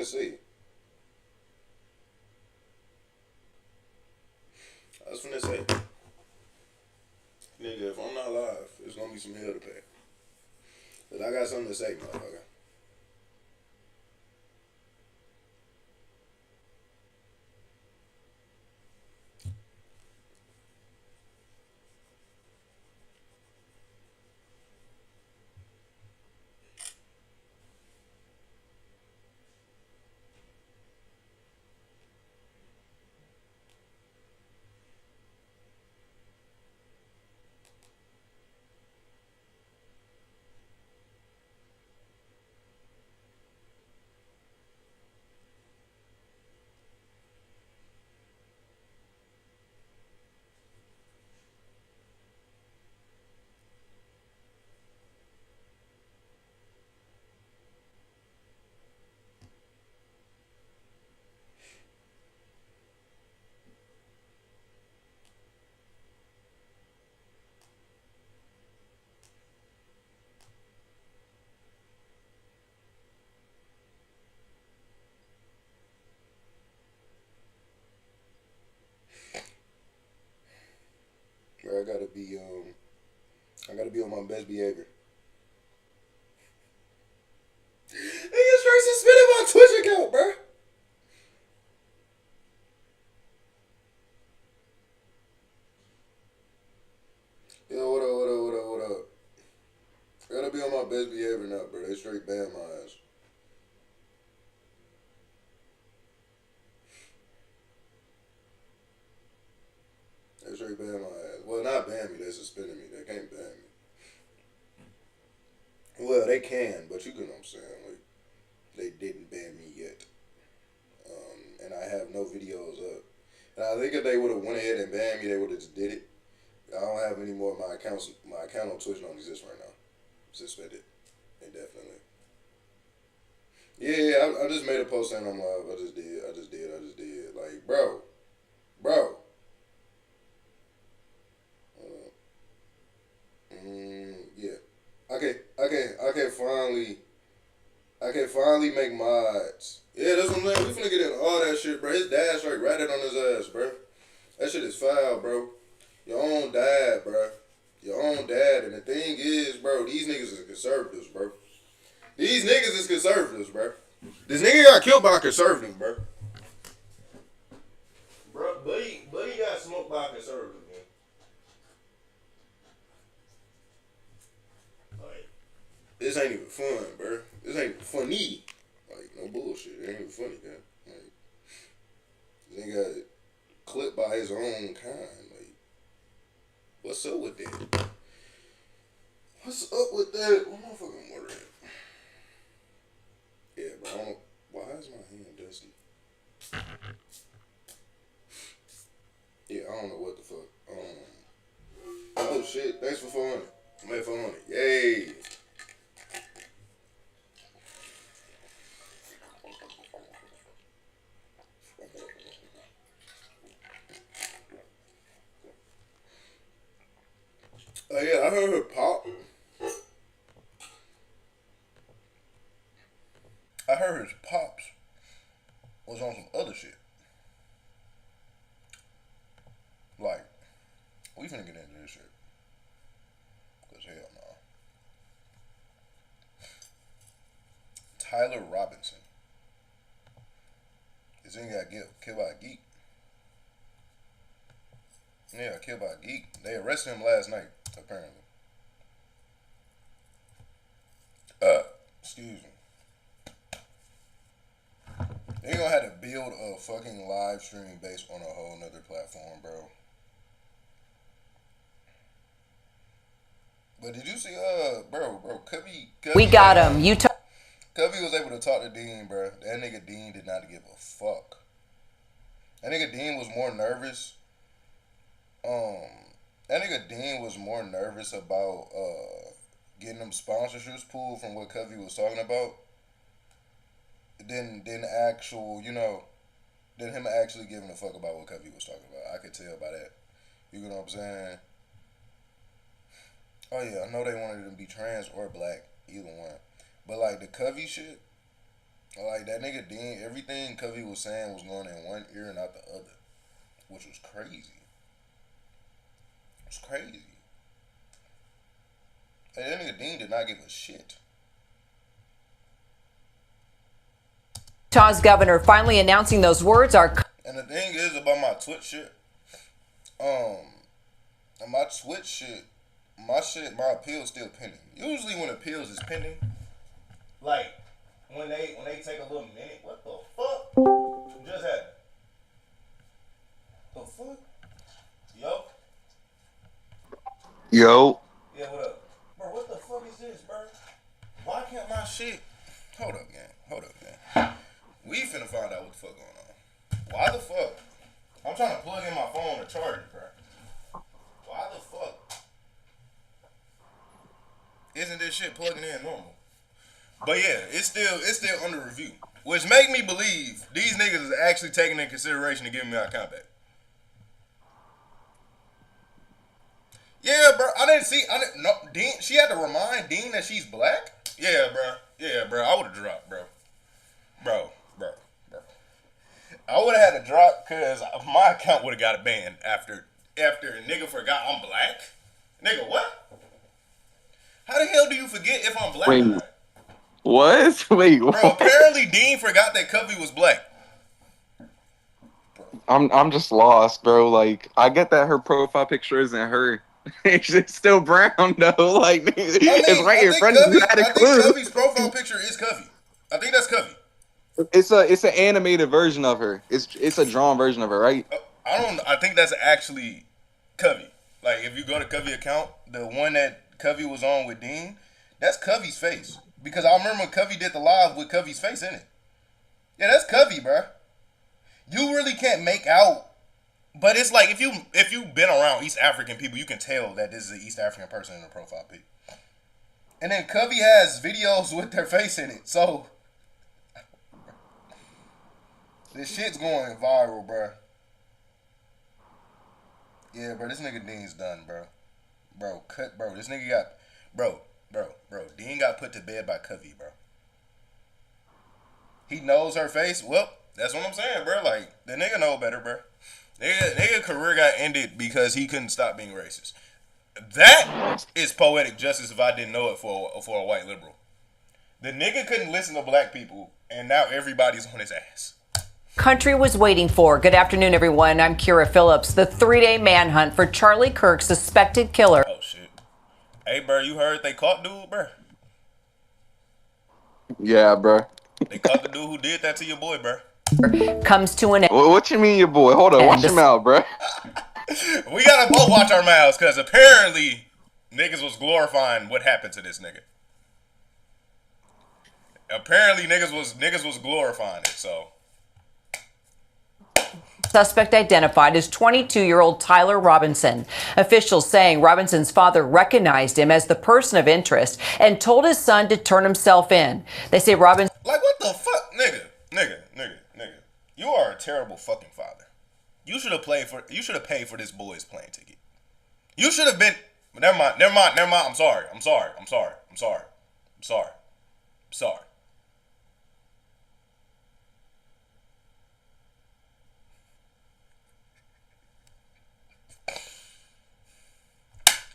say. I was finna say, nigga, if I'm not live, it's gonna be some hell to pay. But I got something to say, motherfucker. Bro, I gotta be on my best behavior. Nigga straight suspended my Twitch account, bro. Yo, what up, what up, what up, what up? I gotta be on my best behavior now, bro. They straight ban my ass. They straight ban my ass. Well, not ban me. They suspended me. They can't ban me. Well, they can, but you get what I'm saying. Like, they didn't ban me yet, and I have no videos up. And I think if they would have went ahead and banned me, they would have just did it. I don't have any more of my accounts. My account on Twitch don't exist right now. Suspended, indefinitely. Yeah, I just made a post saying I'm live. I just did. I just did. I just did. Like, bro. Yeah. I can finally make mods. Yeah, that's what I'm saying. We finna get into all that shit, bro. His dad straight ratted on his ass, bro. That shit is foul, bro. Your own dad, bro. Your own dad. And the thing is, bro, these niggas is conservatives, bro. These niggas is conservatives, bro. This nigga got killed by a conservative, bro. Bro, Buddy got smoked by a conservative, man. Like, this ain't even fun, bro. This ain't funny. Like, no bullshit. It ain't even funny, man. Like, this nigga got clipped by his own kind. Like, what's up with that? What's up with that? What motherfucking water at? Yeah, bro. I don't, why is my hand dusty? Yeah, I don't know what the fuck. Oh shit! Thanks for 400. I'm at 400. Yay! Oh yeah, I heard her pop. I heard his pops was on some other shit. Like, we finna get into this shit. Cause hell no. Tyler Robinson. His nigga got killed by a geek. Yeah, killed by a geek. They arrested him last night, apparently. Excuse me. They gonna have to build a fucking live stream based on a whole nother platform, bro. But did you see, bro, Cubby We got him. You talk. Cubby was able to talk to Dean, bro. That nigga Dean did not give a fuck. That nigga Dean was more nervous. That nigga Dean was more nervous about getting them sponsorships pulled from what Covey was talking about than actual, than him actually giving a fuck about what Covey was talking about. I could tell by that. You know what I'm saying? Oh yeah, I know they wanted him to be trans or black, either one. But like the Covey shit, Like that nigga Dean, everything Covey was saying was going in one ear and out the other, which was crazy. It's crazy. Hey, that nigga Dean did not give a shit. Utah's governor finally announcing those words are. And the thing is about my Twitch shit, um, my Twitch shit, my appeal's still pending. Usually when appeals is pending, like when they take a little minute, what the fuck just happened? The fuck? Yo? Yo, Yeah, what up? Bro, what the fuck is this, bro? Why can't my shit? Hold up, gang. Hold up, gang. We finna find out what the fuck going on. Why the fuck? I'm trying to plug in my phone to charge it, bro. Why the fuck isn't this shit plugging in normal? But yeah, it's still under review, which make me believe these niggas is actually taking into consideration to give me our account back. Yeah, bro. I didn't know. Dean, she had to remind Dean that she's black. Yeah, bro. Yeah, bro. I would have dropped, bro. Bro. I would have had to drop because my account would have got banned after a nigga forgot I'm black. Nigga, what? How the hell do you forget if I'm black or wait, not? what? Wait, Bro, what? apparently Dean forgot that Covey was black. Bro. I'm just lost, bro. Like, I get that her profile picture isn't her. It's still brown though. Like, I it's mean, right in front of you. I had a I think clue. Covey's profile picture is Covey. I think that's Covey. It's an animated version of her. It's a drawn version of her, right? I think that's actually Covey. Like if you go to Covey account, the one that Covey was on with Dean, that's Covey's face. Because I remember Covey did the live with Covey's face in it. Yeah, that's Covey, bro. You really can't make out, but it's like if you've been around East African people, you can tell that this is an East African person in the profile pic. And then Covey has videos with their face in it, so this shit's going viral, bro. Yeah, bro, this nigga Dean's done, bro. Bro, this nigga got, bro, Dean got put to bed by Covey, bro. He knows her face. Well, that's what I'm saying, bro. Like, the nigga know better, bro. Nigga career got ended because he couldn't stop being racist. That is poetic justice if I didn't know it for a white liberal. The nigga couldn't listen to black people, and now everybody's on his ass. Country was waiting for. Good afternoon, everyone. I'm Kira Phillips. The 3-day manhunt for Charlie Kirk's suspected killer. Oh, shit. Hey, bro, you heard they caught dude, bro? Yeah, bro. They caught the dude who did that to your boy, bro. Comes to an end. What you mean, your boy? Hold on, watch your mouth, bro. We gotta both watch our mouths, because apparently niggas was glorifying what happened to this nigga. Apparently niggas was glorifying it, so. Suspect identified as 22-year-old Tyler Robinson. Officials saying Robinson's father recognized him as the person of interest and told his son to turn himself in. They say Robinson. Like, what the fuck? Nigga. You are a terrible fucking father. You should have paid for this boy's plane ticket. You should have been. Never mind. I'm sorry.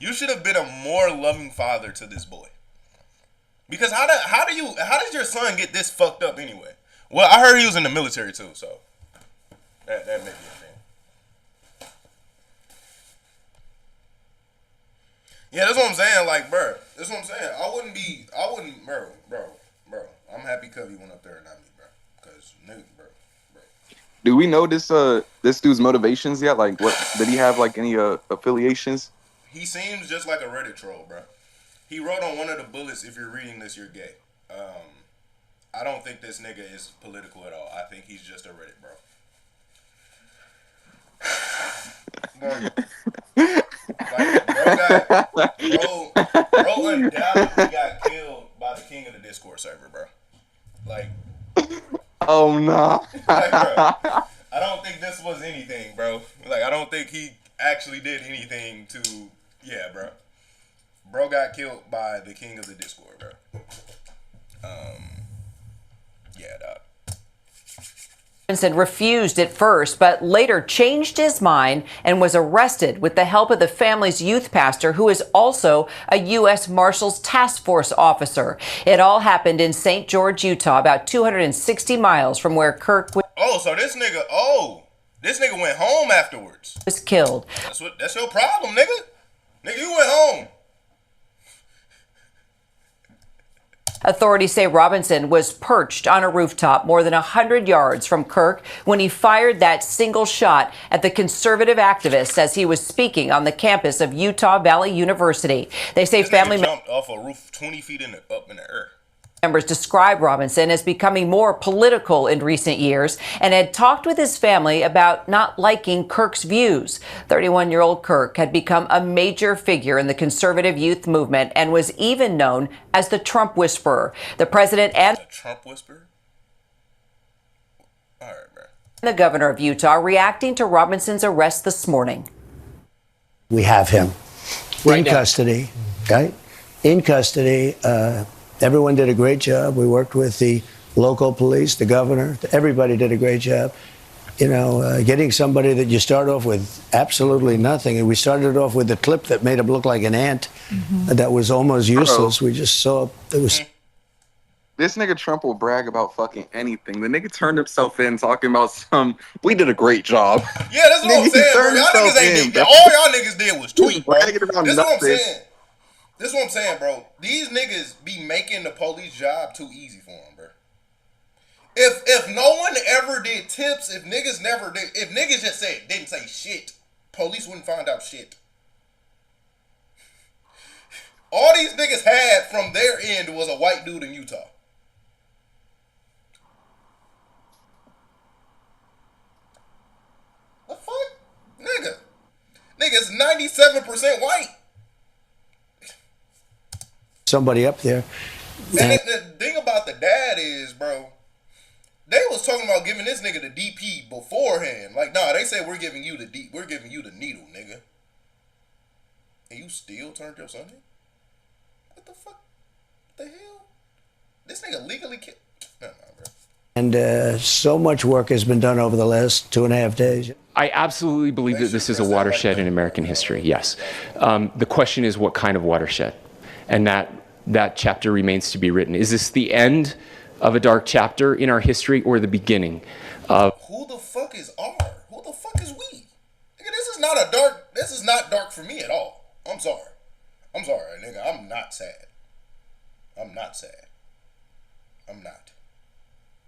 You should have been a more loving father to this boy. Because how did your son get this fucked up anyway? Well, I heard he was in the military too, so that may be a thing. Yeah, that's what I'm saying. Like, bro, that's what I'm saying. I wouldn't, bro. I'm happy Covey went up there and not me, bro. Cause nigga, bro. Do we know this dude's motivations yet? Like, what did he have? Like any affiliations? He seems just like a Reddit troll, bro. He wrote on one of the bullets, "If you're reading this, you're gay." I don't think this nigga is political at all. I think he's just a Reddit bro. Bro undoubtedly got killed by the king of the Discord server, bro. Like, oh no. Like, bro, I don't think this was anything, bro. Like, I don't think he actually did anything to, yeah, bro. Bro got killed by the king of the Discord, bro. Yeah, dog. Robinson refused at first, but later changed his mind and was arrested with the help of the family's youth pastor, who is also a U.S. Marshals Task Force officer. It all happened in St. George, Utah, about 260 miles from where Kirk so this nigga went home afterwards. Was killed. That's your problem, nigga. Nigga, you went home. Authorities say Robinson was perched on a rooftop more than 100 yards from Kirk when he fired that single shot at the conservative activist as he was speaking on the campus of Utah Valley University. They say family jumped off a roof 20 feet up in the air. Members describe Robinson as becoming more political in recent years and had talked with his family about not liking Kirk's views. 31-year-old Kirk had become a major figure in the conservative youth movement and was even known as the Trump Whisperer. The president and the Trump Whisperer? All right, man. The governor of Utah reacting to Robinson's arrest this morning. We have him in custody, right? In custody. Everyone did a great job. We worked with the local police, the governor. Everybody did a great job. You know, getting somebody that you start off with absolutely nothing. And we started off with a clip that made him look like an ant that was almost useless. We just saw it was. This nigga Trump will brag about fucking anything. The nigga turned himself in talking about we did a great job. Yeah, that's what I'm saying, bro. Y'all niggas ain't all y'all niggas did was tweet, bro. This is what I'm saying. This is what I'm saying, bro. These niggas be making the police job too easy for them, bro. If no one ever did tips, if niggas just didn't say shit, police wouldn't find out shit. All these niggas had from their end was a white dude in Utah. The fuck? Nigga's 97% white. Somebody up there. And the thing about the dad is, bro, they was talking about giving this nigga the DP beforehand. Like, nah, they said we're giving you the needle, nigga. And you still turned your son in? What the fuck? What the hell? This nigga legally killed. Nah, bro. And so much work has been done over the last 2.5 days. I absolutely believe that this is a watershed in American history, yes. The question is what kind of watershed? And that chapter remains to be written. Is this the end of a dark chapter in our history or the beginning of... Who the fuck is R? Who the fuck is we? Nigga, this is not dark for me at all. I'm sorry, nigga. I'm not sad. I'm not.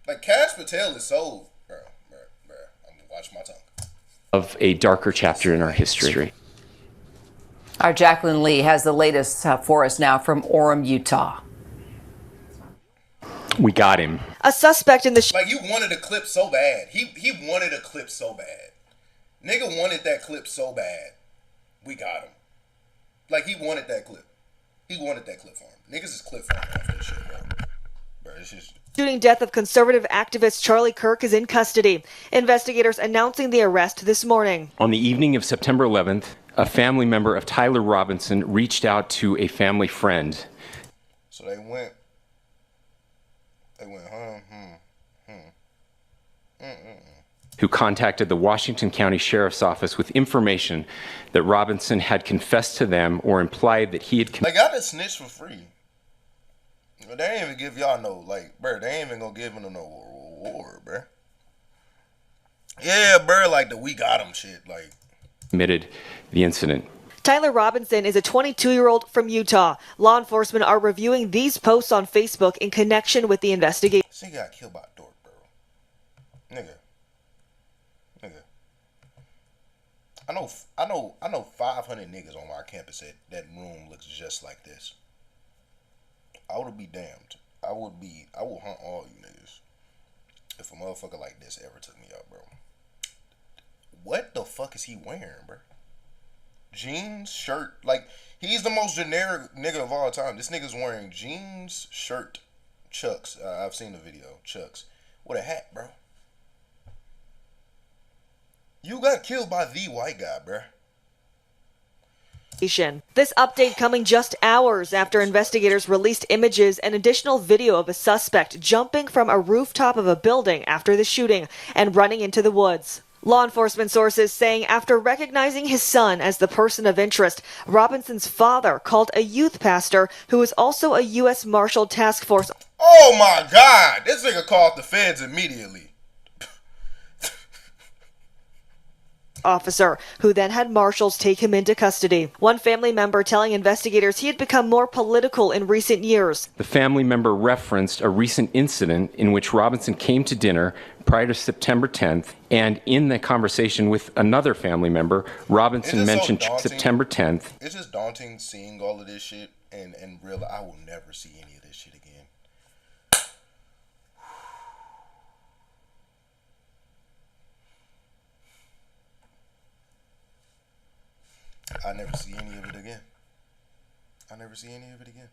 Like, Cash Patel is so... Bro. I'm gonna watch my tongue. Of a darker chapter in our history. Our Jacqueline Lee has the latest for us now from Orem, Utah. We got him. A suspect in the... Like, you wanted a clip so bad. He wanted a clip so bad. Nigga wanted that clip so bad. We got him. Like, he wanted that clip. He wanted that clip for him. Niggas is clip farming off this shit, bro. Bro, it's just... Shooting death of conservative activist Charlie Kirk is in custody. Investigators announcing the arrest this morning. On the evening of September 11th, a family member of Tyler Robinson reached out to a family friend. So they went, who contacted the Washington County Sheriff's Office with information that Robinson had confessed to them or implied that he had... They got this snitch for free. They ain't even give y'all no, like, bro, they ain't even gonna give him no reward, bro. Yeah, bro, like the we got him shit, like... Committed the incident. Tyler Robinson is a 22-year-old from Utah. Law enforcement are reviewing these posts on Facebook in connection with the investigation. She got killed by a dork, bro. Nigga. I know 500 niggas on my campus that room looks just like this. I would be damned. I will hunt all you niggas if a motherfucker like this ever took me out, bro. What the fuck is he wearing, bro? Jeans, shirt, like, he's the most generic nigga of all time. This nigga's wearing jeans, shirt, Chucks. I've seen the video, Chucks, with a hat, bro. You got killed by the white guy, bro. This update coming just hours after investigators released images and additional video of a suspect jumping from a rooftop of a building after the shooting and running into the woods. Law enforcement sources saying after recognizing his son as the person of interest, Robinson's father called a youth pastor who is also a U.S. Marshal Task Force. Oh my God, this nigga called the feds immediately. Officer, who then had marshals take him into custody. One family member telling investigators he had become more political in recent years. The family member referenced a recent incident in which Robinson came to dinner prior to September 10th, and in the conversation with another family member, Robinson mentioned September 10th. It's just daunting seeing all of this shit and realize I will never see any of this shit again. I never see any of it again. I never see any of it again.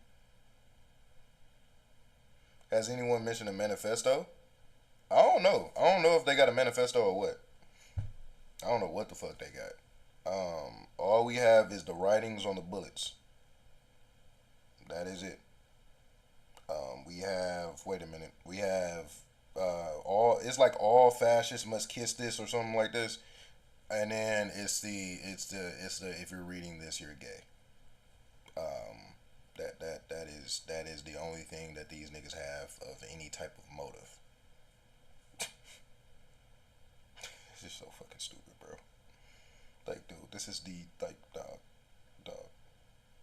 Has anyone mentioned a manifesto? I don't know. I don't know if they got a manifesto or what. I don't know what the fuck they got. All we have is the writings on the bullets. That is it. We have, wait a minute. We have it's like all fascists must kiss this or something like this. And then it's the if you're reading this, you're gay. That is the only thing that these niggas have of any type of motive. It's just so fucking stupid, bro. Like, dude, this is the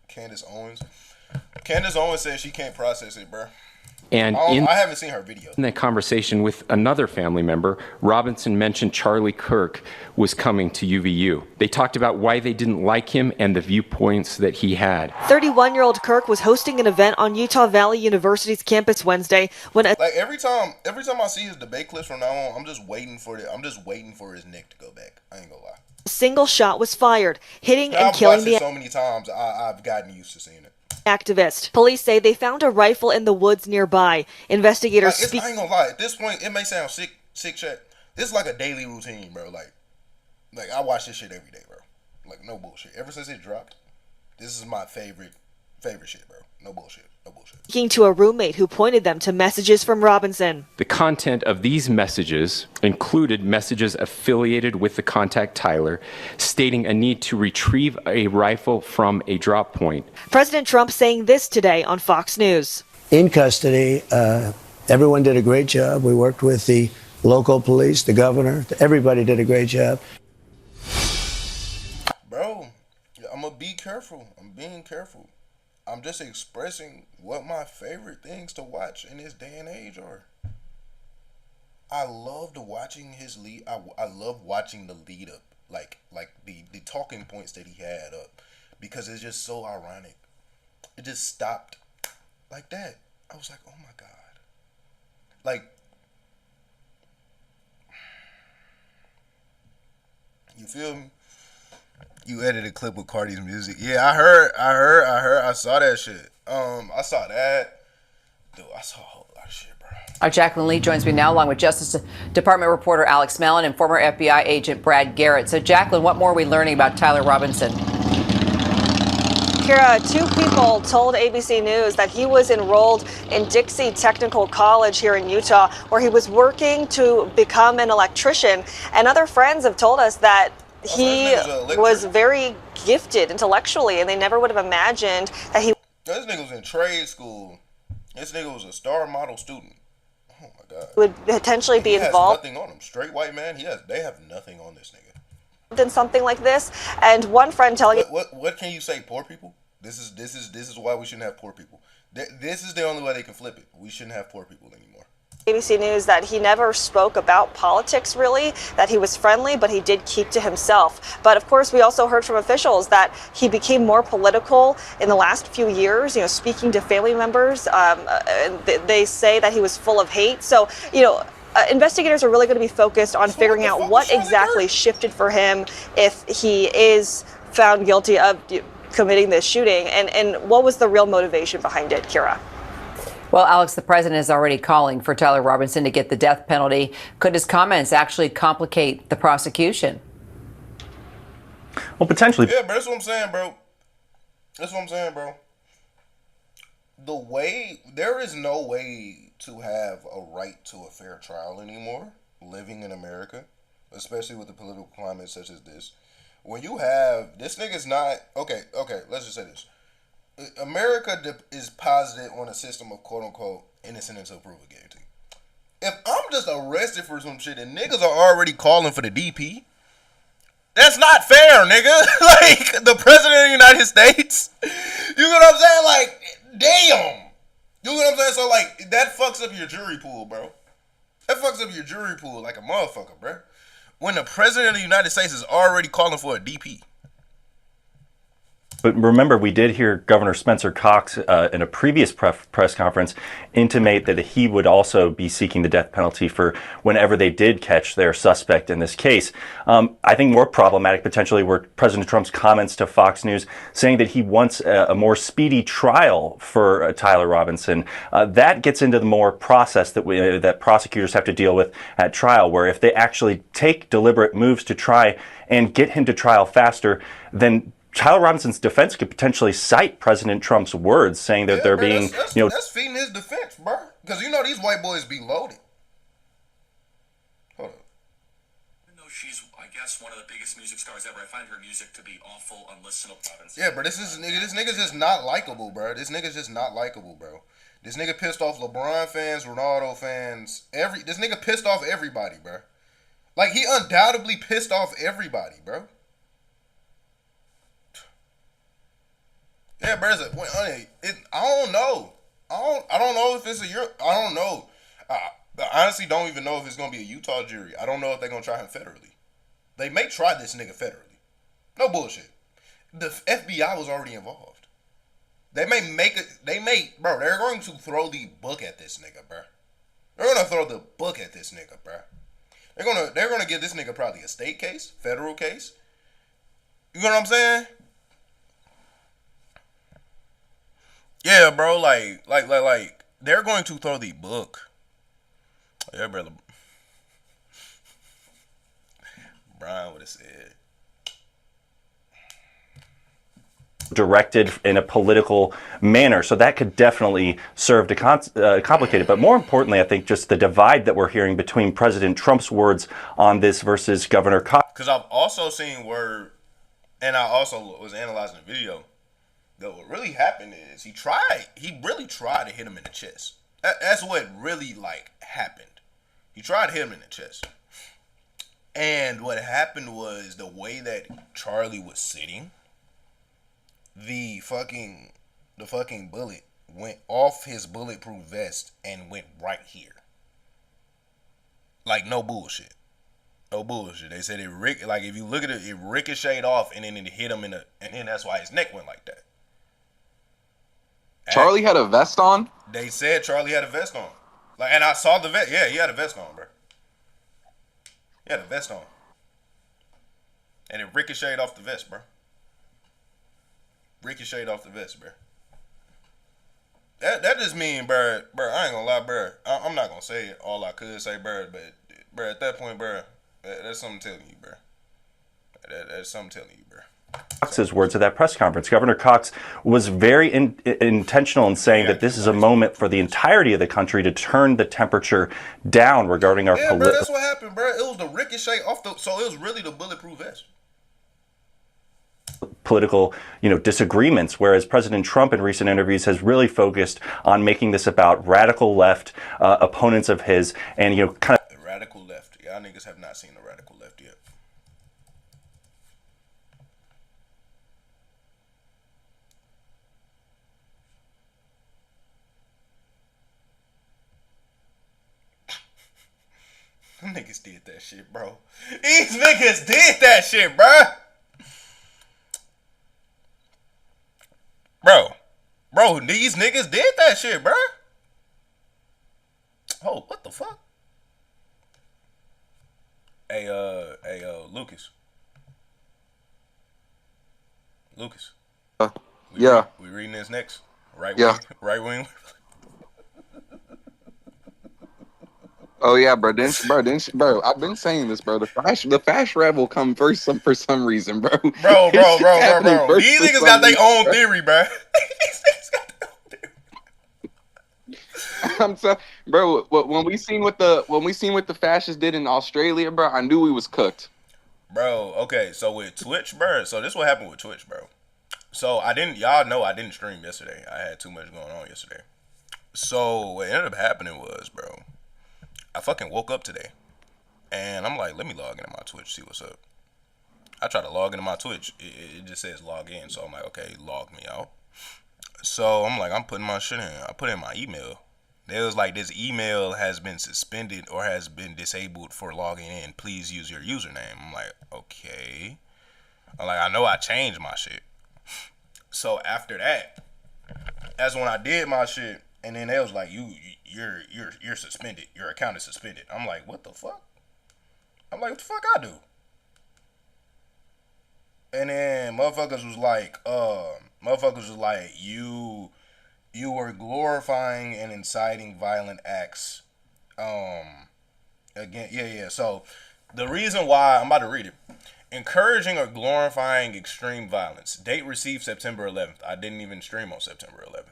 Candace Owens. Candace Owens says she can't process it, bro. And I haven't seen her video. In that conversation with another family member, Robinson mentioned Charlie Kirk was coming to UVU. They talked about why they didn't like him and the viewpoints that he had. 31-year-old Kirk was hosting an event on Utah Valley University's campus Wednesday when like every time I see his debate clips from now on, I'm just waiting for his neck to go back. I ain't gonna lie. a single shot was fired, hitting and killing the so many times I've gotten used to seeing it. Activist. Police say they found a rifle in the woods nearby. Investigators I ain't gonna lie. At this point, it may sound sick shit. This is like a daily routine, bro. Like I watch this shit every day, bro. Like no bullshit. Ever since it dropped, this is my favorite shit, bro. No bullshit. Speaking to a roommate who pointed them to messages from Robinson. The content of these messages included messages affiliated with the contact Tyler, stating a need to retrieve a rifle from a drop point. President Trump saying this today on Fox News. In custody, everyone did a great job. We worked with the local police, the governor. Everybody did a great job. Bro, I'm going to be careful. I'm being careful. I'm just expressing what my favorite things to watch in this day and age are. I loved watching his lead. I love watching the lead up, like the talking points that he had up, because it's just so ironic. It just stopped like that. I was like, oh my God. Like, you feel me? You edited a clip with Cardi's music. Yeah, I heard. I saw that shit. I saw that. Dude, I saw a whole lot of shit, bro. Our Jacqueline Lee joins me now along with Justice Department reporter Alex Mellon and former FBI agent Brad Garrett. So, Jacqueline, what more are we learning about Tyler Robinson? Kira, two people told ABC News that he was enrolled in Dixie Technical College here in Utah, where he was working to become an electrician. And other friends have told us that he was very gifted intellectually, and they never would have imagined that he... This nigga was in trade school. This nigga was a star model student. Oh my God. Would potentially be involved. He has nothing on him. Straight white man. They have nothing on this nigga. In something like this, and one friend telling... What can you say? Poor people? This is why we shouldn't have poor people. This is the only way they can flip it. We shouldn't have poor people anymore. ABC News that he never spoke about politics, really, that he was friendly, but he did keep to himself. But of course, we also heard from officials that he became more political in the last few years, speaking to family members. They say that he was full of hate. So, investigators are really going to be focused on figuring out what exactly shifted for him if he is found guilty of committing this shooting, and what was the real motivation behind it, Kira? Well, Alex, the president is already calling for Tyler Robinson to get the death penalty. Could his comments actually complicate the prosecution? Well, potentially. Yeah, but that's what I'm saying, bro. That's what I'm saying, bro. There is no way to have a right to a fair trial anymore living in America, especially with the political climate such as this. When you have this nigga's not okay. Let's just say this: America is posited on a system of quote unquote innocent until proven guilty. If I'm just arrested for some shit and niggas are already calling for the DP, that's not fair, nigga. Like, the president of the United States. You know what I'm saying? Like, damn. You know what I'm saying? So, like, that fucks up your jury pool, bro. That fucks up your jury pool like a motherfucker, bro. When the president of the United States is already calling for a DP. But remember, we did hear Governor Spencer Cox in a previous press conference intimate that he would also be seeking the death penalty for whenever they did catch their suspect in this case. I think more problematic potentially were President Trump's comments to Fox News saying that he wants a more speedy trial for Tyler Robinson. That gets into the more process that prosecutors have to deal with at trial, where if they actually take deliberate moves to try and get him to trial faster, then Tyler Robinson's defense could potentially cite President Trump's words, saying that they're being, that's feeding his defense, bro. Because these white boys be loaded. Hold on. Even though she's, I guess, one of the biggest music stars ever, I find her music to be awful, unlistenable. Yeah, but this nigga's just not likable, bro. This nigga's just not likable, bro. This nigga pissed off LeBron fans, Ronaldo fans, this nigga pissed off everybody, bro. Like, he undoubtedly pissed off everybody, bro. Yeah, bro. I don't know. I don't know if it's I don't know. I honestly don't even know if it's gonna be a Utah jury. I don't know if they're gonna try him federally. They may try this nigga federally. No bullshit. The FBI was already involved. They're going to throw the book at this nigga, bro. They're gonna throw the book at this nigga, bro. They're gonna give this nigga probably a state case, federal case. You know what I'm saying? Yeah, bro, like, they're going to throw the book. Yeah, brother. Brian would have said. Directed in a political manner. So that could definitely serve to complicate it. But more importantly, I think just the divide that we're hearing between President Trump's words on this versus Governor Cox. Because I've also seen and I also was analyzing the video. That what really happened is he really tried to hit him in the chest. That's what really happened. He tried to hit him in the chest. And what happened was the way that Charlie was sitting, the fucking bullet went off his bulletproof vest and went right here. Like, no bullshit. No bullshit. They said if you look at it, it ricocheted off and then it hit him and then that's why his neck went like that. Charlie had a vest on? They said Charlie had a vest on. And I saw the vest. Yeah, he had a vest on, bro. He had a vest on. And it ricocheted off the vest, bro. Ricocheted off the vest, bro. That just mean, bro, I ain't gonna lie, bro. I'm not gonna say it all I could say, bro, but, bro, at that point, bro, that's something telling you, bro. That's something telling you, bro. Cox's words at that press conference. Governor Cox was very intentional in saying that this is a moment for the entirety of the country to turn the temperature down regarding our bro, that's what happened, bro. It was the ricochet so it was really the bulletproof vest. Political, disagreements, whereas President Trump in recent interviews has really focused on making this about radical left opponents of his and, kind of... The radical left. Y'all niggas have not seen the radical left yet. Them niggas did that shit, bro. These niggas did that shit, bro. Bro, these niggas did that shit, bro. Oh, what the fuck? Hey, Lucas. Yeah. We reading this next? Right Yeah. Right wing. Oh yeah, bro. Bro. I've been saying this, bro. The fast rev will come first for some reason, bro. This shit's happening first These for niggas some got their reason, own bro. theory, bro. These niggas got their own theory. I'm so, bro. When we seen what the fascists did in Australia, bro, I knew we was cooked. Bro, okay, so with Twitch, bro, so this what happened with Twitch, bro. So y'all know I didn't stream yesterday. I had too much going on yesterday. So what ended up happening was, bro, I fucking woke up today. And I'm like, let me log into my Twitch, see what's up. I try to log into my Twitch. It just says log in. So I'm like, okay, log me out. So I'm like, I'm putting my shit in. I put in my email. It was like, this email has been suspended or has been disabled for logging in. Please use your username. I'm like, okay. I'm like, I know I changed my shit. So after that, that's when I did my shit. And then they was like, you're suspended. Your account is suspended. I'm like, what the fuck? I'm like, what the fuck I do? And then motherfuckers was like, you were glorifying and inciting violent acts. Again, yeah. So the reason why, I'm about to read it. Encouraging or glorifying extreme violence. Date received September 11th. I didn't even stream on September 11th.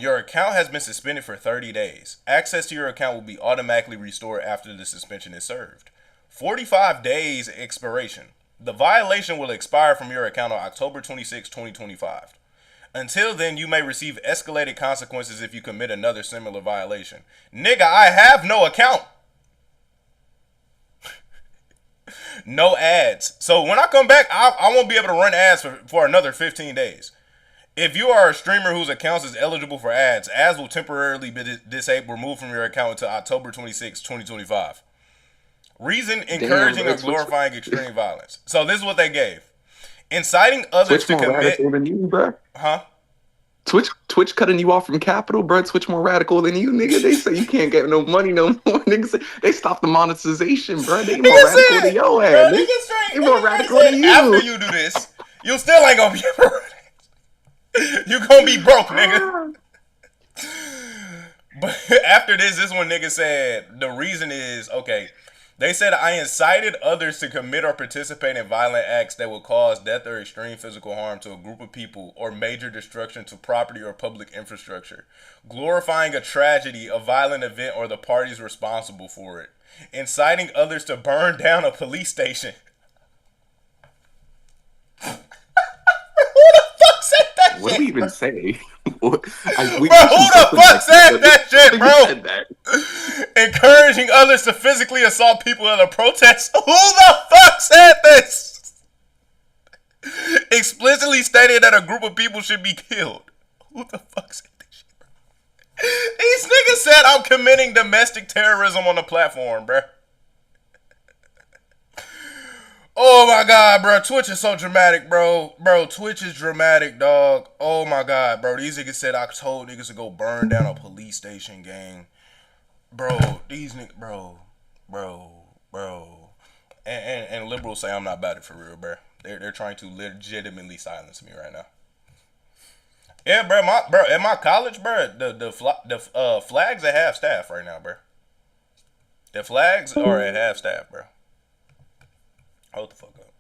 Your account has been suspended for 30 days. Access to your account will be automatically restored after the suspension is served. 45 days expiration. The violation will expire from your account on October 26, 2025. Until then, you may receive escalated consequences if you commit another similar violation. Nigga, I have no account. No ads. So when I come back, I won't be able to run ads for another 15 days. If you are a streamer whose account is eligible for ads will temporarily be disabled, removed from your account until October 26, 2025. Reason: encouraging Damn, or glorifying extreme violence. So this is what they gave. Inciting others Twitch to more commit... radical than you, bro. Huh? Twitch cutting you off from capital, bro. Twitch more radical than you, nigga. They say you can't get no money no more. Niggas, they stopped the monetization, bro. They more Nigga radical than said, your bro, ass, nigga. They more nigga straight radical than said, after you. you do this, you still ain't gonna be able to... You gonna be broke, nigga. But after this one nigga said, the reason is, okay, they said, I incited others to commit or participate in violent acts that will cause death or extreme physical harm to a group of people or major destruction to property or public infrastructure. Glorifying a tragedy, a violent event, or the parties responsible for it. Inciting others to burn down a police station. Who the fuck said that What do shit, we even bro? say? Bro, who the fuck said that shit, bro? Encouraging others to physically assault people at a protest. Who the fuck said this? Explicitly stated that a group of people should be killed. Who the fuck said this shit, bro? These niggas said I'm committing domestic terrorism on the platform, bro. Oh my god, bro. Twitch is so dramatic, bro. Bro, Twitch is dramatic, dog. Oh my god, bro. These niggas said I told niggas to go burn down a police station, gang. Bro, these niggas, bro. And liberals say I'm not about it for real, bro. They're trying to legitimately silence me right now. Yeah, bro. At my college, bro, the flags are half staff right now, bro. The flags are at half staff, bro. Hold the fuck up.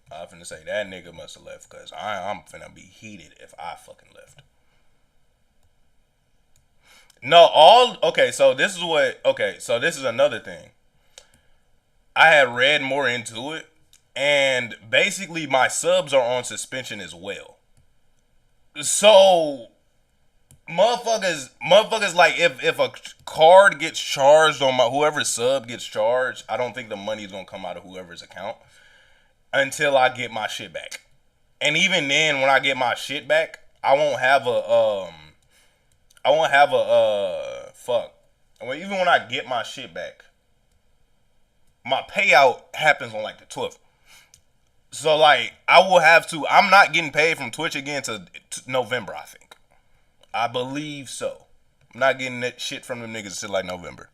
I finna say that nigga must have left, cause I'm finna be heated if I fucking left. No, okay, so this is another thing. I had read more into it, and basically my subs are on suspension as well. So motherfuckers like if a card gets charged on whoever's sub gets charged, I don't think the money's gonna come out of whoever's account until I get my shit back. And even then, when I get my shit back, I won't have a fuck. Well, even when I get my shit back, my payout happens on like the 12th. So like I'm not getting paid from Twitch again to November, I think. I believe so. I'm not getting that shit from them niggas until like November.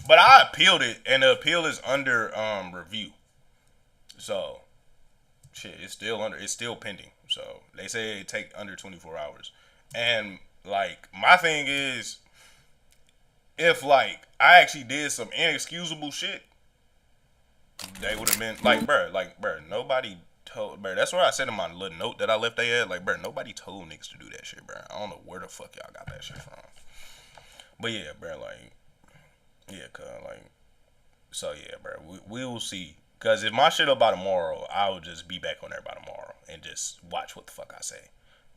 But I appealed it, and the appeal is under review. So shit, it's still pending. So they say it take under 24 hours. And Like, my thing is, if like I actually did some inexcusable shit, they would have been like, bro, nobody told, bro. That's what I said in my little note that I left they at. Like, bro, nobody told niggas to do that shit, bro. I don't know where the fuck y'all got that shit from. But yeah, bro, like, yeah, cuz, like, so yeah, bro, we will see. Cause if my shit up by tomorrow, I will just be back on there by tomorrow and just watch what the fuck I say.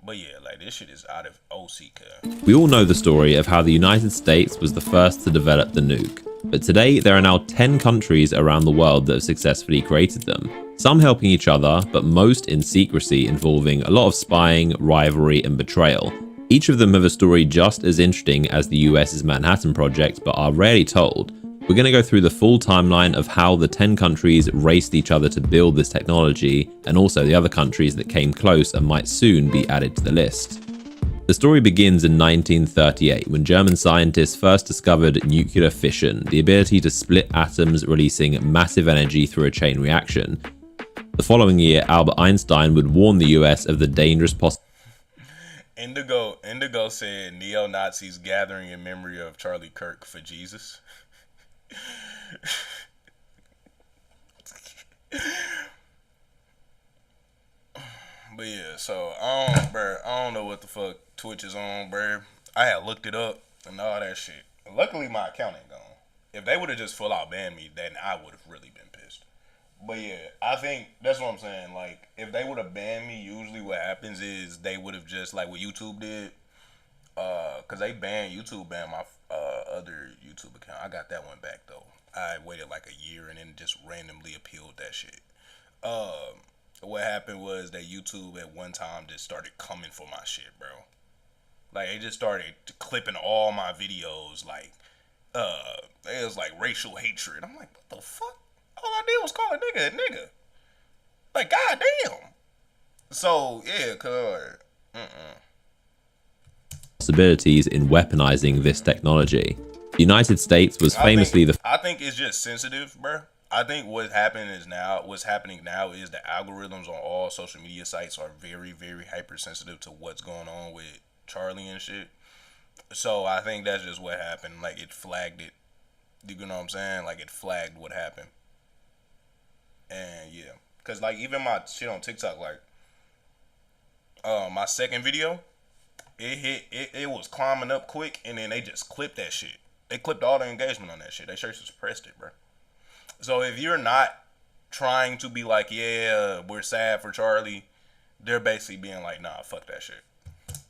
But yeah, like, this shit is out of OC, cuz. We all know the story of how the United States was the first to develop the nuke, but today there are now 10 countries around the world that have successfully created them, some helping each other, but most in secrecy, involving a lot of spying, rivalry, and betrayal. Each of them have a story just as interesting as the US's Manhattan Project, but are rarely told. We're going to go through the full timeline of how the 10 countries raced each other to build this technology, and also the other countries that came close and might soon be added to the list. The story begins in 1938, when German scientists first discovered nuclear fission, the ability to split atoms releasing massive energy through a chain reaction. The following year, Albert Einstein would warn the US of the dangerous Indigo said neo-Nazis gathering in memory of Charlie Kirk for Jesus. But yeah, so I don't know what the fuck Twitch is on, bro. I had looked it up and all that shit. Luckily, my account ain't gone. If they would have just full out banned me, then I would have really been pissed. But yeah, I think that's what I'm saying. Like, if they would have banned me, usually what happens is they would have just, like what YouTube did, cause YouTube banned my other YouTube account. I got that one back though. I waited like a year and then just randomly appealed that shit. What happened was that YouTube at one time just started coming for my shit, bro. Like, they just started clipping all my videos, like, it was like racial hatred. I'm like, what the fuck? All I did was call a nigga a nigga. Like, goddamn. So yeah, cuz. possibilities in weaponizing this technology. The United States was famously I think it's just sensitive, bro. I think what's happening now is the algorithms on all social media sites are very, very hypersensitive to what's going on with Charlie and shit. So I think that's just what happened. Like, it flagged it. You know what I'm saying? Like, it flagged what happened. And yeah, cause like even my shit on TikTok, like, my second video, it was climbing up quick, and then they just clipped that shit. They clipped all the engagement on that shit. They straight suppressed it, bro. So if you're not trying to be like, yeah, we're sad for Charlie, they're basically being like, nah, fuck that shit.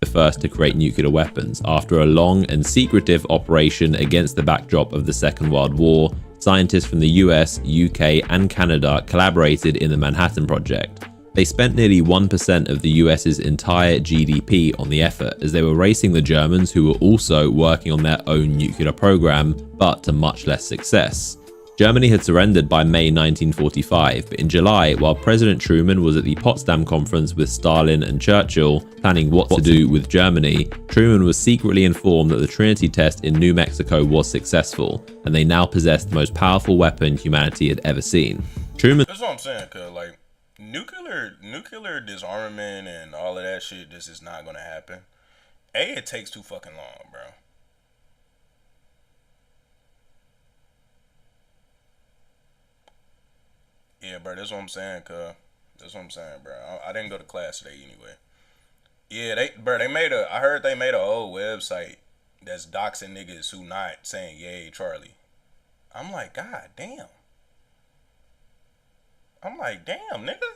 The first to create nuclear weapons. After a long and secretive operation against the backdrop of the Second World War, scientists from the US, UK, and Canada collaborated in the Manhattan Project. They spent nearly 1% of the US's entire GDP on the effort, as they were racing the Germans, who were also working on their own nuclear program, but to much less success. Germany had surrendered by May 1945, but in July, while President Truman was at the Potsdam Conference with Stalin and Churchill, planning what to do with Germany, Truman was secretly informed that the Trinity test in New Mexico was successful, and they now possessed the most powerful weapon humanity had ever seen. Truman... That's what I'm saying, cuz, like, nuclear disarmament and all of that shit, this is not gonna happen. It takes too fucking long, bro. Yeah, bro, that's what I'm saying, cuz. That's what I'm saying, bro. I didn't go to class today anyway. Yeah, I heard they made a whole website that's doxing niggas who not saying yay Charlie. I'm like, god damn. I'm like, damn, nigga.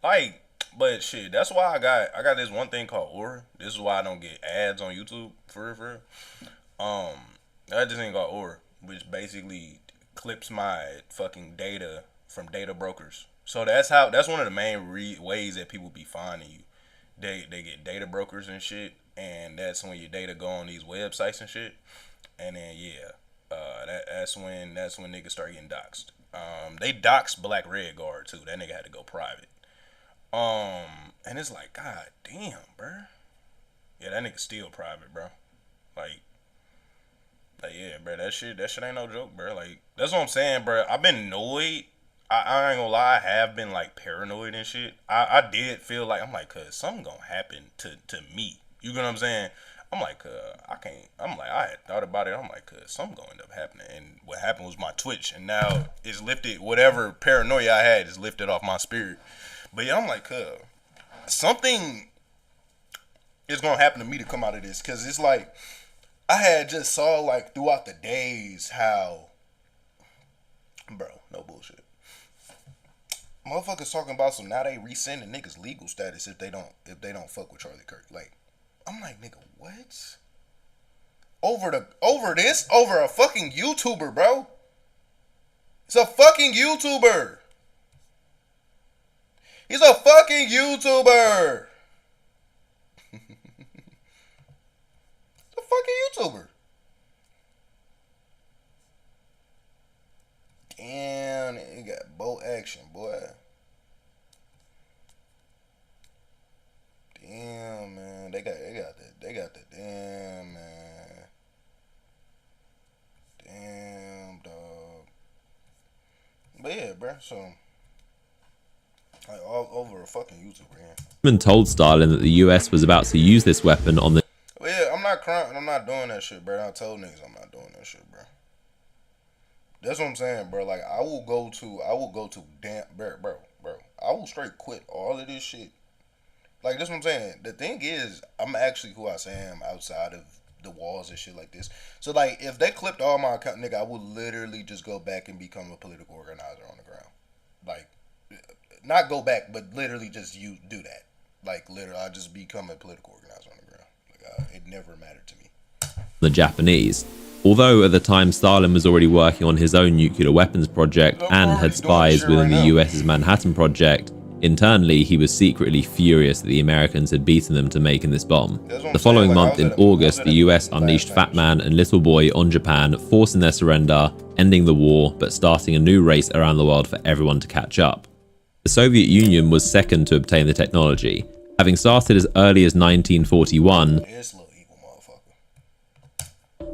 Like, but shit, that's why I got this one thing called Aura. This is why I don't get ads on YouTube, for real. I got this thing called Aura, which basically clips my fucking data from data brokers. So that's one of the main ways that people be finding you. They get data brokers and shit, and that's when your data go on these websites and shit. And then yeah, that's when niggas start getting doxxed. They doxed Black Red Guard too. That nigga had to go private. And it's like, god damn, bro. Yeah, that nigga still private, bro. Like yeah, bro, that shit ain't no joke, bro. Like, that's what I'm saying, bro. I've been annoyed. I ain't gonna lie, I have been like paranoid and shit. I did feel like, I'm like, cuz something gonna happen to me. You know what I'm saying? I'm like, I can't. I'm like, I had thought about it. I'm like, something gonna end up happening. And what happened was my Twitch, and now it's lifted. Whatever paranoia I had is lifted off my spirit. But yeah, I'm like, something is gonna happen to me to come out of this, because it's like I had just saw like throughout the days how, bro, no bullshit. Motherfuckers talking about some, now they rescinding niggas legal status if they don't fuck with Charlie Kirk. Like, I'm like, nigga, what? Over a fucking YouTuber, bro. It's a fucking YouTuber. He's a fucking YouTuber. It's a fucking YouTuber. Damn, it got bolt action, boy. Damn, man, they got the damn, man. Damn, dog. But yeah, bro. So, like, all over a fucking YouTuber, yeah. Huffman told Stalin that the US was about to use this weapon on the. Well, yeah, I'm not crying. I'm not doing that shit, bro. I told niggas I'm not doing that shit, bro. That's what I'm saying, bro. Like, I will go to damn, bro. I will straight quit all of this shit. Like, that's what I'm saying. The thing is, I'm actually who I say I am outside of the walls and shit like this. So, like, if they clipped all my account, nigga, I would literally just go back and become a political organizer on the ground. Like, not go back, but literally just do that. Like, literally, I just become a political organizer on the ground. Like, it never mattered to me. The Japanese. Although at the time Stalin was already working on his own nuclear weapons project and had spies within the US's Manhattan Project, internally he was secretly furious that the Americans had beaten them to making this bomb. The following month in August, the US unleashed Fat Man and Little Boy on Japan, forcing their surrender, ending the war, but starting a new race around the world for everyone to catch up. The Soviet Union was second to obtain the technology, having started as early as 1941.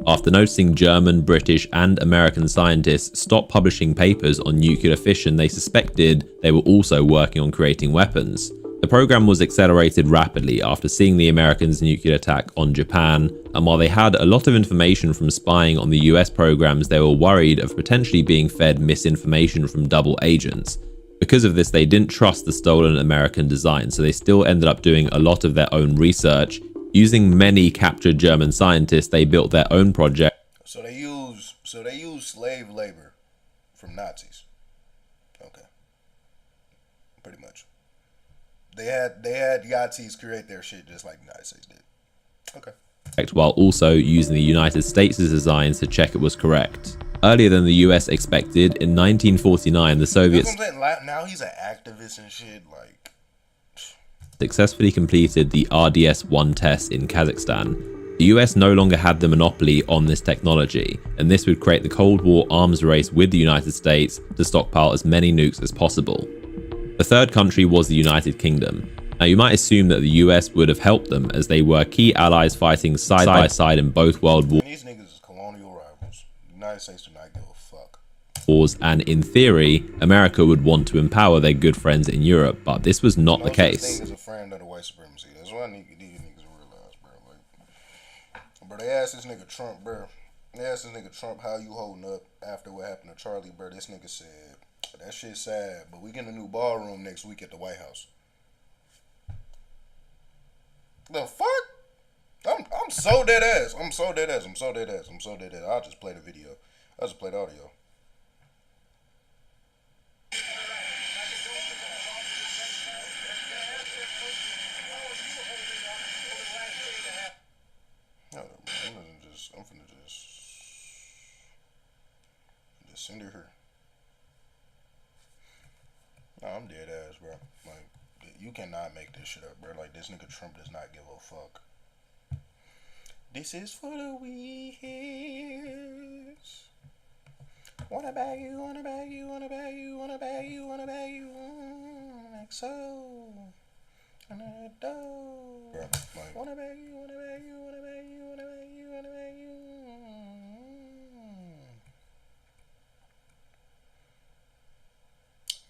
After noticing German, British, and American scientists stop publishing papers on nuclear fission, they suspected they were also working on creating weapons. The program was accelerated rapidly after seeing the Americans' nuclear attack on Japan, and while they had a lot of information from spying on the US programs, they were worried of potentially being fed misinformation from double agents. Because of this, they didn't trust the stolen American design, so they still ended up doing a lot of their own research. Using many captured German scientists, they built their own project. So they use slave labor from Nazis. Okay. Pretty much. They had Yazis create their shit just like the United States did. Okay. While also using the United States' designs to check it was correct. Earlier than the US expected, in 1949, the Soviets now he's an activist and shit, like, successfully completed the RDS-1 test in Kazakhstan. The US no longer had the monopoly on this technology, and this would create the Cold War arms race with the United States to stockpile as many nukes as possible. The third country was the United Kingdom. Now, you might assume that the US would have helped them, as they were key allies fighting side by side in both world wars. These niggas is colonial rivals. The United States do not give a fuck. And in theory, America would want to empower their good friends in Europe, but this was not the case. Thing is a friend of the white supremacy. That's what I need these niggas to realize, bro. Like, bro, they asked this nigga Trump, bro. They asked this nigga Trump, how you holding up after what happened to Charlie, bro. This nigga said, that shit's sad, but we get a new ballroom next week at the White House. The fuck? I'm so dead ass. I'm so dead ass. I'll just play the video. I'll just play the audio. I'm finna just send her here. No, I'm dead ass, bro. Like, you cannot make this shit up, bro. Like, this nigga Trump does not give a fuck. This is for the weak hairs. Wanna bag you, wanna bag you, wanna bag you, wanna bag you, wanna bag you, like so. Wanna bag you, wanna bag you, wanna bag you, wanna bag you, wanna bag you.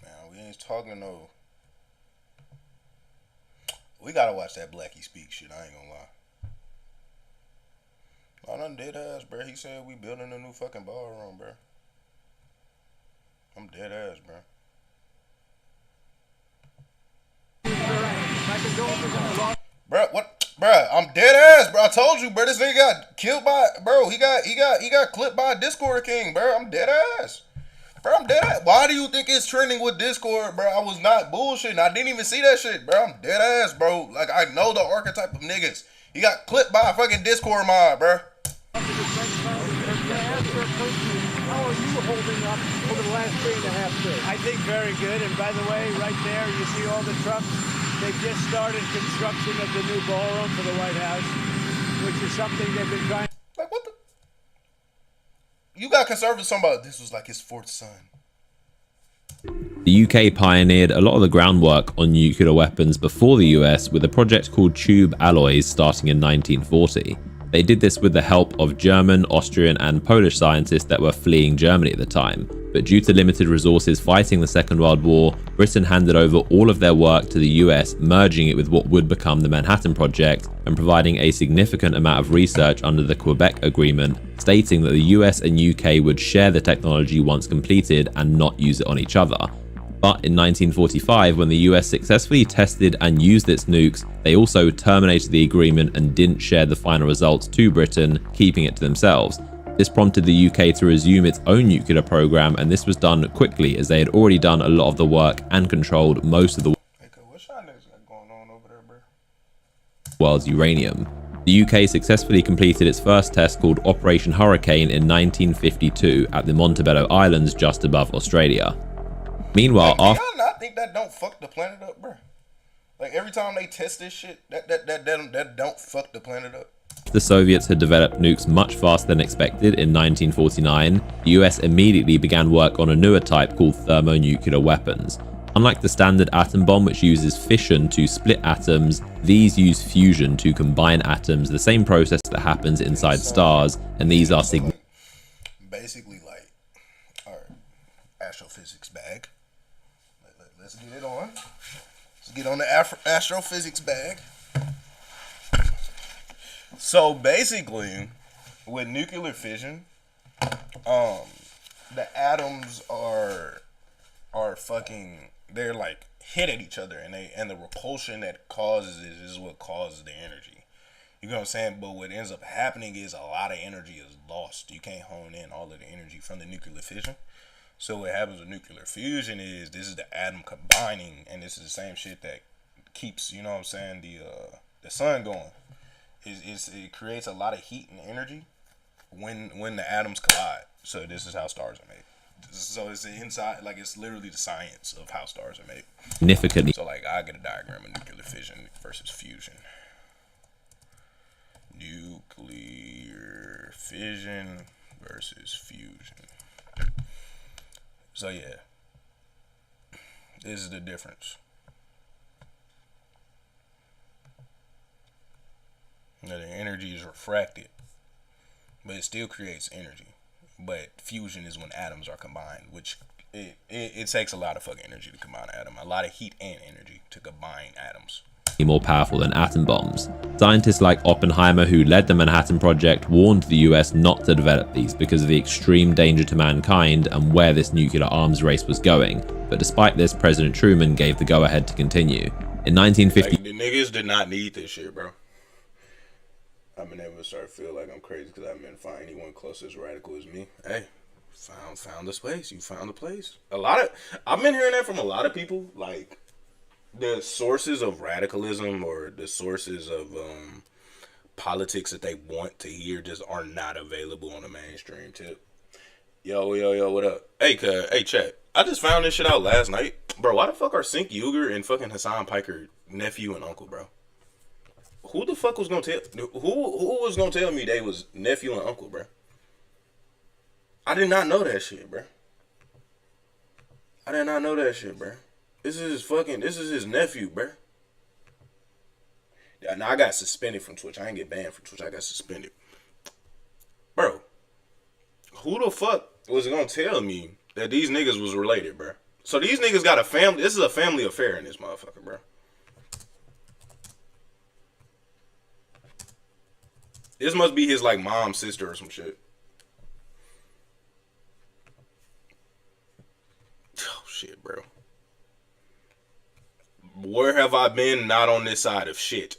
Man, we ain't talking no. We gotta watch that Blacc speak shit. I ain't gonna lie. On them dead ass, bro. He said we building a new fucking ballroom, bro. I'm dead ass, bro. Bro, what? Bro, I'm dead ass, bro. I told you, bro. This nigga got killed by, bro. He got clipped by a Discord king, bro. I'm dead ass. Bro, I'm dead ass. Why do you think it's trending with Discord, bro? I was not bullshitting. I didn't even see that shit, bro. I'm dead ass, bro. Like, I know the archetype of niggas. He got clipped by a fucking Discord mod, bro. How are you holding up over the last 3.5 days? I think very good. And by the way, right there, you see all the trucks. They've just started construction of the new ballroom for the White House, which is something they've been trying. Like, what the? You got conservatives talking about this was like his fourth son. The UK pioneered a lot of the groundwork on nuclear weapons before the US with a project called Tube Alloys starting in 1940. They did this with the help of German, Austrian and Polish scientists that were fleeing Germany at the time. But due to limited resources fighting the Second World War, Britain handed over all of their work to the US, merging it with what would become the Manhattan Project and providing a significant amount of research under the Quebec Agreement, stating that the US and UK would share the technology once completed and not use it on each other. But in 1945, when the US successfully tested and used its nukes, they also terminated the agreement and didn't share the final results to Britain, keeping it to themselves. This prompted the UK to resume its own nuclear program, and this was done quickly as they had already done a lot of the work and controlled most of the world's uranium. The UK successfully completed its first test called Operation Hurricane in 1952 at the Montebello Islands just above Australia. Meanwhile, after y'all not think that don't fuck the planet up, bro? Like every time they test this shit, that don't fuck the planet up. The Soviets had developed nukes much faster than expected in 1949. The US immediately began work on a newer type called thermonuclear weapons. Unlike the standard atom bomb, which uses fission to split atoms, these use fusion to combine atoms, the same process that happens inside stars, and these are basically like our astrophysics bag. Let's get it on. Let's get on the astrophysics bag. So basically, with nuclear fission, the atoms are fucking, they're like hit at each other, and the repulsion that causes it is what causes the energy. You know what I'm saying? But what ends up happening is a lot of energy is lost. You can't hone in all of the energy from the nuclear fission. So what happens with nuclear fusion is this is the atom combining, and this is the same shit that keeps, you know what I'm saying, the sun going. It creates a lot of heat and energy when the atoms collide. So this is how stars are made. So it's inside, like it's literally the science of how stars are made. Significantly. So like I get a diagram of nuclear fission versus fusion. Nuclear fission versus fusion. So yeah, this is the difference. Now, the energy is refracted, but it still creates energy. But fusion is when atoms are combined, which it takes a lot of fucking energy to combine an atom, a lot of heat and energy to combine atoms. More powerful than atom bombs. Scientists like Oppenheimer, who led the Manhattan Project, warned the US not to develop these because of the extreme danger to mankind and where this nuclear arms race was going. But despite this, President Truman gave the go-ahead to continue. In 1950, like, the niggas did not need this shit, bro. I've been able to start to feel like I'm crazy because I haven't been finding anyone close as radical as me. Hey, found the space. You found the place. I've been hearing that from a lot of people. Like the sources of radicalism or the sources of politics that they want to hear just are not available on the mainstream tip. Yo, what up? Hey, chat. I just found this shit out last night, bro. Why the fuck are Sink Uger and fucking Hassan Piker nephew and uncle, bro? Who the fuck was gonna tell? Who was gonna tell me they was nephew and uncle, bro? I did not know that shit, bro. I did not know that shit, bro. This is his nephew, bro. Yeah, now I got suspended from Twitch. I ain't get banned from Twitch. I got suspended, bro. Who the fuck was gonna tell me that these niggas was related, bro? So these niggas got a family. This is a family affair in this motherfucker, bro. This must be his like mom's sister or some shit. Oh shit, bro. Where have I been? Not on this side of shit.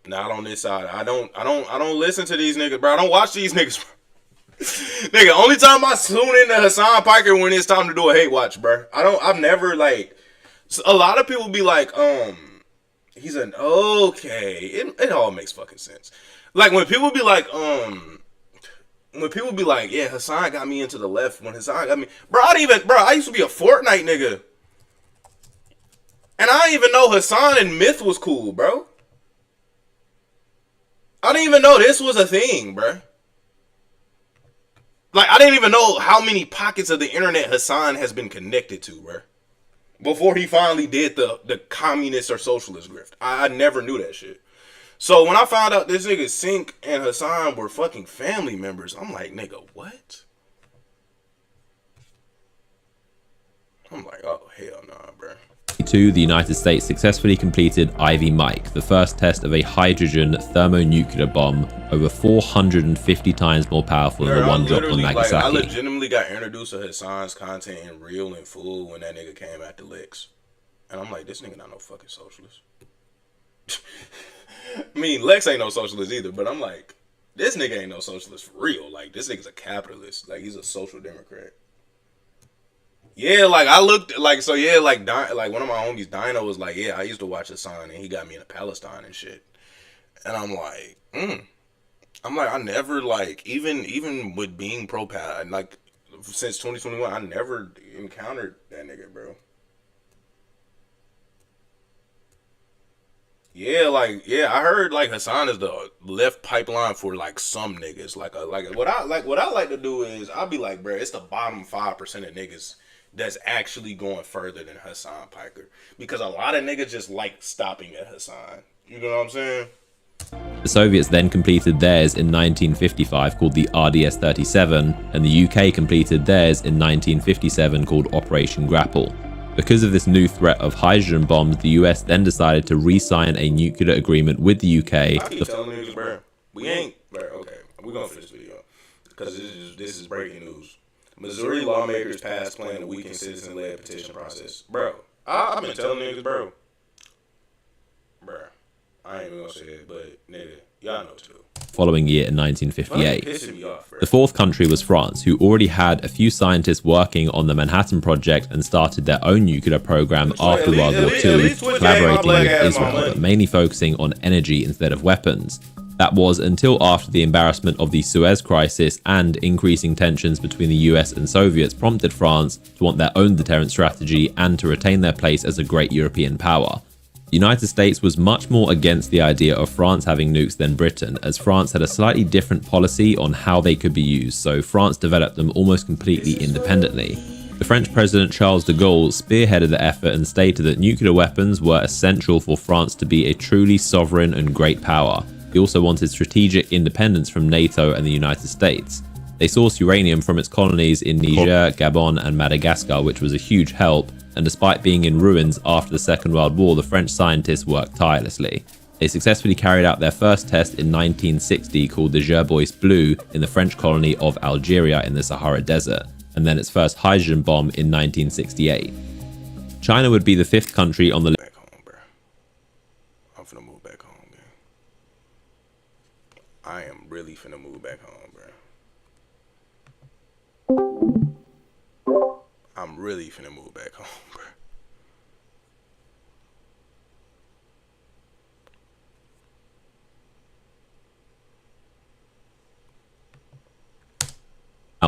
Not on this side. I don't listen to these niggas, bro. I don't watch these niggas. Nigga, only time I tune into Hassan Piker when it's time to do a hate watch, bro. I've never like. A lot of people be like, he's an okay. It all makes fucking sense. Like when people be like, yeah, Hassan got me into the left. When Hassan got me, I used to be a Fortnite nigga, and I didn't even know Hassan and Myth was cool, bro. I didn't even know this was a thing, bro. Like, I didn't even know how many pockets of the internet Hassan has been connected to, bro. Before he finally did the communist or socialist grift. I never knew that shit. So when I found out this nigga Sink and Hassan were fucking family members, I'm like, nigga, what? I'm like, oh, hell nah, bro. The United States successfully completed Ivy Mike, the first test of a hydrogen thermonuclear bomb over 450 times more powerful than the one dropped on Nagasaki. Like, I legitimately got introduced to Hassan's content in real and full when that nigga came at the Lex. And I'm like, this nigga not no fucking socialist. I mean, Lex ain't no socialist either, but I'm like, this nigga ain't no socialist for real. Like, this nigga's a capitalist. Like, he's a social democrat. Yeah, like I looked like so. Yeah, like one of my homies, Dino, was like, yeah, I used to watch Hassan, and he got me into Palestine and shit. And I'm like, I never like even with being pro Pal, like since 2021, I never encountered that nigga, bro. Yeah, I heard like Hassan is the left pipeline for like some niggas. Like what I like to do is I'll be like, bro, it's the bottom 5% of niggas that's actually going further than Hassan Piker. Because a lot of niggas just like stopping at Hassan. You know what I'm saying? The Soviets then completed theirs in 1955 called the RDS-37, and the UK completed theirs in 1957 called Operation Grapple. Because of this new threat of hydrogen bombs, the US then decided to re-sign a nuclear agreement with the UK. I keep telling niggas, bro, we ain't, bro, okay, we're gonna finish this video. Because this is breaking news. Missouri lawmakers passed plan to weaken citizen-led petition process. Bro, I've been telling niggas, bro, I ain't even gonna say it, but nigga, y'all know too. Following year in 1958. The fourth country was France, who already had a few scientists working on the Manhattan Project and started their own nuclear program after World War II, collaborating with Israel, but mainly focusing on energy instead of weapons. That was until after the embarrassment of the Suez Crisis and increasing tensions between the US and Soviets prompted France to want their own deterrent strategy and to retain their place as a great European power. The United States was much more against the idea of France having nukes than Britain, as France had a slightly different policy on how they could be used, so France developed them almost completely independently. The French President Charles de Gaulle spearheaded the effort and stated that nuclear weapons were essential for France to be a truly sovereign and great power. He also wanted strategic independence from NATO and the United States. They sourced uranium from its colonies in Niger, Gabon, and Madagascar, which was a huge help, and despite being in ruins after the Second World War, the French scientists worked tirelessly. They successfully carried out their first test in 1960 called the Gerbois Blue in the French colony of Algeria in the Sahara Desert, and then its first hydrogen bomb in 1968. China would be the fifth country on the list. I am really finna move back home, bro. I'm really finna move back home, bro.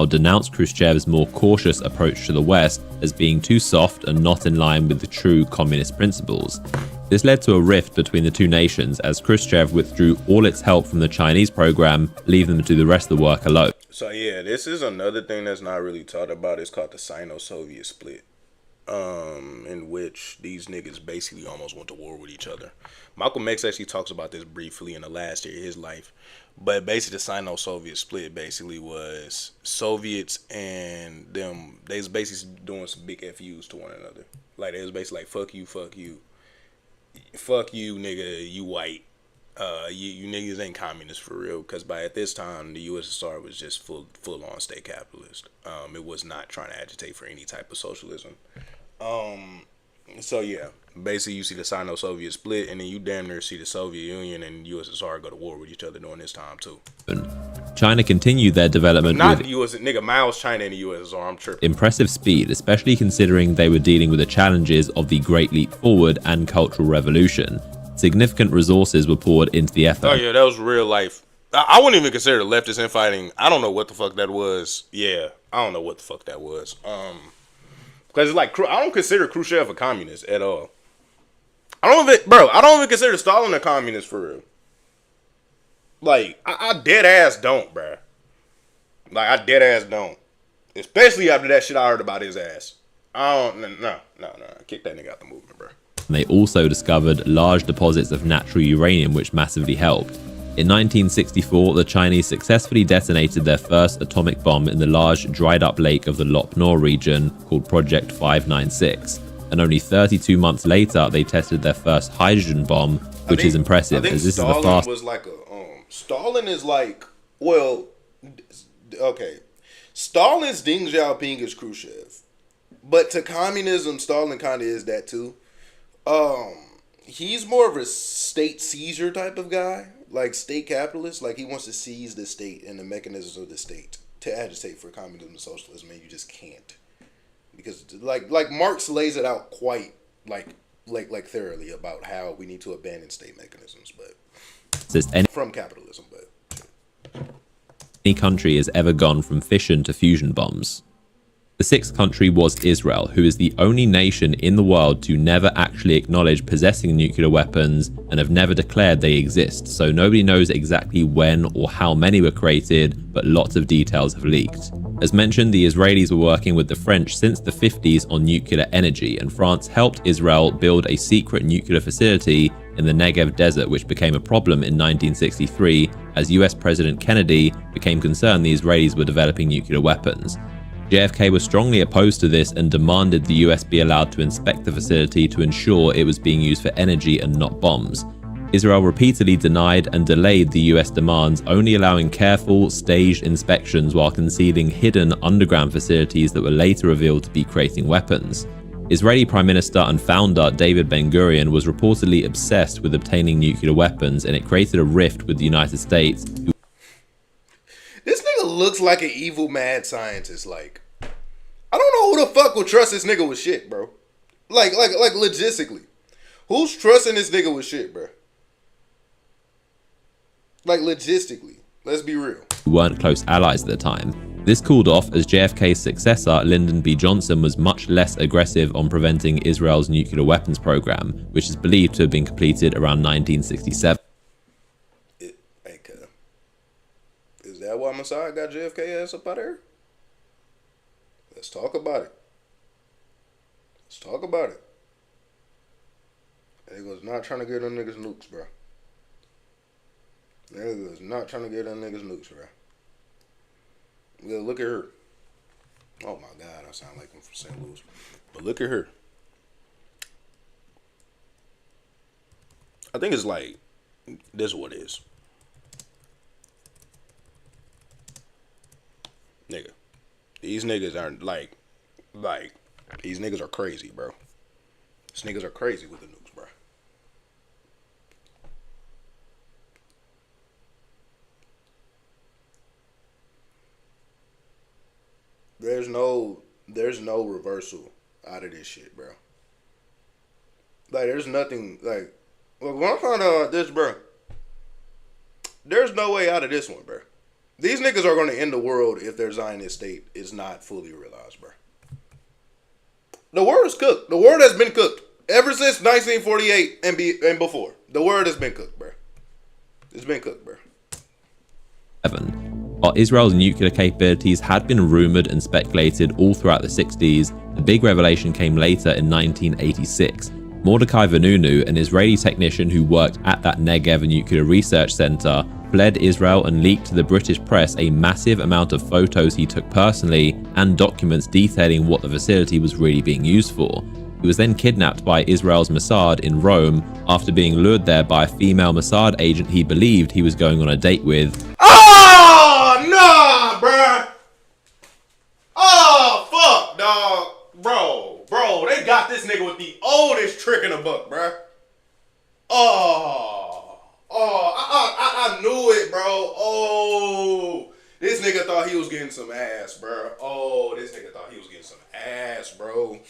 Denounced Khrushchev's more cautious approach to the West as being too soft and not in line with the true communist principles. This led to a rift between the two nations as Khrushchev withdrew all its help from the Chinese program, leaving them to do the rest of the work alone. So yeah, this is another thing that's not really talked about. It's called the Sino-Soviet split, in which these niggas basically almost went to war with each other. Malcolm X actually talks about this briefly in the last year of his life. But basically the Sino-Soviet split basically was Soviets and them, they was basically doing some big FUs to one another. Like, they was basically like, fuck you, nigga, you white. you niggas ain't communists for real, because at this time the USSR was just full on state capitalist. It was not trying to agitate for any type of socialism. So yeah, basically you see the Sino-Soviet split, and then you damn near see the Soviet Union and USSR go to war with each other during this time too. China continued their development Not with the US, nigga, Mao's China and the USSR, I'm tripping. impressive speed, especially considering they were dealing with the challenges of the Great Leap Forward and Cultural Revolution. Significant resources were poured into the effort. Oh yeah, that was real life. I wouldn't even consider the leftist infighting. I don't know what the fuck that was. Yeah, I don't know what the fuck that was. Because it's like, I don't consider Khrushchev a communist at all. I don't even consider Stalin a communist for real. Like, I dead ass don't, bruh. Like, I dead ass don't. Especially after that shit I heard about his ass. No. Kick that nigga out the movement, bruh. They also discovered large deposits of natural uranium, which massively helped. In 1964, the Chinese successfully detonated their first atomic bomb in the large dried-up lake of the Lop Nor region called Project 596. And only 32 months later, they tested their first hydrogen bomb, which is impressive, as this Stalin is the fast. was like Stalin is like, well, okay. Stalin's Deng Xiaoping is Khrushchev. But to communism, Stalin kind of is that too. He's more of a state seizure type of guy, like state capitalist. Like he wants to seize the state and the mechanisms of the state to agitate for communism and socialism, and you just can't, because like Marx lays it out quite like thoroughly about how we need to abandon state mechanisms, but from capitalism. But any country has ever gone from fission to fusion bombs. The sixth country was Israel, who is the only nation in the world to never actually acknowledge possessing nuclear weapons and have never declared they exist, so nobody knows exactly when or how many were created, but lots of details have leaked. As mentioned, the Israelis were working with the French since the 50s on nuclear energy, and France helped Israel build a secret nuclear facility in the Negev desert, which became a problem in 1963 as US President Kennedy became concerned the Israelis were developing nuclear weapons. JFK was strongly opposed to this and demanded the US be allowed to inspect the facility to ensure it was being used for energy and not bombs. Israel repeatedly denied and delayed the US demands, only allowing careful, staged inspections while concealing hidden underground facilities that were later revealed to be creating weapons. Israeli Prime Minister and founder David Ben-Gurion was reportedly obsessed with obtaining nuclear weapons, and it created a rift with the United States. This nigga looks like an evil mad scientist. Like, I don't know who the fuck will trust this nigga with shit, bro. Like logistically, who's trusting this nigga with shit, bro? Like logistically, let's be real. Who weren't close allies at the time. This cooled off as JFK's successor, Lyndon B. Johnson, was much less aggressive on preventing Israel's nuclear weapons program, which is believed to have been completed around 1967. Is that why Mossad got JFK ass up out of here? Let's talk about it. Let's talk about it. They was not trying to get them niggas nukes, bro. They was not trying to get them niggas nukes, bro. Yeah, look at her. Oh my God, I sound like I'm from St. Louis. But look at her. I think it's like, this is what it is. Nigga. These niggas aren't like, these niggas are crazy, bro. These niggas are crazy with the nukes, bro. There's no reversal out of this shit, bro. Like, there's nothing, like, when I found out this, bro, there's no way out of this one, bro. These niggas are going to end the world if their Zionist state is not fully realized, bro. The word is cooked. The word has been cooked. Ever since 1948 and before. The word has been cooked, bro. It's been cooked, bro. While Israel's nuclear capabilities had been rumored and speculated all throughout the 60s, the big revelation came later in 1986. Mordecai Vanunu, an Israeli technician who worked at that Negev nuclear research center, fled Israel and leaked to the British press a massive amount of photos he took personally and documents detailing what the facility was really being used for. He was then kidnapped by Israel's Mossad in Rome after being lured there by a female Mossad agent he believed he was going on a date with. Oh, nah, bruh. Oh, fuck, dog. Bro, they got this nigga with the oldest trick in the book, bruh. I knew it, bro. Oh, this nigga thought he was getting some ass, bro. Oh, this nigga thought he was getting some ass, bro.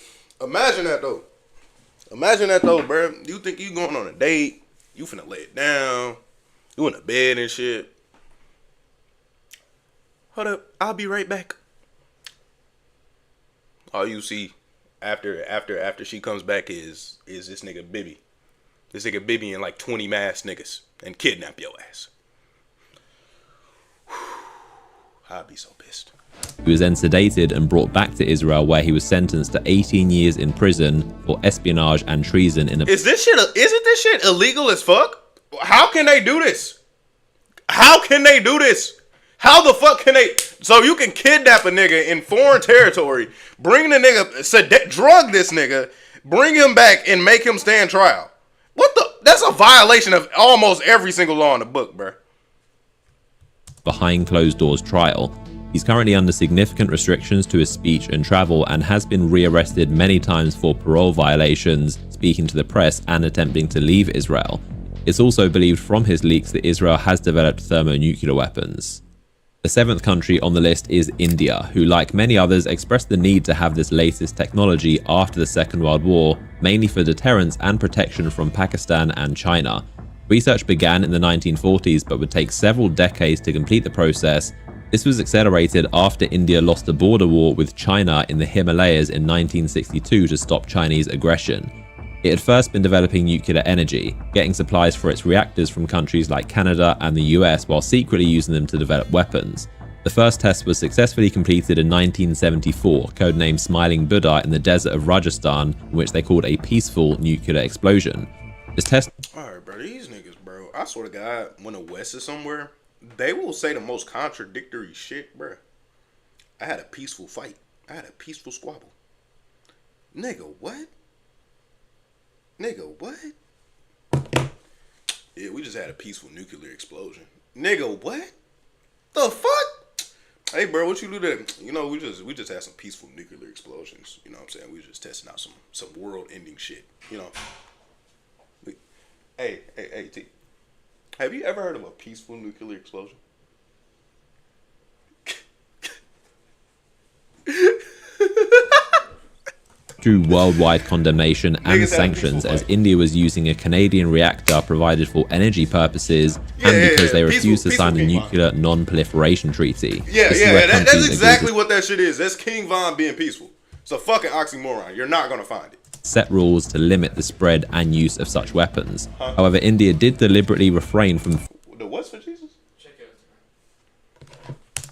Imagine that, though, bro. You think you going on a date, you finna lay it down, you in the bed and shit. Hold up, I'll be right back. All you see after she comes back is this nigga Bibby. This nigga Bibby and like 20 masked niggas and kidnap your ass. I'd be so pissed. He was then sedated and brought back to Israel, where he was sentenced to 18 years in prison for espionage and treason in a... Isn't this shit illegal as fuck? How can they do this? How the fuck can they? So you can kidnap a nigga in foreign territory, bring the nigga, drug this nigga, bring him back and make him stand trial. What the? That's a violation of almost every single law in the book, bro. Behind closed doors trial. He's currently under significant restrictions to his speech and travel and has been rearrested many times for parole violations, speaking to the press and attempting to leave Israel. It's also believed from his leaks that Israel has developed thermonuclear weapons. The seventh country on the list is India, who, like many others, expressed the need to have this latest technology after the Second World War, mainly for deterrence and protection from Pakistan and China. Research began in the 1940s but would take several decades to complete the process. This was accelerated after India lost a border war with China in the Himalayas in 1962 to stop Chinese aggression. It had first been developing nuclear energy, getting supplies for its reactors from countries like Canada and the US while secretly using them to develop weapons. The first test was successfully completed in 1974, codenamed Smiling Buddha, in the desert of Rajasthan, in which they called a peaceful nuclear explosion. This test... Alright, bro, these niggas, bro. I swear to God, when the West is somewhere, they will say the most contradictory shit, bro. I had a peaceful fight. I had a peaceful squabble. Nigga, what? Nigga, what? Yeah, we just had a peaceful nuclear explosion. Nigga, what? The fuck? Hey, bro, what you do there? You know, we just had some peaceful nuclear explosions. You know what I'm saying? We was just testing out some world-ending shit. You know. Hey, T. Have you ever heard of a peaceful nuclear explosion? Drew worldwide condemnation and sanctions as India was using a Canadian reactor provided for energy purposes and because they refused to sign the Nuclear Non-Proliferation Treaty. That's exactly what that shit is. That's King Von being peaceful. It's a fucking oxymoron. You're not gonna find it. Set rules to limit the spread and use of such weapons. However, India did deliberately refrain from the what's for Jesus?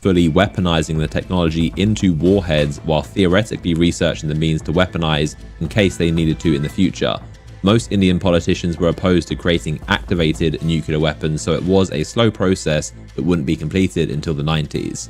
fully weaponizing the technology into warheads while theoretically researching the means to weaponize in case they needed to in the future. Most Indian politicians were opposed to creating activated nuclear weapons, so it was a slow process that wouldn't be completed until the 90s.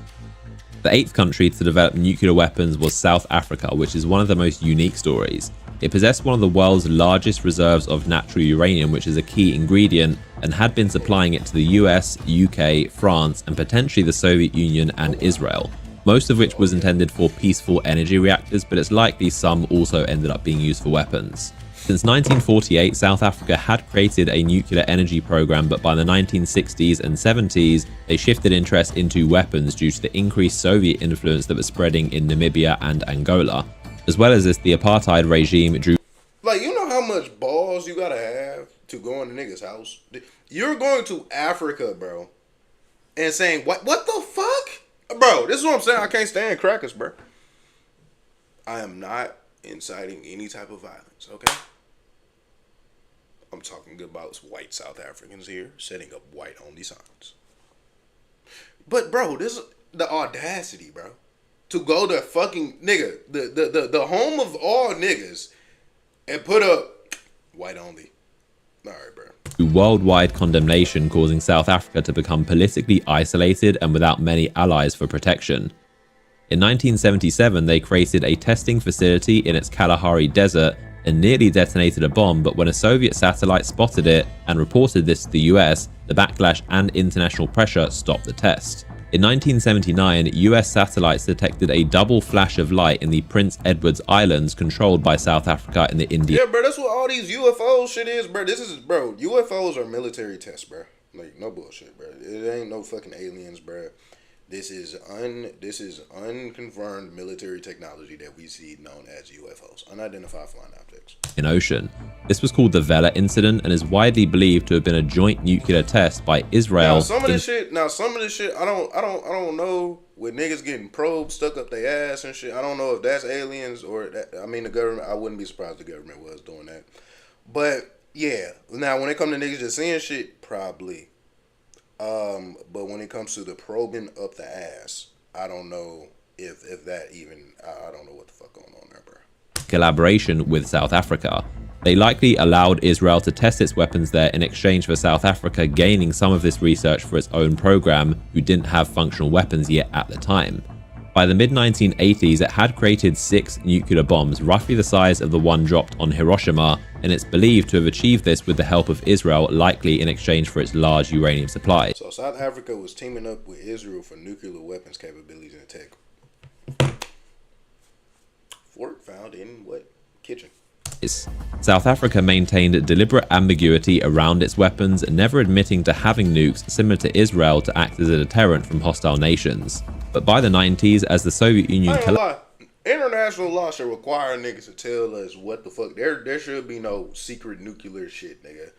The eighth country to develop nuclear weapons was South Africa, which is one of the most unique stories. It possessed one of the world's largest reserves of natural uranium, which is a key ingredient, and had been supplying it to the US, UK, France, and potentially the Soviet Union and Israel, most of which was intended for peaceful energy reactors, but it's likely some also ended up being used for weapons. Since 1948, South Africa had created a nuclear energy program, but by the 1960s and 70s, they shifted interest into weapons due to the increased Soviet influence that was spreading in Namibia and Angola. As well as this, the apartheid regime drew... Like, you know how much balls you gotta have to go in a nigga's house? You're going to Africa, bro, and saying, what the fuck? Bro, this is what I'm saying. I can't stand crackers, bro. I am not inciting any type of violence, okay? I'm talking about white South Africans here setting up white-only signs. But, bro, this is the audacity, bro. To go to fucking, nigga, the home of all niggas and put up white-only. All right, bro. Worldwide condemnation, causing South Africa to become politically isolated and without many allies for protection. In 1977, they created a testing facility in its Kalahari Desert and nearly detonated a bomb, but when a Soviet satellite spotted it and reported this to the US, the backlash and international pressure stopped the test. In 1979, US satellites detected a double flash of light in the Prince Edward Islands controlled by South Africa in the Indian. Yeah, bro, that's what all these UFO shit is, bro. Bro, UFOs are military tests, bro. Like, no bullshit, bro. It ain't no fucking aliens, bro. This is unconfirmed military technology that we see known as UFOs, unidentified flying objects. In ocean. This was called the Vela incident and is widely believed to have been a joint nuclear test by Israel. Now some of this shit, I don't know, with niggas getting probes stuck up their ass and shit. I don't know if that's aliens or that, I mean, the government. I wouldn't be surprised the government was doing that. But yeah, now when it comes to niggas just seeing shit, probably. But when it comes to the probing up the ass, I don't know if that even, I don't know what the fuck going on there, bro. Collaboration with South Africa. They likely allowed Israel to test its weapons there in exchange for South Africa gaining some of this research for its own program, who didn't have functional weapons yet at the time. By the mid-1980s, it had created 6 nuclear bombs, roughly the size of the one dropped on Hiroshima, and it's believed to have achieved this with the help of Israel, likely in exchange for its large uranium supply. So South Africa was teaming up with Israel for nuclear weapons capabilities and tech. Fork found in what? Kitchen. South Africa maintained deliberate ambiguity around its weapons, never admitting to having nukes, similar to Israel, to act as a deterrent from hostile nations. But by the 90s, as the Soviet Union... International law should require niggas to tell us what the fuck. There should be no secret nuclear shit, nigga.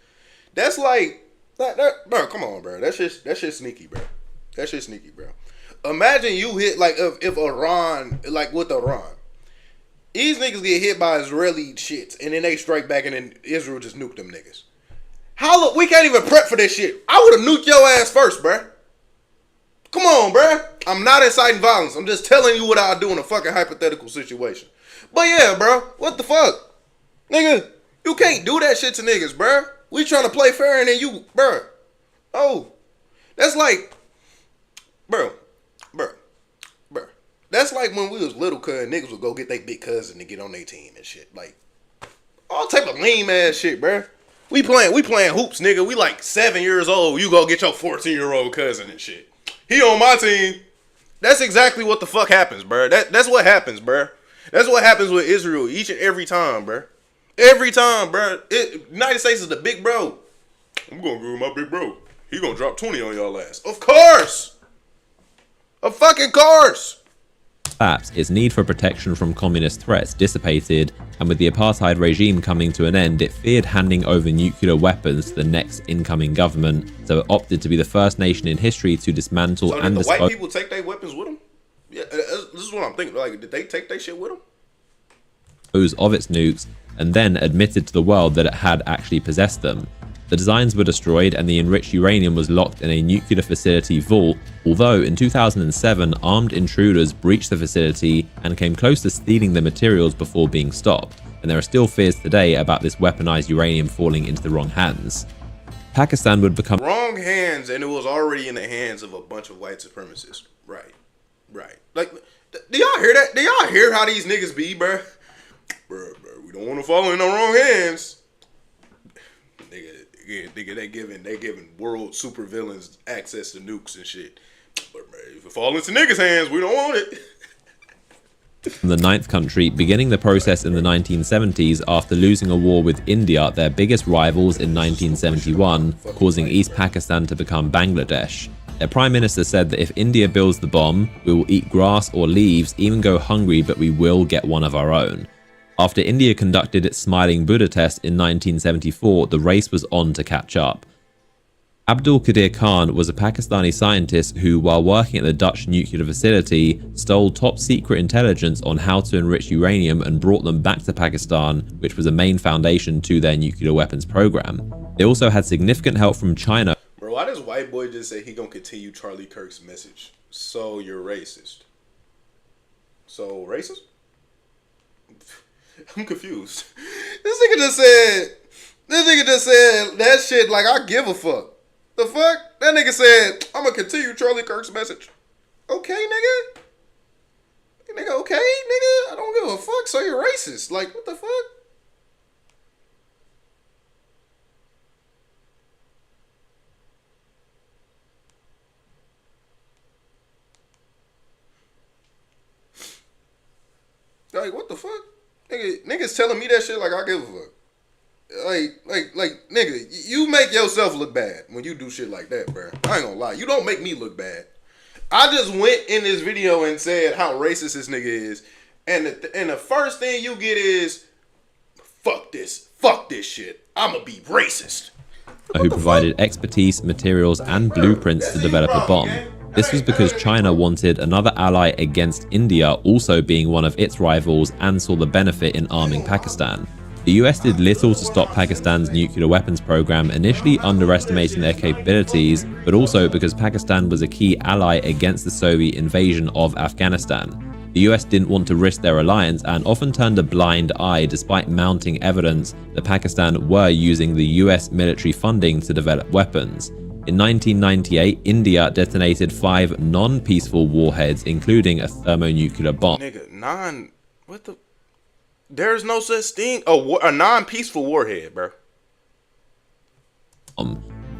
That's like... bro, come on, bro. That shit sneaky, bro. That shit sneaky, bro. Imagine you hit, like, if Iran... Like, with Iran. These niggas get hit by Israeli shits, and then they strike back, and then Israel just nuke them niggas. We can't even prep for this shit. I would have nuked your ass first, bruh. Come on, bruh. I'm not inciting violence. I'm just telling you what I'll do in a fucking hypothetical situation. But yeah, bro. What the fuck? Nigga, you can't do that shit to niggas, bruh. We trying to play fair, and then you, bruh. Oh. That's like, bruh. That's like when we was little, cuz niggas would go get their big cousin to get on their team and shit. Like, all type of lame ass shit, bruh. We playing hoops, nigga. We like 7 years old. You go get your 14-year-old cousin and shit. He on my team. That's exactly what the fuck happens, bruh. That's what happens, bruh. That's what happens with Israel each and every time, bruh. Every time, bruh. United States is the big bro. I'm gonna go with my big bro. He gonna drop 20 on y'all ass. Of course. Of fucking course. Its need for protection from communist threats dissipated, and with the apartheid regime coming to an end, it feared handing over nuclear weapons to the next incoming government, so it opted to be the first nation in history to dismantle and dispose. White people take their weapons with them? Yeah, this is what I'm thinking. Like, did they take their shit with them? Of its nukes, and then admitted to the world that it had actually possessed them. The designs were destroyed and the enriched uranium was locked in a nuclear facility vault, although in 2007 armed intruders breached the facility and came close to stealing the materials before being stopped, and there are still fears today about this weaponized uranium falling into the wrong hands. Pakistan would become wrong hands, and it was already in the hands of a bunch of white supremacists. Right. Like, do y'all hear that? Do y'all hear how these niggas be, bruh? Bruh, we don't want to fall in the wrong hands. Nigga, they giving world supervillains access to nukes and shit. But if it falls into niggas' hands, we don't want it. The 9th country, beginning the process in the 1970s after losing a war with India, their biggest rivals in 1971, causing East Pakistan to become Bangladesh. Their prime minister said that if India builds the bomb, we will eat grass or leaves, even go hungry, but we will get one of our own. After India conducted its Smiling Buddha test in 1974, the race was on to catch up. Abdul Qadir Khan was a Pakistani scientist who, while working at the Dutch nuclear facility, stole top-secret intelligence on how to enrich uranium and brought them back to Pakistan, which was a main foundation to their nuclear weapons program. They also had significant help from China. Bro, why does white boy just say he gonna continue Charlie Kirk's message? So you're racist. So racist? I'm confused. This nigga just said that shit like I give a fuck. The fuck? That nigga said, I'm gonna continue Charlie Kirk's message. Okay, nigga? Nigga, okay, nigga? I don't give a fuck, so you're racist. Like, what the fuck? Like, what the fuck? Niggas telling me that shit like I give a fuck. Like, nigga, you make yourself look bad when you do shit like that, bro. I ain't gonna lie. You don't make me look bad. I just went in this video and said how racist this nigga is. And the first thing you get is, fuck this shit. I'ma be racist. Who provided expertise, materials, and blueprints to develop a bomb. This was because China wanted another ally against India, also being one of its rivals, and saw the benefit in arming Pakistan. The US did little to stop Pakistan's nuclear weapons program, initially underestimating their capabilities, but also because Pakistan was a key ally against the Soviet invasion of Afghanistan. The US didn't want to risk their alliance and often turned a blind eye despite mounting evidence that Pakistan were using the US military funding to develop weapons. In 1998, India detonated 5 non-peaceful warheads, including a thermonuclear bomb. Nigga, what the? There's no such thing. A non-peaceful warhead, bro.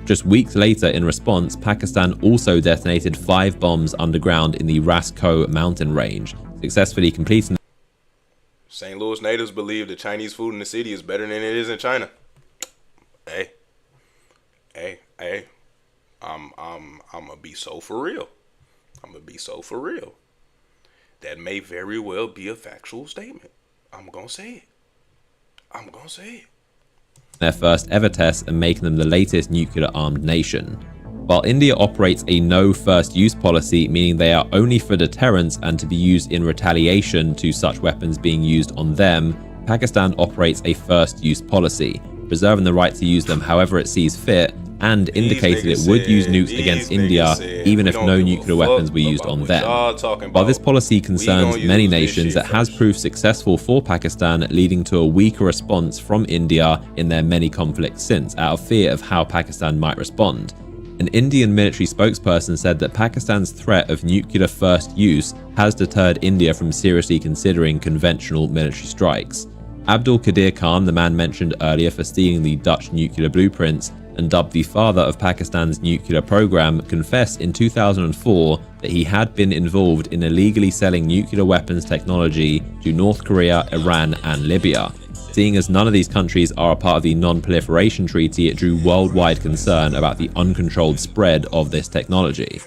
Just weeks later, in response, Pakistan also detonated 5 bombs underground in the Rasko mountain range, successfully completing. St. Louis natives believe the Chinese food in the city is better than it is in China. Hey. I'm gonna be so for real. That may very well be a factual statement. I'm gonna say it. Their first ever tests and making them the latest nuclear armed nation. While India operates a no first use policy, meaning they are only for deterrence and to be used in retaliation to such weapons being used on them, Pakistan operates a first use policy, reserving the right to use them however it sees fit, and indicated it would use nukes against India even if no nuclear weapons were used on them. While this policy concerns many nations, it has proved successful for Pakistan, leading to a weaker response from India in their many conflicts since, out of fear of how Pakistan might respond. An Indian military spokesperson said that Pakistan's threat of nuclear first use has deterred India from seriously considering conventional military strikes. Abdul Qadir Khan, the man mentioned earlier for stealing the Dutch nuclear blueprints and dubbed the father of Pakistan's nuclear program, confessed in 2004 that he had been involved in illegally selling nuclear weapons technology to North Korea, Iran, and Libya. Seeing as none of these countries are a part of the Non-Proliferation Treaty, it drew worldwide concern about the uncontrolled spread of this technology.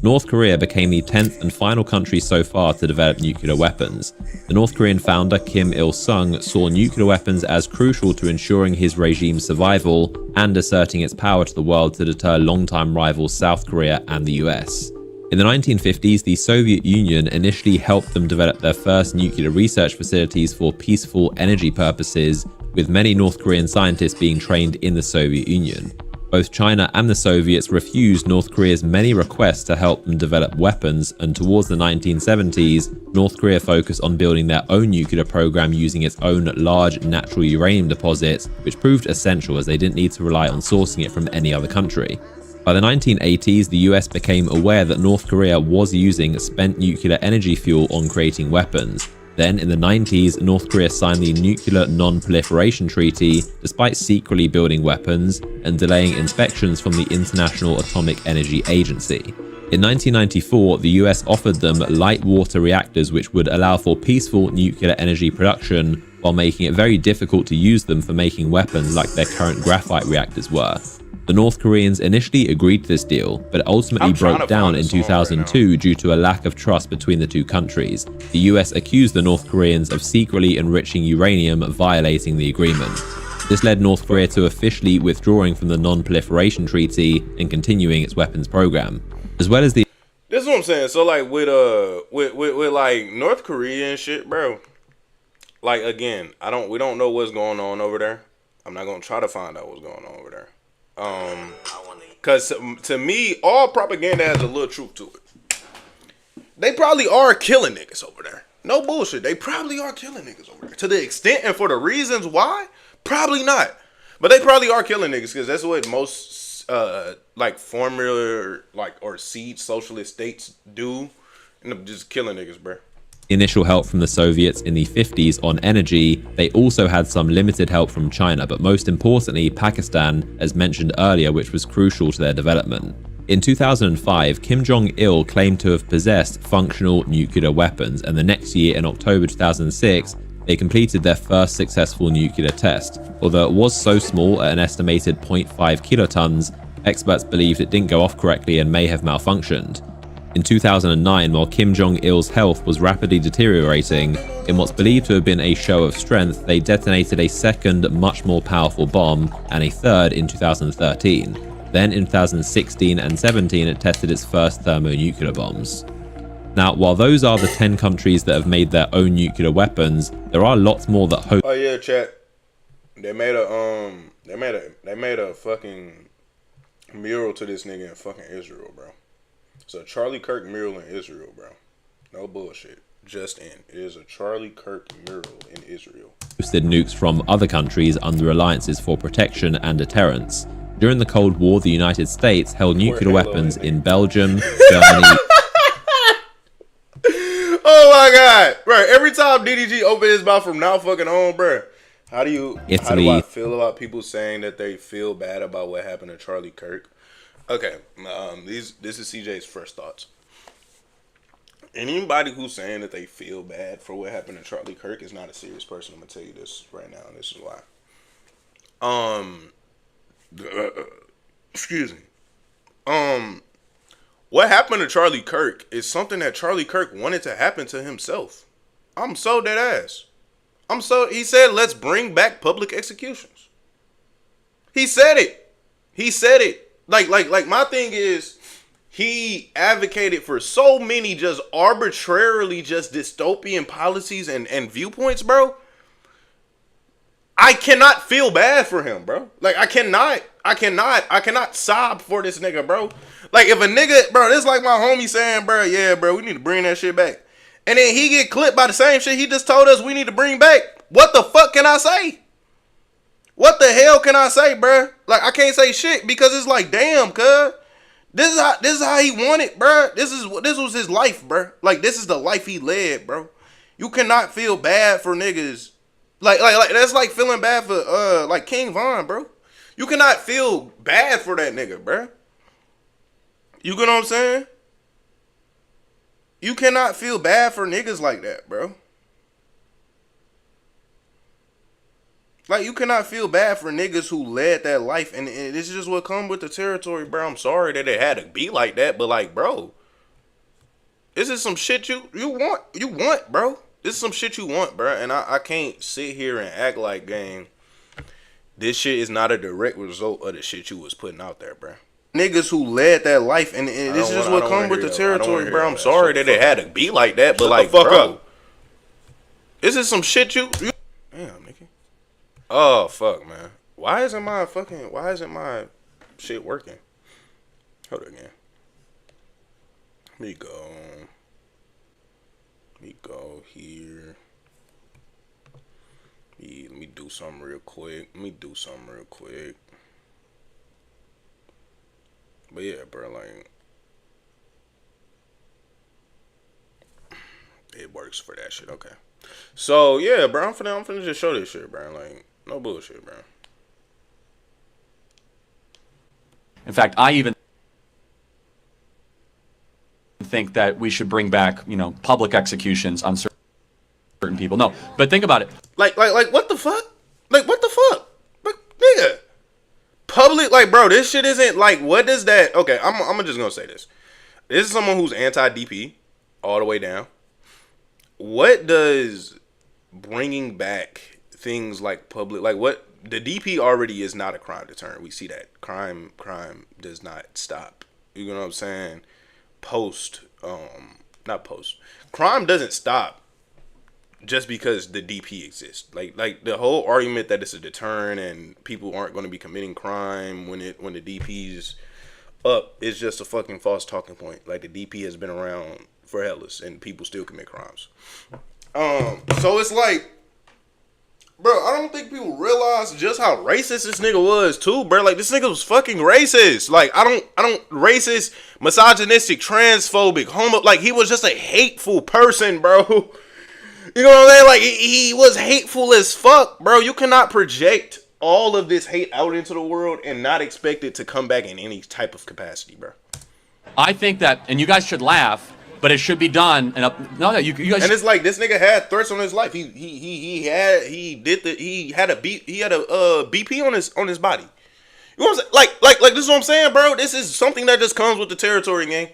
North Korea became the 10th and final country so far to develop nuclear weapons. The North Korean founder Kim Il-sung saw nuclear weapons as crucial to ensuring his regime's survival and asserting its power to the world to deter longtime rivals South Korea and the US. In the 1950s, the Soviet Union initially helped them develop their first nuclear research facilities for peaceful energy purposes, with many North Korean scientists being trained in the Soviet Union. Both China and the Soviets refused North Korea's many requests to help them develop weapons, and towards the 1970s, North Korea focused on building their own nuclear program using its own large natural uranium deposits, which proved essential as they didn't need to rely on sourcing it from any other country. By the 1980s, the US became aware that North Korea was using spent nuclear energy fuel on creating weapons. Then, in the 90s, North Korea signed the Nuclear Non-Proliferation Treaty, despite secretly building weapons and delaying inspections from the International Atomic Energy Agency. In 1994, the US offered them light water reactors which would allow for peaceful nuclear energy production, while making it very difficult to use them for making weapons like their current graphite reactors were. The North Koreans initially agreed to this deal, but ultimately broke down in 2002 due to a lack of trust between the two countries. The US accused the North Koreans of secretly enriching uranium, violating the agreement. This led North Korea to officially withdrawing from the Non-Proliferation Treaty and continuing its weapons program. As well as the... This is what I'm saying. So like with like North Korea and shit, bro. Like again, we don't know what's going on over there. I'm not gonna try to find out what's going on over there. Cause to me, all propaganda has a little truth to it. They probably are killing niggas over there. No bullshit. They probably are killing niggas over there. To the extent and for the reasons why, probably not. But they probably are killing niggas because that's what most like former or siege socialist states do. End up just killing niggas, bro. Initial help from the Soviets in the 50s on energy, they also had some limited help from China, but most importantly, Pakistan, as mentioned earlier, which was crucial to their development. In 2005, Kim Jong-il claimed to have possessed functional nuclear weapons, and the next year, in October 2006, they completed their first successful nuclear test. Although it was so small at an estimated 0.5 kilotons, experts believed it didn't go off correctly and may have malfunctioned. In 2009, while Kim Jong-il's health was rapidly deteriorating, in what's believed to have been a show of strength, they detonated a second, much more powerful bomb, and a third in 2013. Then in 2016 and 17, it tested its first thermonuclear bombs. Now, while those are the 10 countries that have made their own nuclear weapons, there are lots more that hope. Oh yeah, chat. They made a fucking mural to this nigga in fucking Israel, bro. It's a Charlie Kirk mural in Israel, bro. No bullshit. Just in. It is a Charlie Kirk mural in Israel. Boosted nukes from other countries under alliances for protection and deterrence. During the Cold War, the United States held nuclear weapons in Belgium, Germany. Oh my god, bro! Every time DDG open his mouth from now fucking on, bro. How do I feel about people saying that they feel bad about what happened to Charlie Kirk? Okay, this is CJ's first thoughts. Anybody who's saying that they feel bad for what happened to Charlie Kirk is not a serious person. I'm gonna tell you this right now, and this is why. Excuse me. What happened to Charlie Kirk is something that Charlie Kirk wanted to happen to himself. I'm so dead ass. He said, let's bring back public executions. He said it. Like my thing is, he advocated for so many just arbitrarily just dystopian policies and viewpoints, bro. I cannot feel bad for him, bro. Like, I cannot sob for this nigga, bro. Like, if a nigga, bro, this like my homie saying, bro, yeah, bro, we need to bring that shit back. And then he get clipped by the same shit he just told us we need to bring back. What the fuck can I say? What the hell can I say, bro? Like, I can't say shit because it's like, damn, cuz. This is how he wanted, bro. This was his life, bro. Like, this is the life he led, bro. You cannot feel bad for niggas. Like that's like feeling bad for like King Von, bro. You cannot feel bad for that nigga, bro. You get what I'm saying? You cannot feel bad for niggas like that, bro. Like, you cannot feel bad for niggas who led that life, and this is just what come with the territory, bro. I'm sorry that it had to be like that, but like, bro, this is some shit you want, bro. This is some shit you want, bro, and I can't sit here and act like, gang, this shit is not a direct result of the shit you was putting out there, bro. Niggas who led that life, and this is just what come with the territory, bro. I'm sorry that it had to be like that, but like, bro, this is some shit you damn, nigga. Oh, fuck, man. Why isn't my shit working? Hold it again. Let me go here. Let me do something real quick. But yeah, bro, like, it works for that shit. Okay. So yeah, bro, I'm finna just show this shit, bro. Like, no bullshit, bro. In fact, I even think that we should bring back, public executions on certain people. No, but think about it. Like, what the fuck? Like, what the fuck? Like, nigga. Public, like, bro, this shit isn't, like, what does that... Okay, I'm just gonna say this. This is someone who's anti-DP all the way down. What does bringing back things like public... Like, what... The DP already is not a crime deterrent. We see that. Crime does not stop. You know what I'm saying? Crime doesn't stop just because the DP exists. Like the whole argument that it's a deterrent and people aren't going to be committing crime when the DP's up is just a fucking false talking point. Like, the DP has been around for hellas and people still commit crimes. So it's like, bro, I don't think people realize just how racist this nigga was too, bro. Like, this nigga was fucking racist. Like, I don't racist, misogynistic, transphobic, like, he was just a hateful person, bro. You know what I'm saying? Like, he was hateful as fuck, bro. You cannot project all of this hate out into the world and not expect it to come back in any type of capacity, bro. I think that, and you guys should laugh, but it should be done. And you guys. And it's like this nigga had threats on his life. He had a BP on his body. You know what I'm saying? Like this is what I'm saying, bro. This is something that just comes with the territory, gang.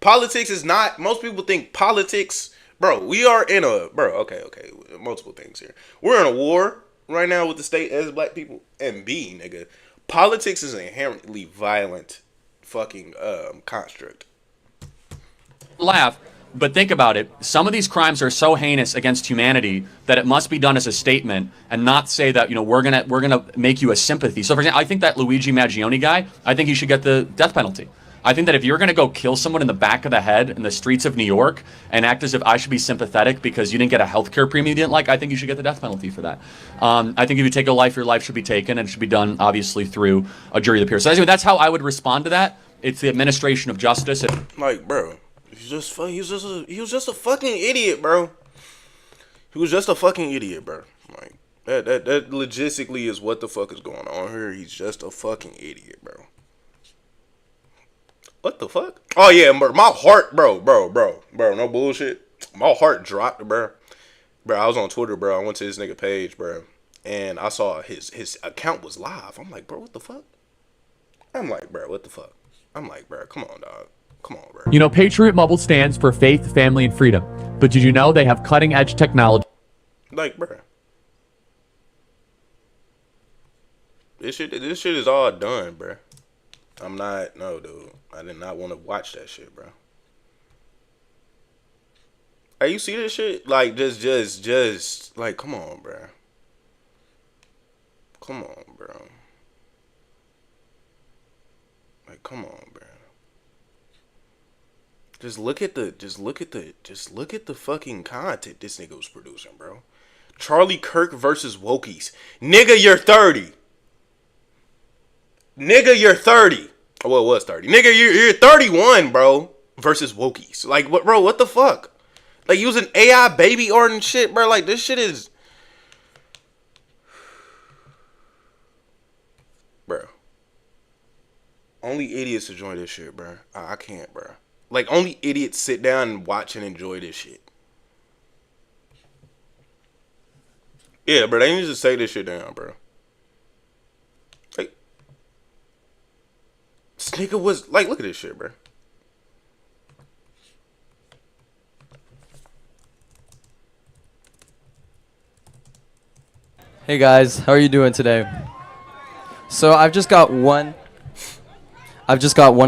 Politics is not. Most people think politics, bro. We are in a Okay. Multiple things here. We're in a war right now with the state as black people. And B, nigga, politics is an inherently violent fucking construct. Laugh, but think about it. Some of these crimes are so heinous against humanity that it must be done as a statement and not say that, we're gonna make you a sympathy. So for example, I think that Luigi Maggioni guy, I think he should get the death penalty. I think that if you're gonna go kill someone in the back of the head in the streets of New York and act as if I should be sympathetic because you didn't get a healthcare premium you didn't like, I think you should get the death penalty for that. I think if you take a life, your life should be taken, and it should be done obviously through a jury of the peers. So anyway, that's how I would respond to that. It's the administration of justice. Like, bro. He was just a fucking idiot, bro. He was just a fucking idiot, bro. Like that logistically is what the fuck is going on here. He's just a fucking idiot, bro. What the fuck? Oh yeah, bro. My heart, bro. No bullshit. My heart dropped, bro. Bro, I was on Twitter, bro. I went to his nigga page, bro, and I saw his account was live. I'm like, bro, what the fuck? I'm like, bro, what the fuck? I'm like, bro, come on, dog. Come on, bro. Patriot Mobile stands for faith, family, and freedom. But did you know they have cutting-edge technology? Like, bro. This shit is all done, bro. No, dude. I did not want to watch that shit, bro. Hey, you see this shit? Like, just, like, come on, bro. Come on, bro. Like, come on, bro. Just look at the fucking content this nigga was producing, bro. Charlie Kirk versus Wokies. Nigga, you're 30. Nigga, you're 30. Well, it was 30. Nigga, you're 31, bro. Versus Wokies. Like, what, bro? What the fuck? Like, using AI baby art and shit, bro. Like, this shit is, bro. Only idiots to join this shit, bro. I can't, bro. Like, only idiots sit down and watch and enjoy this shit. Yeah, bro, they need to say this shit down, bro. Like, this nigga was, like, look at this shit, bro. Hey guys, how are you doing today? So I've just got one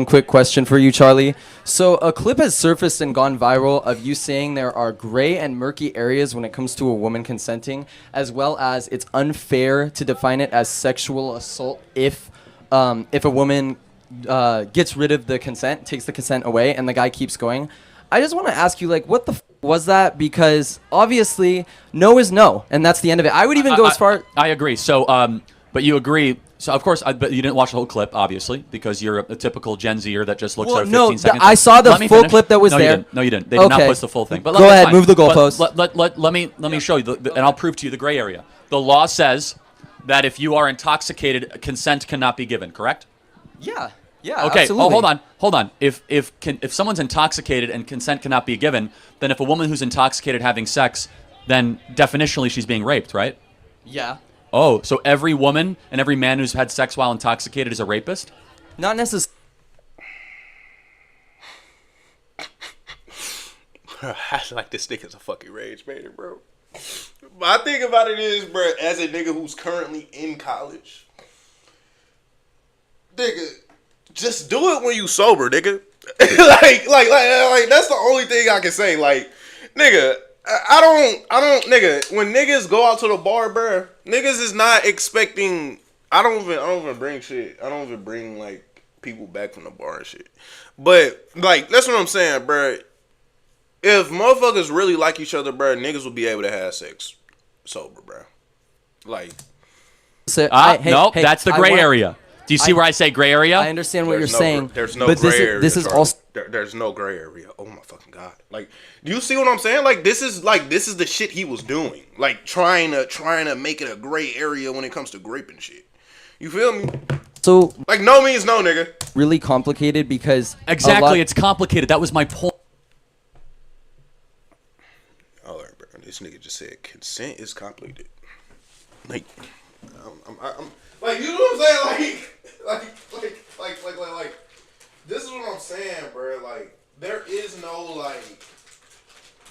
quick question for you, Charlie. So a clip has surfaced and gone viral of you saying there are gray and murky areas when it comes to a woman consenting, as well as it's unfair to define it as sexual assault if a woman gets rid of the consent, takes the consent away, and the guy keeps going. I just want to ask you, like, what the was that? Because obviously no is no, and that's the end of it. I would even go as far. I agree. So, but you agree. So, of course, but you didn't watch the whole clip, obviously, because you're a typical Gen Zer that just looks at 15 seconds. I saw the full clip that was there. No, you didn't. They did not post the full thing. But go ahead, move the goalpost. Let me show you, and I'll prove to you the gray area. The law says that if you are intoxicated, consent cannot be given, correct? Yeah. Okay. Absolutely. Oh, hold on. If someone's intoxicated and consent cannot be given, then if a woman who's intoxicated having sex, then definitionally she's being raped, right? Yeah. Oh, so every woman and every man who's had sex while intoxicated is a rapist? Not necessarily. I like this nigga's a fucking rage baiter, bro. My thing about it is, bro, as a nigga who's currently in college, nigga, just do it when you sober, nigga. like that's the only thing I can say. Like, nigga, I don't, nigga, when niggas go out to the bar, bro, niggas is not expecting, I don't even bring shit. I don't even bring, like, people back from the bar and shit. But, like, that's what I'm saying, bro. If motherfuckers really like each other, bro, niggas will be able to have sex sober, bro. Like, that's the gray area. Do you see where I say gray area? I understand what you're saying. There's no gray area. This is also there's no gray area. Oh my fucking god! Like, do you see what I'm saying? Like, this is the shit he was doing. Like, trying to make it a gray area when it comes to grape and shit. You feel me? So like no means no, nigga. Really complicated because exactly, it's complicated. That was my point. All right, bro. This nigga just said consent is complicated. Like, I'm like, you know what I'm saying? Like, this is what I'm saying, bro. Like, there is no like,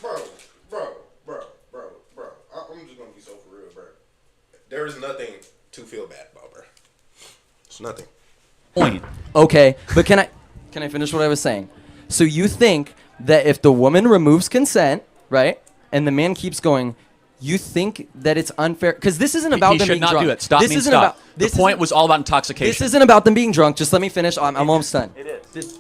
bro. I'm just gonna be so for real, bro. There is nothing to feel bad about, bro. It's nothing. Point. Okay, but can I finish what I was saying? So you think that if the woman removes consent, right, and the man keeps going, you think that it's unfair? Because this isn't about them being drunk. He should not do it. Stop. This isn't stop. about. The point was all about intoxication. This isn't about them being drunk. Just let me finish. I'm almost done. It is.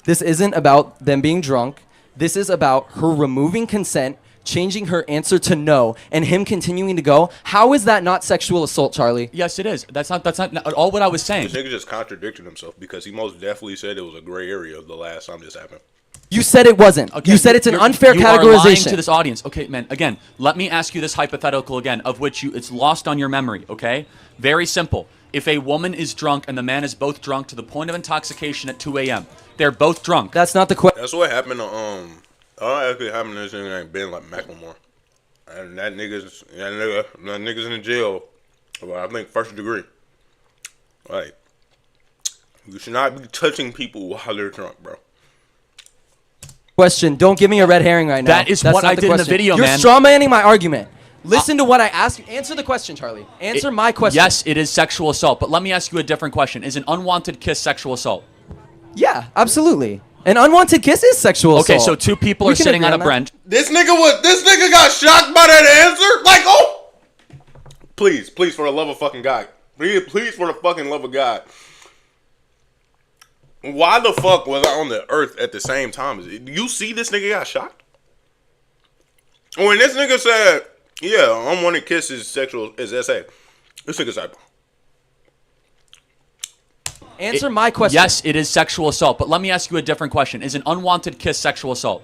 This isn't about them being drunk. This is about her removing consent, changing her answer to no, and him continuing to go. How is that not sexual assault, Charlie? Yes, it is. That's not at all what I was saying. This nigga just contradicted himself because he most definitely said it was a gray area the last time this happened. You said it wasn't. Okay, you said it's an unfair you are lying categorization. to this audience. Okay, man, again, let me ask you this hypothetical again, of which it's lost on your memory, okay? Very simple. If a woman is drunk and the man is both drunk to the point of intoxication at 2 a.m., they're both drunk. That's not the question. That's what happened to, all actually happened to this nigga named Ben like Macklemore. And that nigga's in the jail, I think first degree. Like, you should not be touching people while they're drunk, bro. Question. Don't give me a red herring right now. That is That's what not I did in the video, You're man. You're strawmanning my argument. Listen to what I asked you. Answer the question, Charlie. Answer my question. Yes, it is sexual assault, but let me ask you a different question. Is an unwanted kiss sexual assault? Yeah, absolutely. An unwanted kiss is sexual assault. Okay, so two people are sitting on a bench. This nigga got shocked by that answer? Like, oh! Please, for the love of fucking God. Please, for the fucking love of God. Why the fuck was I on the earth at the same time? You see this nigga got shocked? When this nigga said, yeah, unwanted kiss is sexual, is SA. This nigga said, answer my question. Yes, it is sexual assault, but let me ask you a different question. Is an unwanted kiss sexual assault?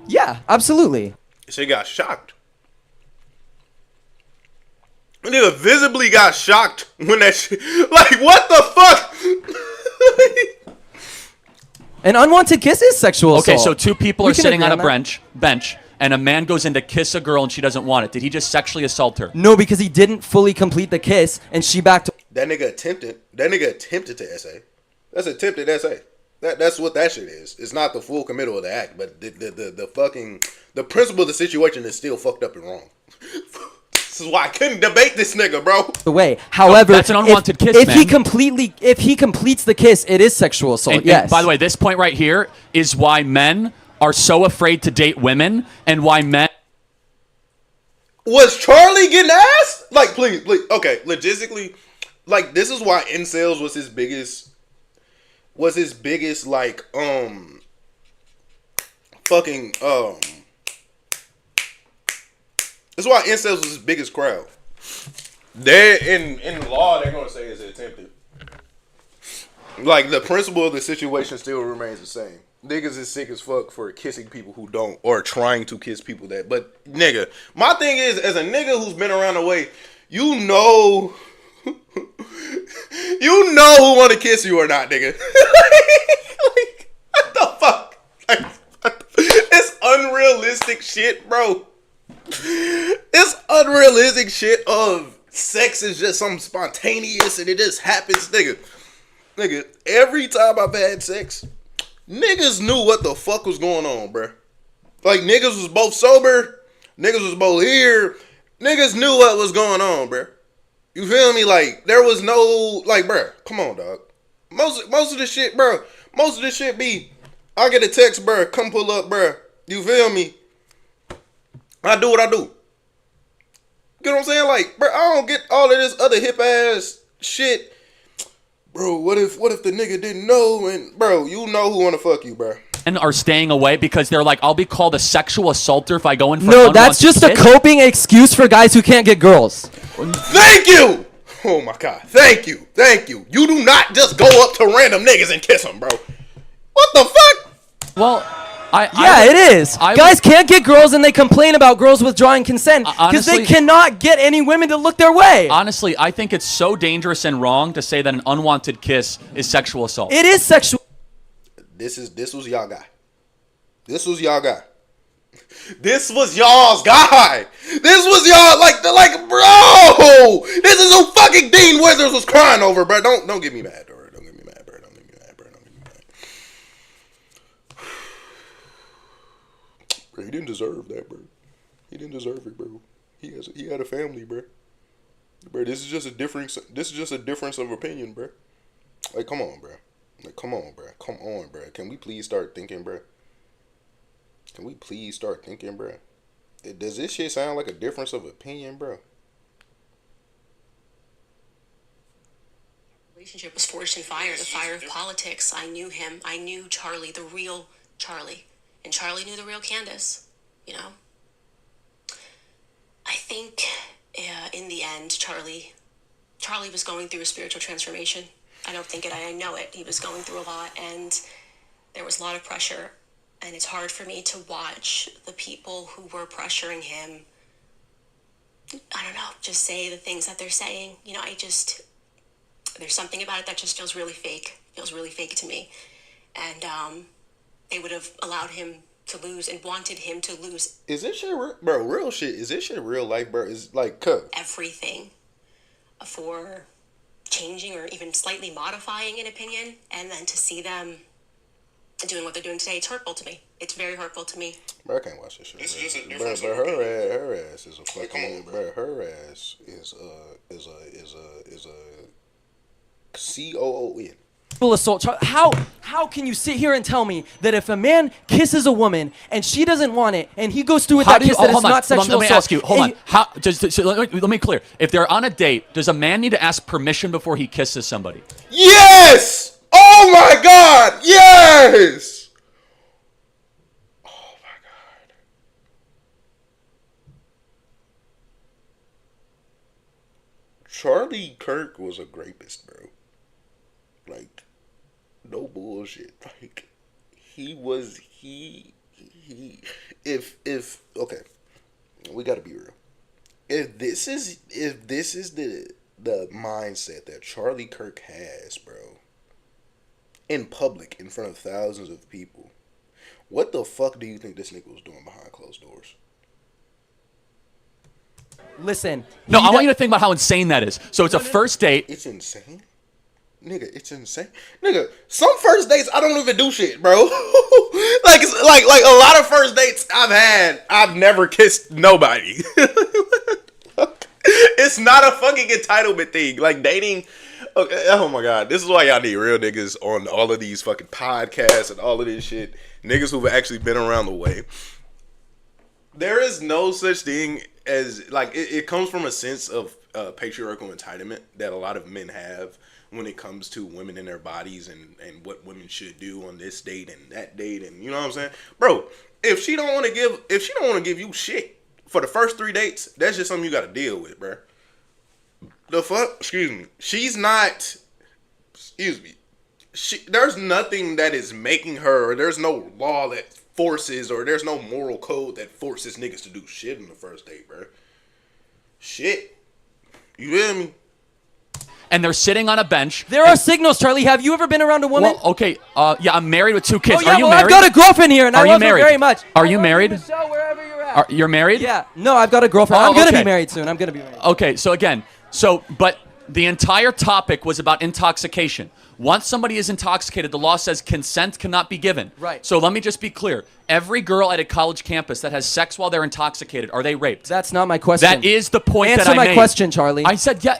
Yeah, absolutely. This nigga got shocked. This nigga visibly got shocked when that shit, like, what the fuck? An unwanted kiss is sexual assault. Okay, so two people are sitting on a that. bench, and a man goes in to kiss a girl and she doesn't want it. Did he just sexually assault her? No, because he didn't fully complete the kiss, and she backed. That nigga attempted to SA. That's attempted SA. That's what that shit is. It's not the full committal of the act, but the fucking the principle of the situation is still fucked up and wrong. This is why I couldn't debate this nigga, bro. The way, however, that's an unwanted kiss, if man. if he completes the kiss, it is sexual assault. Yes. And by the way, this point right here is why men are so afraid to date women, and why men. Was Charlie getting asked? Like, please, okay, logistically, like, this is why incels was his biggest, like, That's why incels was his biggest crowd. They're in law, they're gonna say it's attempted. Like, the principle of the situation still remains the same. Niggas is sick as fuck for kissing people who don't, or trying to kiss people that. But nigga, my thing is, as a nigga who's been around the way, you know who want to kiss you or not, nigga. Like, what the fuck? Like, it's unrealistic shit, bro. It's unrealistic shit of sex is just something spontaneous and it just happens, nigga. Nigga, every time I've had sex, niggas knew what the fuck was going on, bruh. Like, niggas was both sober, niggas was both here, niggas knew what was going on, bruh. You feel me? Like, there was no, like, bruh, come on, dog. Most of the shit, bruh, most of the shit be, I get a text, bruh, come pull up, bruh. You feel me? I do what I do. You know what I'm saying? Like, bro, I don't get all of this other hip ass shit. Bro, what if the nigga didn't know? And bro, you know who wanna fuck you, bro. And are staying away because they're like, I'll be called a sexual assaulter if I go in for No, that's just a coping excuse for guys who can't get girls. Thank you! Oh my God, thank you. You do not just go up to random niggas and kiss them, bro. What the fuck? Well, it is. Guys can't get girls, and they complain about girls withdrawing consent because they cannot get any women to look their way. Honestly, I think it's so dangerous and wrong to say that an unwanted kiss is sexual assault. It is sexual. This was y'all guy. This was y'all guy. This was y'all's guy. This was y'all like bro. This is who fucking Dean Withers was crying over, bro. Don't get me mad, bro. Don't get me mad, bro. Don't get me mad, bro. Don't get me mad. Bro, he didn't deserve that, bro. He didn't deserve it, bro. He had a family, bro. Bro, this is just a difference. This is just a difference of opinion, bro. Like, come on, bro. Like, come on, bro. Come on, bro. Can we please start thinking, bro? Can we please start thinking, bro? Does this shit sound like a difference of opinion, bro? Relationship was forged in fire, the fire of politics. I knew him. I knew Charlie, the real Charlie. And Charlie knew the real Candace, you know? I think in the end, Charlie was going through a spiritual transformation. I don't think it, I know it. He was going through a lot, and there was a lot of pressure. And it's hard for me to watch the people who were pressuring him, I don't know, just say the things that they're saying. You know, there's something about it that just feels really fake to me. And they would have allowed him to lose and wanted him to lose. Is this shit real? Bro, real shit? Is this shit real life, bro? Is like, everything for changing or even slightly modifying an opinion, and then to see them doing what they're doing today, it's hurtful to me. It's very hurtful to me. Bro, I can't watch this shit. This is just a difference. Bro, her ass is a fucking. Bro, her ass is a COON. Assault. How can you sit here and tell me that if a man kisses a woman and she doesn't want it and he goes through with that kiss that it's not sexual assault? Let me ask you. Hold on. Let me clear. If they're on a date, does a man need to ask permission before he kisses somebody? Yes. Oh my God. Yes. Oh my God. Charlie Kirk was a rapist, bro. Like, no bullshit. Like, okay, we gotta be real. If this is the mindset that Charlie Kirk has, bro, in public, in front of thousands of people, what the fuck do you think this nigga was doing behind closed doors? Listen. No, I want you to think about how insane that is. So it's a first date. It's insane. Nigga, it's insane. Nigga, some first dates I don't even do shit, bro. like a lot of first dates I've never kissed nobody. It's not a fucking entitlement thing. Like dating. Okay, oh my God, this is why y'all need real niggas on all of these fucking podcasts and all of this shit. Niggas who've actually been around the way. There is no such thing as, like, it comes from a sense of patriarchal entitlement that a lot of men have when it comes to women and their bodies and what women should do on this date and that date, and you know what I'm saying? Bro, if she don't want to give you shit for the first 3 dates, that's just something you got to deal with, bro. The fuck? Excuse me. There's nothing that is making her, or there's no law that forces, or there's no moral code that forces niggas to do shit on the first date, bro. Shit. You feel me? And they're sitting on a bench. There are signals, Charlie. Have you ever been around a woman? Well, okay. Yeah, I'm married with 2 kids. Oh, yeah, are you well, married? I've got a girlfriend here, and I love her very much. Are you married? Michelle, wherever you're at. You're married? Yeah. No, I've got a girlfriend. I'm going to be married soon. Okay, so again, but the entire topic was about intoxication. Once somebody is intoxicated, the law says consent cannot be given. Right. So let me just be clear. Every girl at a college campus that has sex while they're intoxicated, are they raped? That's not my question. That is the point that I made. Answer my question, Charlie. I said, yeah.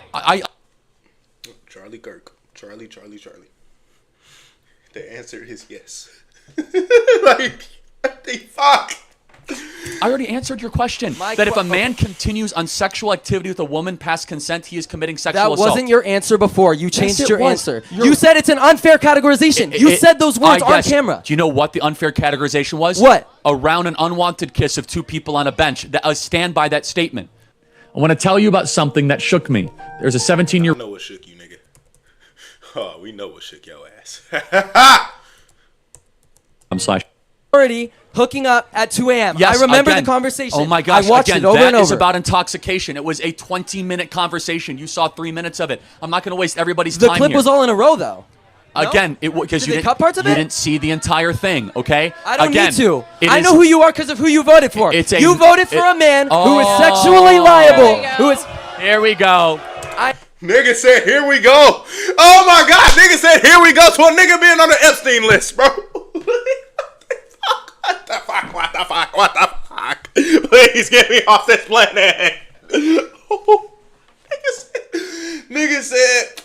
Charlie Kirk. Charlie. The answer is yes. Fuck. I already answered your question. That if a man continues on sexual activity with a woman past consent, he is committing sexual assault. That wasn't your answer before. You changed your answer. You said it's an unfair categorization. You said those words on camera. Do you know what the unfair categorization was? What? Around an unwanted kiss of 2 people on a bench. I stand by that statement. I want to tell you about something that shook me. There's a 17-year-old. I know what shook you, nigga. Oh, we know what shook your ass. / already hooking up at 2 a.m. Yes, I remember again. the conversation. Oh my gosh! I watched again, it over that and over. is about intoxication. It was a 20-minute conversation. You saw 3 minutes of it. I'm not going to waste everybody's The time clip here. was all in a row, though. No? Again, it because Did you they didn't cut parts of you it? didn't see the entire thing. Okay. I don't Again, need to. it I is- know who you are because of who you voted for. You a- voted for a man who is Oh. sexually liable. Who is? Here we go. Nigga said, here we go. Oh my God. Nigga said, here we go to a nigga being on the Epstein list, bro. What the fuck? What the fuck? What the fuck? Please get me off this planet. Nigga said,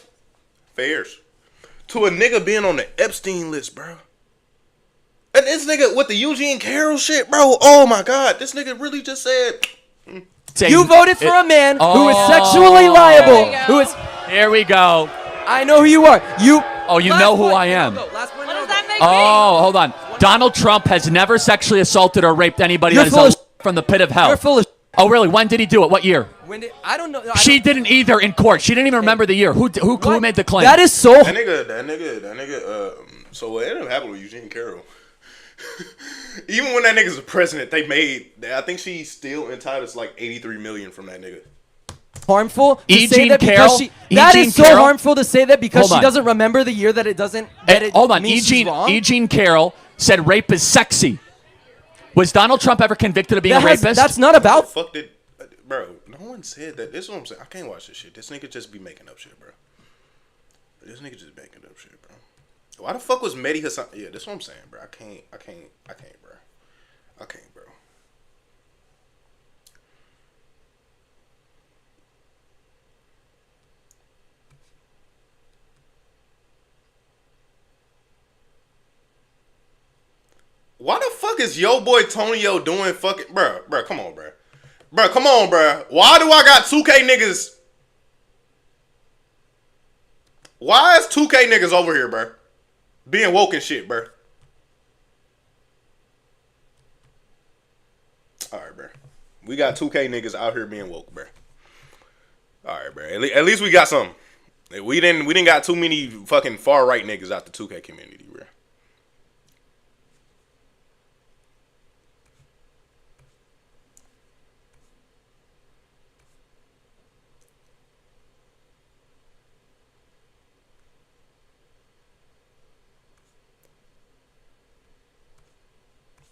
fairs. To a nigga being on the Epstein list, bro. And this nigga with the Eugene Carroll shit, bro. Oh my God. This nigga really just said... You voted for a man who is sexually liable. Who is? Here we go. I know who you are. You. Oh, you know who I am. Oh, hold on. Donald Trump has never sexually assaulted or raped anybody You're that is full a of from the pit of hell. You're full of. Oh, really? When did he do it? What year? When did I don't know. She didn't either in court. She didn't even remember the year. Who made the claim? That is so. That nigga. So what ended up happening with Eugene Carroll? Even when that nigga's the president, they made. I think she's still entitled to like $83 million from that nigga. Harmful to say Eugene that because Carroll? she. That Eugene is so Carroll? harmful to say that because Hold she on. doesn't remember the year that it doesn't. That it Hold on. means she's wrong. Eugene Carroll said rape is sexy. Was Donald Trump ever convicted of being a rapist? That's not about. Fuck did, bro. No one said that. This is what I'm saying. I can't watch this shit. This nigga just be making up shit, bro. This nigga just making up shit, bro. Why the fuck was Mehdi Hassan? Yeah, that's what I'm saying, bro. I can't, bro. I can't, bro. Why the fuck is yo boy Tonio doing fucking, bro? Come on, bro. Come on, bro. Why do I got 2K niggas? Why is 2K niggas over here, bro? Being woke and shit, bro. Alright, bro. We got 2K niggas out here being woke, bro. Alright, bro. At least we got some. We didn't got too many fucking far right niggas out the 2K community, bro.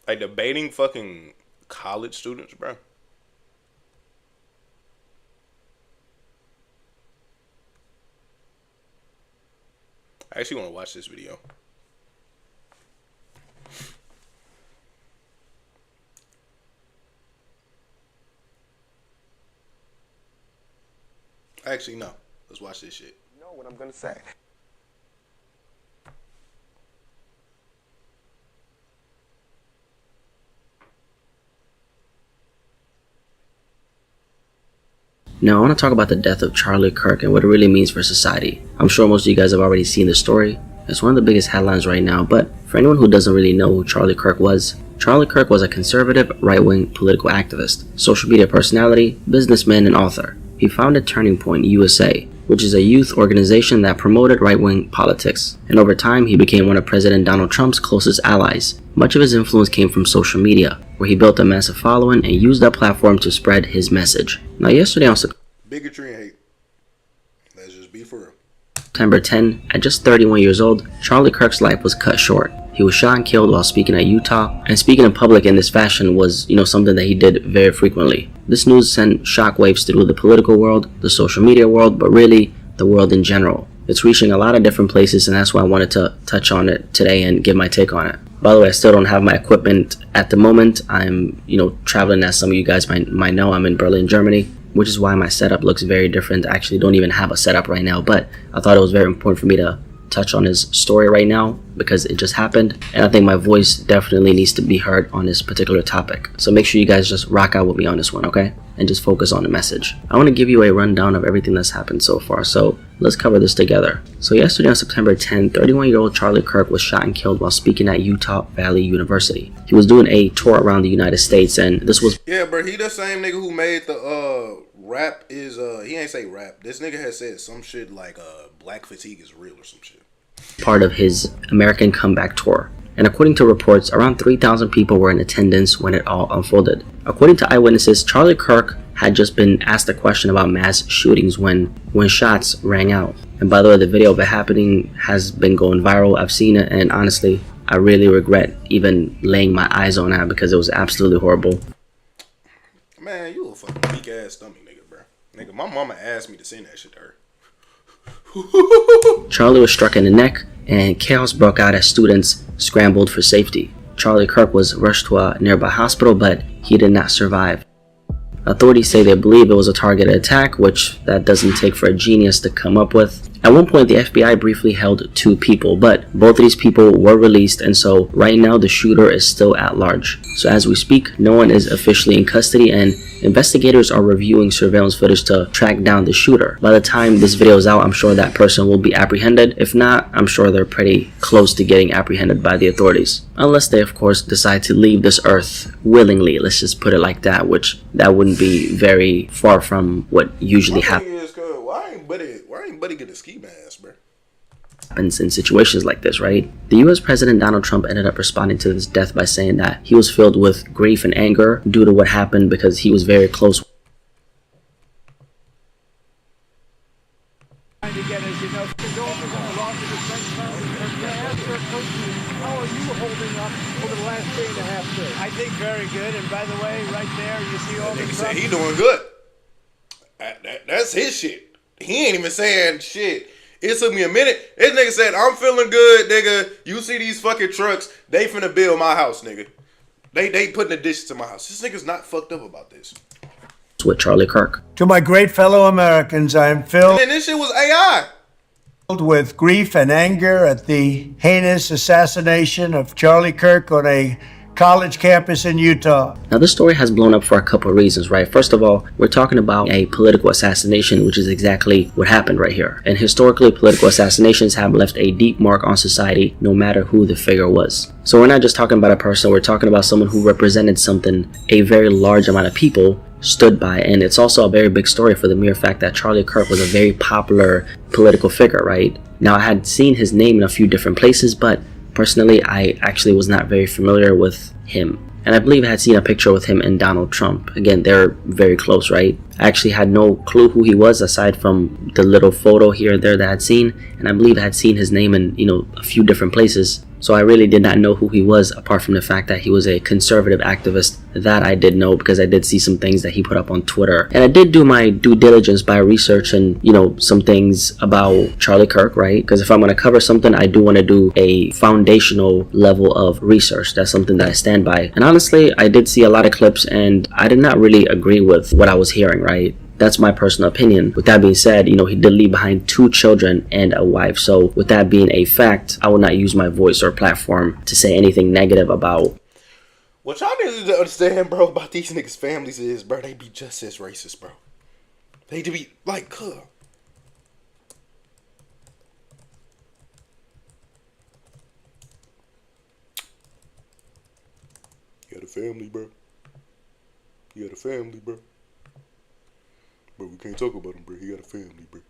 Like debating fucking college students, bro. I actually want to watch this video. Actually, no. Let's watch this shit. You know what I'm gonna say. Now, I want to talk about the death of Charlie Kirk and what it really means for society. I'm sure most of you guys have already seen the story. It's one of the biggest headlines right now, but for anyone who doesn't really know who Charlie Kirk was a conservative, right-wing political activist, social media personality, businessman, and author. He founded Turning Point USA, which is a youth organization that promoted right-wing politics. And over time, he became one of President Donald Trump's closest allies. Much of his influence came from social media, where he built a massive following and used that platform to spread his message. Now, yesterday on Bigotry and hate. Let's just be for real. September 10, at just 31 years old, Charlie Kirk's life was cut short. He was shot and killed while speaking at Utah, and speaking in public in this fashion was, something that he did very frequently. This news sent shockwaves through the political world, the social media world, but really, the world in general. It's reaching a lot of different places, and that's why I wanted to touch on it today and give my take on it. By the way, I still don't have my equipment at the moment. I'm, traveling, as some of you guys might know. I'm in Berlin, Germany, which is why my setup looks very different. I actually don't even have a setup right now, but I thought it was very important for me to touch on his story right now because it just happened, and I think my voice definitely needs to be heard on this particular topic. So make sure you guys just rock out with me on this one, okay? And just focus on the message. I want to give you a rundown of everything that's happened so far, so let's cover this together. So yesterday on September 10, 31-year-old Charlie Kirk was shot and killed while speaking at Utah Valley University. He was doing a tour around the United States, and this was... Yeah, bro, he the same nigga who made the rap is he ain't say rap. This nigga has said some shit like black fatigue is real or some shit. part of his American Comeback Tour. and according to reports, around 3,000 people were in attendance when it all unfolded. According to eyewitnesses, Charlie Kirk had just been asked a question about mass shootings when shots rang out. And by the way, the video of it happening has been going viral. I've seen it, and honestly, I really regret even laying my eyes on that because it was absolutely horrible. Man, you a fucking weak ass stomach nigga, bro. Nigga, my mama asked me to send that shit to her. Charlie was struck in the neck, and chaos broke out as students scrambled for safety. Charlie Kirk was rushed to a nearby hospital, but he did not survive. Authorities say they believe it was a targeted attack, which that doesn't take for a genius to come up with. At one point, the FBI briefly held 2 people, but both of these people were released, and so right now the shooter is still at large. So as we speak, no one is officially in custody, and investigators are reviewing surveillance footage to track down the shooter. By the time this video is out, I'm sure that person will be apprehended. If not, I'm sure they're pretty close to getting apprehended by the authorities. Unless they, of course, decide to leave this earth willingly, let's just put it like that, which that wouldn't be very far from what usually happens. Why ain't Buddy get a ski mask, bro? Happens in situations like this, right? The US President Donald Trump ended up responding to this death by saying that he was filled with grief and anger due to what happened because he was very close. Trying to get, as you know, how are you holding up over the last 3.5 days? I think very good. And by the way, right there, you see all the Nigga said he doing good. That's his shit. He ain't even saying shit. It took me a minute. This nigga said, I'm feeling good, nigga. You see these fucking trucks, they finna build my house, nigga. They putting additions to my house. This nigga's not fucked up about this. With Charlie Kirk. To my great fellow Americans, I am filled And this shit was AI. with grief and anger at the heinous assassination of Charlie Kirk on a college campus in Utah. Now this story has blown up for a couple of reasons, right? First of all, we're talking about a political assassination, which is exactly what happened right here. And historically, political assassinations have left a deep mark on society, no matter who the figure was. So we're not just talking about a person, we're talking about someone who represented something a very large amount of people stood by. And it's also a very big story for the mere fact that Charlie Kirk was a very popular political figure, right? Now I had seen his name in a few different places, but personally, I actually was not very familiar with him. And I believe I had seen a picture with him and Donald Trump. Again, they're very close, right? I actually had no clue who he was aside from the little photo here and there that I had seen. And I believe I had seen his name in, a few different places. So I really did not know who he was, apart from the fact that he was a conservative activist. That I did know because I did see some things that he put up on Twitter. And I did do my due diligence by researching, some things about Charlie Kirk, right? Because if I'm going to cover something, I do want to do a foundational level of research. That's something that I stand by. And honestly, I did see a lot of clips and I did not really agree with what I was hearing, right? That's my personal opinion. With that being said, he did leave behind 2 children and a wife. So with that being a fact, I will not use my voice or platform to say anything negative about. What y'all need to understand, bro, about these niggas' families is, bro, they be just as racist, bro. They to be like, You got a family, bro. You got a family, bro. Bro, we can't talk about him, bro. He got a family, bro.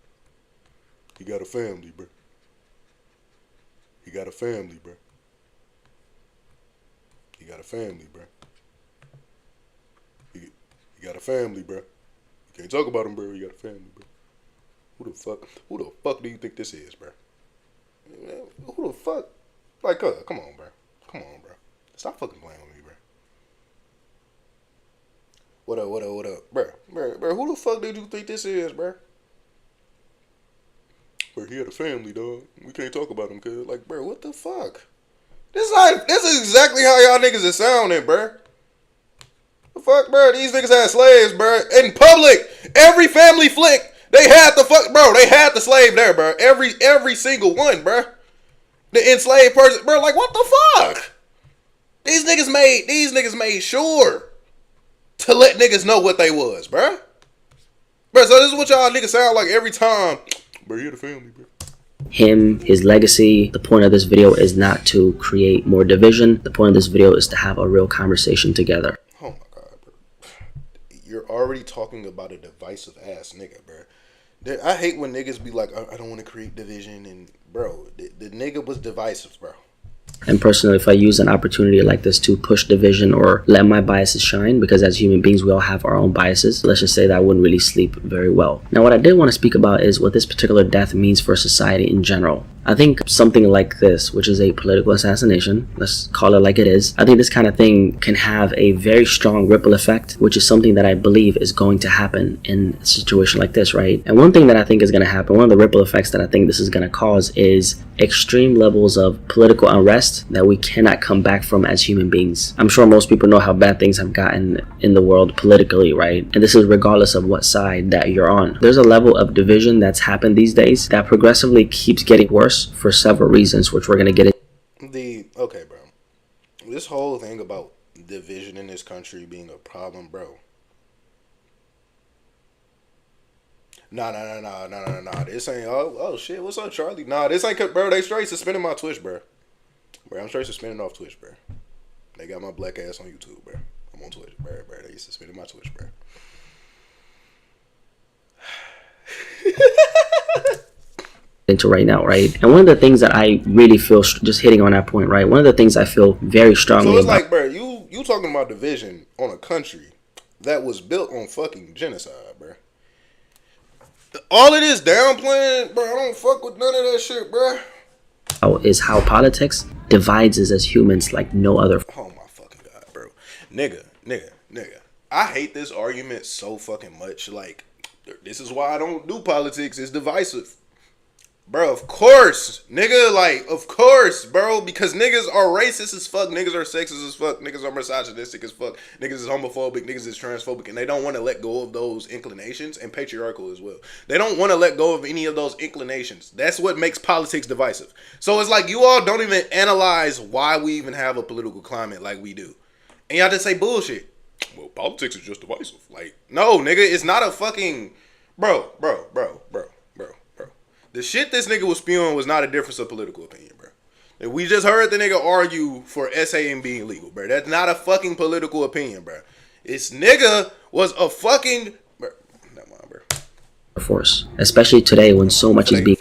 He got a family, bro. He got a family, bro. He got a family, bro. He got a family, bro. You can't talk about him, bro. He got a family, bro. Who the fuck do you think this is, bro? Who the fuck? Like, come on, bro. Come on, bro. Stop fucking playing with me, bro. What up? Bro, who the fuck did you think this is, bro? Bro, he had a family, dog. We can't talk about him, cuz. Like, bro, what the fuck? This is exactly how y'all niggas is sounding, bro. The fuck, bro? These niggas had slaves, bro. In public, every family flick, they had the slave there, bro. Every single one, bro. The enslaved person, bro. Like, what the fuck? These niggas made sure to let niggas know what they was, bro. Bro, so this is what y'all niggas sound like every time. Bro, you had a family, bro. Him, his legacy. The point of this video is not to create more division. The point of this video is to have a real conversation together. Oh my God, bro. You're already talking about a divisive ass nigga, bro. I hate when niggas be like, I don't want to create division. And bro, the nigga was divisive, bro. And personally, if I use an opportunity like this to push division or let my biases shine, because as human beings, we all have our own biases, let's just say that I wouldn't really sleep very well. Now, what I did want to speak about is what this particular death means for society in general. I think something like this, which is a political assassination, let's call it like it is, I think this kind of thing can have a very strong ripple effect, which is something that I believe is going to happen in a situation like this, right? And one thing that I think is going to happen, one of the ripple effects that I think this is going to cause is extreme levels of political unrest that we cannot come back from as human beings. I'm sure most people know how bad things have gotten in the world politically, right? And this is regardless of what side that you're on. There's a level of division that's happened these days that progressively keeps getting worse for several reasons, which we're going to get into. Okay, bro. This whole thing about division in this country being a problem, bro. Nah. This ain't, oh shit, what's up, Charlie? Nah, this ain't, bro, they straight suspending my Twitch, bro. Bro, I'm straight suspending off Twitch, bro. They got my black ass on YouTube, bro. I'm on Twitch, bro. They suspended my Twitch, bro. Into right now, right? And one of the things that I really feel, just hitting on that point, right? One of the things I feel very strongly about. So it's about, like, bro, you talking about division on a country that was built on fucking genocide, bro. All of this downplaying, bro, I don't fuck with none of that shit, bro. Is how politics divides us as humans like no other. Oh my fucking god, bro. Nigga. I hate this argument so fucking much. Like, this is why I don't do politics. It's divisive. Bro, of course, nigga, like, of course, bro, because niggas are racist as fuck, niggas are sexist as fuck, niggas are misogynistic as fuck, niggas is homophobic, niggas is transphobic, and they don't want to let go of those inclinations, and patriarchal as well. They don't want to let go of any of those inclinations. That's what makes politics divisive. So it's like, you all don't even analyze why we even have a political climate like we do. And y'all just say bullshit. Well, politics is just divisive. Like, no, nigga, it's not a fucking, bro. The shit this nigga was spewing was not a difference of political opinion, bro. We just heard the nigga argue for SAM being legal, bro. That's not a fucking political opinion, bro. This nigga was a fucking, bro. Never mind, bro. Force, especially today when so much is being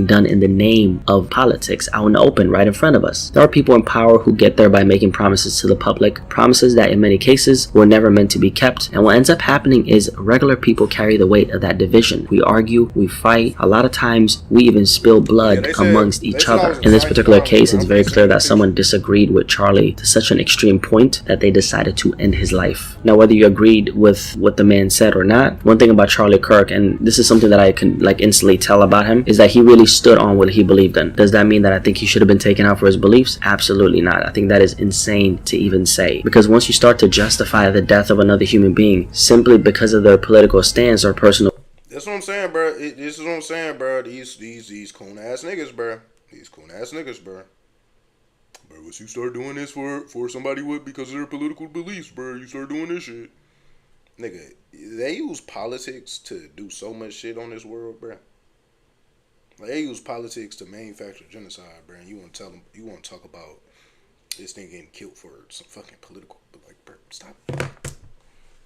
done in the name of politics out in the open right in front of us. There are people in power who get there by making promises to the public, promises that in many cases were never meant to be kept, and what ends up happening is regular people carry the weight of that division. We argue, we fight, a lot of times we even spill blood amongst each other. In this particular case, it's very clear that someone disagreed with Charlie to such an extreme point that they decided to end his life. Now, whether you agreed with what the man said or not, one thing about Charlie Kirk, and this is something that I can like instantly tell about him, is that he really stood on what he believed in. Does that mean that I think he should have been taken out for his beliefs? Absolutely not. I think that is insane to even say, because once you start to justify the death of another human being simply because of their political stance or personal, that's what I'm saying, bro. This is what I'm saying, bro. These coon ass niggas, bro. These coon ass niggas, bro. Bro, once you start doing this for somebody with because of their political beliefs, bro, you start doing this shit. Nigga, they use politics to do so much shit on this world, bro. Like, they use politics to manufacture genocide, bro. And you want to tell them, you want to talk about this thing getting killed for some fucking political, but like, bro, stop.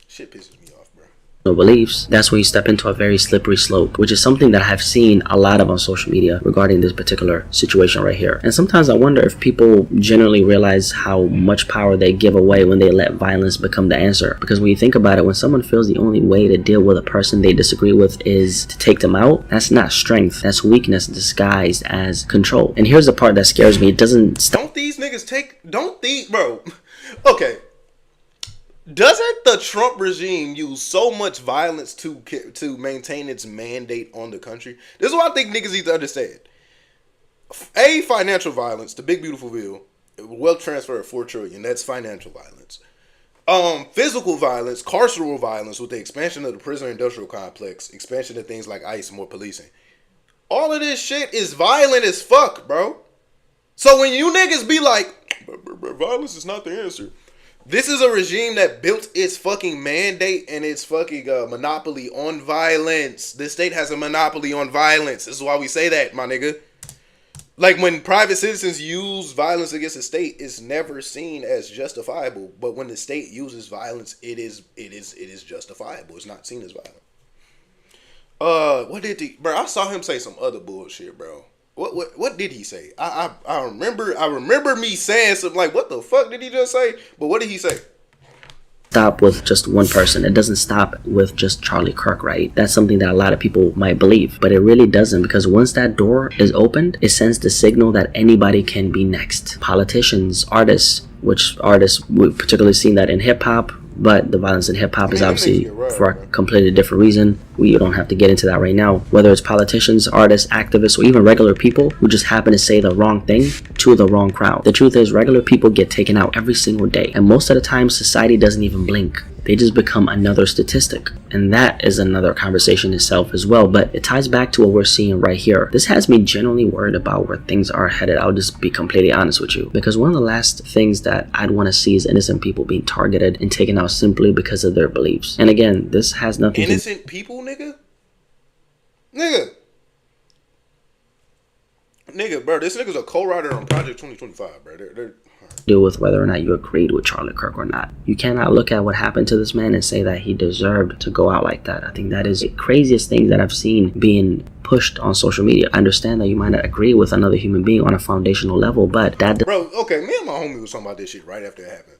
Shit pisses me off, bro. Beliefs, that's when you step into a very slippery slope, which is something that I've seen a lot of on social media regarding this particular situation right here. And sometimes I wonder if people generally realize how much power they give away when they let violence become the answer. Because when you think about it, when someone feels the only way to deal with a person they disagree with is to take them out, that's not strength, that's weakness disguised as control. And here's the part that scares me. It doesn't don't these niggas bro, okay, doesn't the Trump regime use so much violence to maintain its mandate on the country? This is what I think niggas need to understand. Financial violence, the big beautiful bill, wealth transfer of $4 trillion, that's financial violence. Physical violence, carceral violence with the expansion of the prison industrial complex, expansion of things like ICE, more policing. All of this shit is violent as fuck, bro. So when you niggas be like, violence is not the answer. This is a regime that built its fucking mandate and its fucking monopoly on violence. The state has a monopoly on violence. This is why we say that, my nigga. Like, when private citizens use violence against the state, it's never seen as justifiable. But when the state uses violence, it is justifiable. It's not seen as violent. Bro, I saw him say some other bullshit, bro. What did he say? I remember me saying something like, what the fuck did he just say? But what did he say? Stop with just one person. It doesn't stop with just Charlie Kirk, right? That's something that a lot of people might believe, but it really doesn't, because once that door is opened, it sends the signal that anybody can be next. Politicians, artists, which artists, we've particularly seen that in hip-hop, but the violence in hip-hop is obviously for a completely different reason. We don't have to get into that right now. Whether it's politicians, artists, activists, or even regular people who just happen to say the wrong thing to the wrong crowd. The truth is, regular people get taken out every single day, and most of the time society doesn't even blink. They just become another statistic, and that is another conversation itself as well. But it ties back to what we're seeing right here. This has me genuinely worried about where things are headed. I'll just be completely honest with you, because one of the last things that I'd want to see is innocent people being targeted and taken out simply because of their beliefs. And again, this has nothing innocent people, nigga, bro. This nigga's a co-writer on Project 2025, bro. They're deal with whether or not you agreed with Charlie Kirk or not. You cannot look at what happened to this man and say that he deserved to go out like that. I think that is the craziest thing that I've seen being pushed on social media. I understand that you might not agree with another human being on a foundational level, but that... Bro, okay, me and my homie was talking about this shit right after it happened.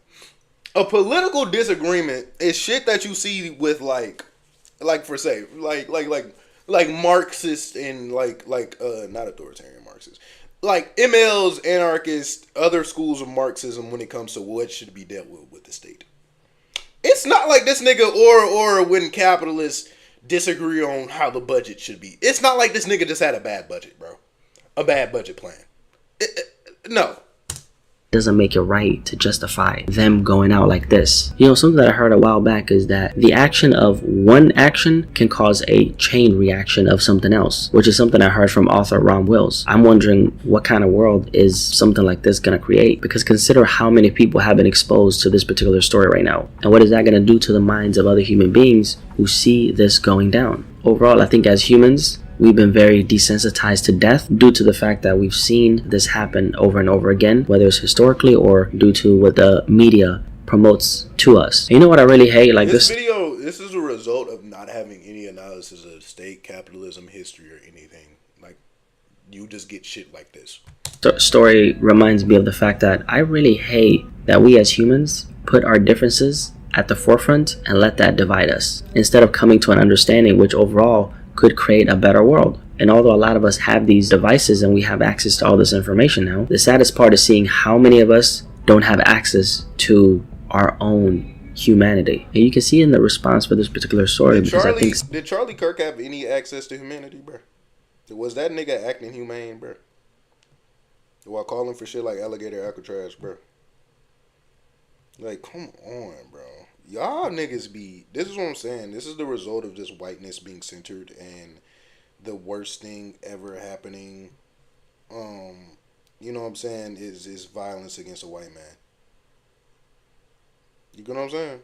A political disagreement is shit that you see with like Marxists and not authoritarian Marxists. Like MLs, anarchists, other schools of Marxism when it comes to what should be dealt with the state. It's not like this nigga or when capitalists disagree on how the budget should be. It's not like this nigga just had a bad budget, bro. A bad budget plan. No. Doesn't make it right to justify them going out like this. You know, something that I heard a while back is that the action of one action can cause a chain reaction of something else, which is something I heard from author Ron Wills. I'm wondering what kind of world is something like this going to create, because consider how many people have been exposed to this particular story right now, and what is that going to do to the minds of other human beings who see this going down. Overall, I think as humans, we've been very desensitized to death due to the fact that we've seen this happen over and over again, whether it's historically or due to what the media promotes to us. And you know what I really hate? Like this video, this is a result of not having any analysis of state capitalism history or anything. Like, you just get shit like this. The story reminds me of the fact that I really hate that we as humans put our differences at the forefront and let that divide us, instead of coming to an understanding which overall could create a better world. And although a lot of us have these devices and we have access to all this information now, the saddest part is seeing how many of us don't have access to our own humanity. And you can see in the response for this particular story, did Charlie Kirk have any access to humanity, bro? Was that nigga acting humane, bro? While calling for shit like alligator Alcatraz, bro? Like, come on, bro. Y'all niggas be... This is what I'm saying. This is the result of just whiteness being centered and the worst thing ever happening. You know what I'm saying? Is violence against a white man. You know what I'm saying?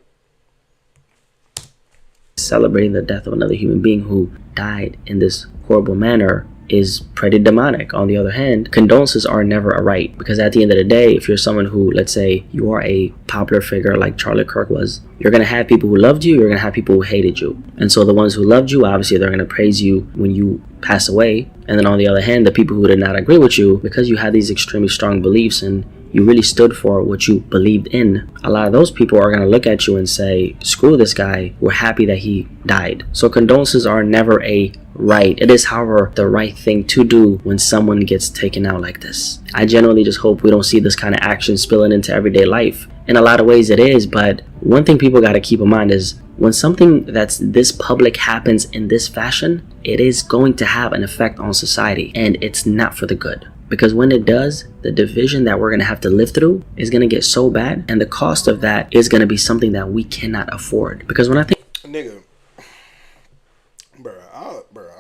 Celebrating the death of another human being who died in this horrible manner is pretty demonic. On the other hand, condolences are never a right, because at the end of the day, if you're someone who, let's say you are a popular figure like Charlie Kirk was, you're going to have people who loved you, you're going to have people who hated you. And so the ones who loved you, obviously they're going to praise you when you pass away. And then on the other hand, the people who did not agree with you, because you had these extremely strong beliefs and you really stood for what you believed in, a lot of those people are going to look at you and say, screw this guy, we're happy that he died. So condolences are never a right. It is, however, the right thing to do when someone gets taken out like this. I generally just hope we don't see this kind of action spilling into everyday life. In a lot of ways it is, but one thing people got to keep in mind is when something that's this public happens in this fashion, it is going to have an effect on society, and it's not for the good. Because when it does, the division that we're going to have to live through is going to get so bad, and the cost of that is going to be something that we cannot afford. Because when I think... Nigga,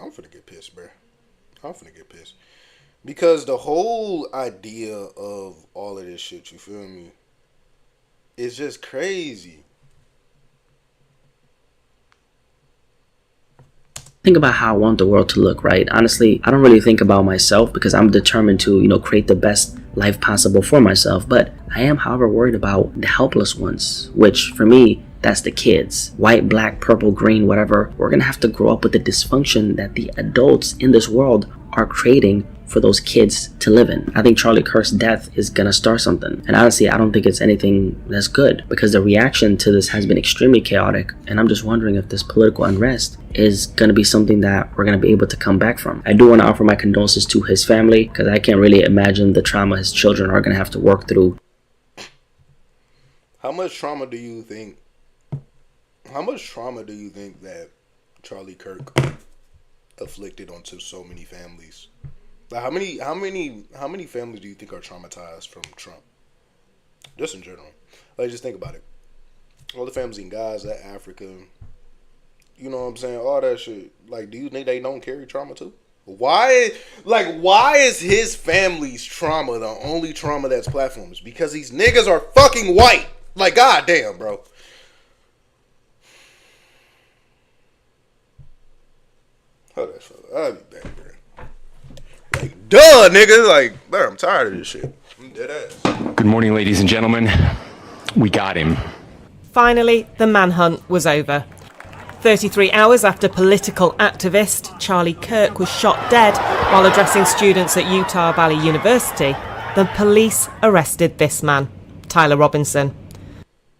I'm finna get pissed, bro. I'm finna get pissed. Because the whole idea of all of this shit, you feel me, is just crazy. Think about how I want the world to look, right? Honestly, I don't really think about myself because I'm determined to, create the best life possible for myself. But I am, however, worried about the helpless ones, which for me, That's the kids. White, black, purple, green, whatever. We're gonna have to grow up with the dysfunction that the adults in this world are creating for those kids to live in. I think Charlie Kirk's death is gonna start something. And honestly, I don't think it's anything that's good, because the reaction to this has been extremely chaotic. And I'm just wondering if this political unrest is gonna be something that we're gonna be able to come back from. I do wanna offer my condolences to his family, because I can't really imagine the trauma his children are gonna have to work through. How much trauma do you think that Charlie Kirk afflicted onto so many families? Like how many families do you think are traumatized from Trump? Just in general. Like, just think about it. All the families in Gaza, Africa, you know what I'm saying? All that shit. Like, do you think they don't carry trauma too? Why is his family's trauma the only trauma that's platforms? Because these niggas are fucking white. Like, goddamn, bro. Hold that shit. I'll be back, bro. Like, duh, nigga. Like, bro, I'm tired of this shit. I'm dead ass. Good morning, ladies and gentlemen. We got him. Finally, the manhunt was over. 33 hours after political activist Charlie Kirk was shot dead while addressing students at Utah Valley University, the police arrested this man, Tyler Robinson.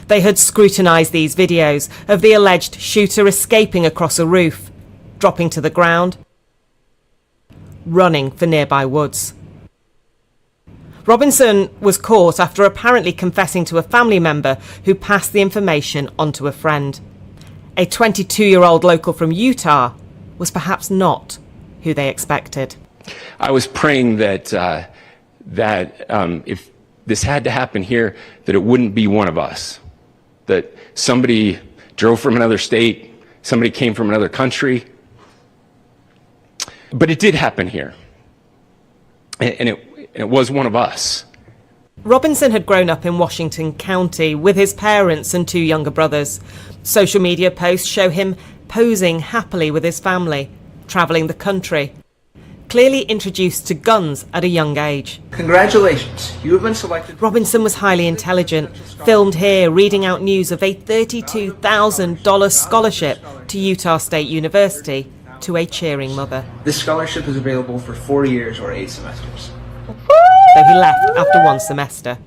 They had scrutinised these videos of the alleged shooter escaping across a roof, dropping to the ground, running for nearby woods. Robinson was caught after apparently confessing to a family member who passed the information on to a friend. A 22-year-old local from Utah was perhaps not who they expected. I was praying that if this had to happen here, that it wouldn't be one of us. That somebody drove from another state, somebody came from another country. But it did happen here. And it was one of us. Robinson had grown up in Washington County with his parents and two younger brothers. Social media posts show him posing happily with his family, travelling the country, clearly introduced to guns at a young age. Congratulations, you have been selected. Robinson was highly intelligent, filmed here reading out news of a $32,000 scholarship to Utah State University to a cheering mother. This scholarship is available for 4 years or 8 semesters. Though he left after one semester.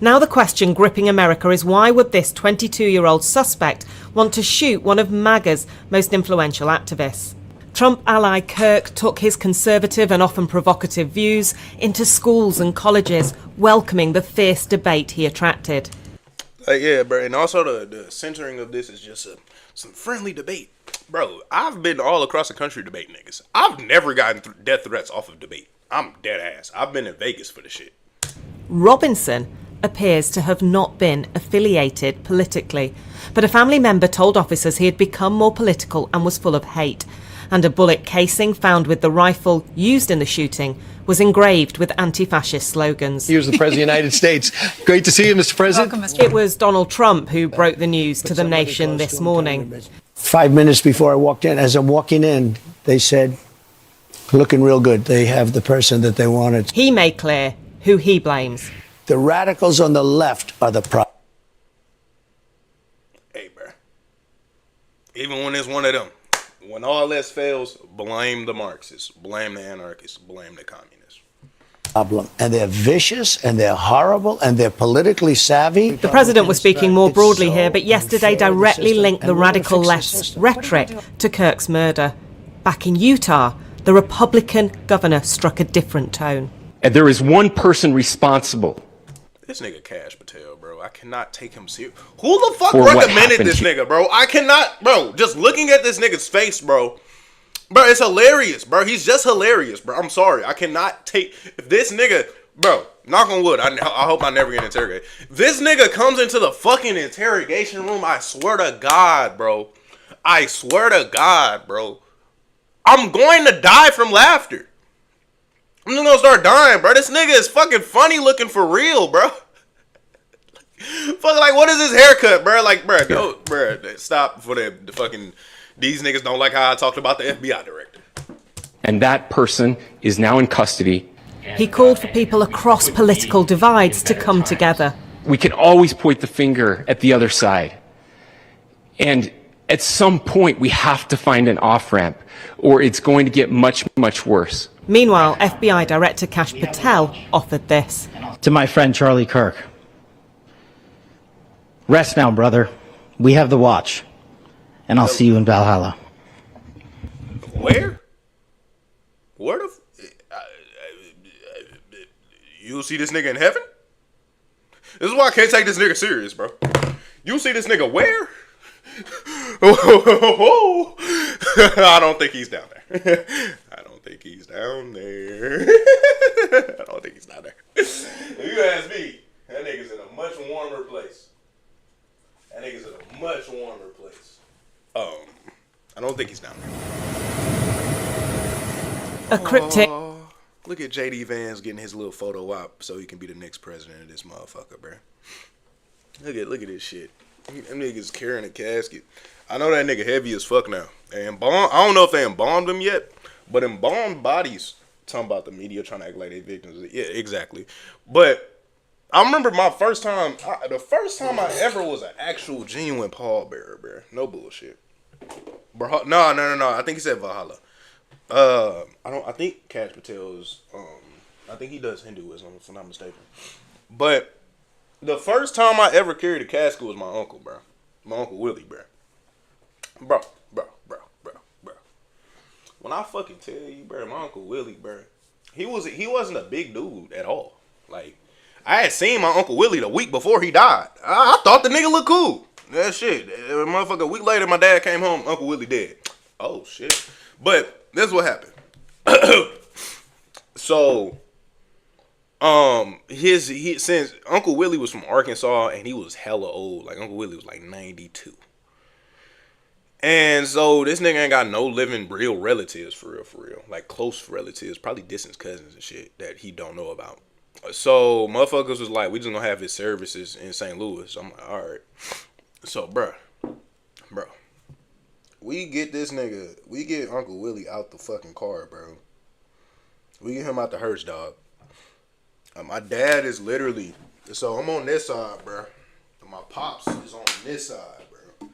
Now the question gripping America is, why would this 22-year-old suspect want to shoot one of MAGA's most influential activists? Trump ally Kirk took his conservative and often provocative views into schools and colleges, welcoming the fierce debate he attracted. Yeah, bro, and also the centering of this is just some friendly debate. Bro, I've been all across the country debating niggas. I've never gotten death threats off of debate. I'm dead ass. I've been in Vegas for the shit. Robinson appears to have not been affiliated politically, but a family member told officers he had become more political and was full of hate, and a bullet casing found with the rifle used in the shooting was engraved with anti-fascist slogans. Here's the President of the United States. Great to see you, Mr. President. It was Donald Trump who broke the news to the nation this morning. 5 minutes before I walked in, as I'm walking in, they said, looking real good. They have the person that they wanted. He made clear who he blames. The radicals on the left are the problem. Hey, bro. Even when it's one of them, when all this fails, blame the Marxists, blame the anarchists, blame the communists. Problem. And they're vicious, and they're horrible, and they're politically savvy. The president was speaking more broadly here, but yesterday directly linked the radical left's rhetoric to Kirk's murder. Back in Utah, the Republican governor struck a different tone. And there is one person responsible. This nigga Cash Patel, bro. I cannot take him serious. Who the fuck recommended this nigga, bro? I cannot, bro. Just looking at this nigga's face, bro. Bro, it's hilarious, bro. He's just hilarious, bro. I'm sorry. I cannot take... If this nigga... Bro, knock on wood. I hope I never get interrogated. If this nigga comes into the fucking interrogation room, I swear to God, bro. I swear to God, bro. I'm going to die from laughter. I'm just gonna start dying, bro. This nigga is fucking funny looking for real, bro. Fuck, like, what is his haircut, bro? Like, bro, go, bro, stop for the fucking... These niggas don't like how I talked about the FBI director. And that person is now in custody. He called for people across political divides to come together. We can always point the finger at the other side. And at some point, we have to find an off-ramp, or it's going to get much, much worse. Meanwhile, FBI Director Kash Patel offered this. To my friend Charlie Kirk. Rest now, brother. We have the watch. And I'll see you in Valhalla. Where? Where the... You'll see this nigga in heaven? This is why I can't take this nigga serious, bro. You'll see this nigga where? I don't think he's down there. I don't think he's down there. I don't think he's down there. If you ask me, that nigga's in a much warmer place. That nigga's in a much warmer place. I don't think he's down there. A cryptic... Look at J.D. Vance getting his little photo op so he can be the next president of this motherfucker, bro. Look at this shit. Them niggas carrying a casket. I know that nigga heavy as fuck now. And I don't know if they embalmed him yet, but embalmed bodies, talking about the media trying to act like they victims. Yeah, exactly. But I remember my first time, the first time I ever was an actual genuine pallbearer, bro. No bullshit. Bro, no. I think he said Valhalla. I think Kash Patel is, I think he does Hinduism, if I'm not mistaken. But the first time I ever carried a casket was my uncle, bro. My Uncle Willie, bro. Bro. When I fucking tell you, bro, my Uncle Willie, bro, he wasn't a big dude at all. Like, I had seen my Uncle Willie the week before he died. I thought the nigga looked cool. That shit. Motherfucker, a week later, my dad came home, Uncle Willie dead. Oh, shit. But that's what happened. So, since Uncle Willie was from Arkansas and he was hella old, like Uncle Willie was like 92. And so this nigga ain't got no living real relatives for real. Like close relatives, probably distant cousins and shit that he don't know about. So motherfuckers was like, we just gonna have his services in St. Louis. I'm like, all right. So, bro, we get Uncle Willie out the fucking car, bro. We get him out the hearse, dog. My dad is literally, so I'm on this side, bro. My pops is on this side, bro.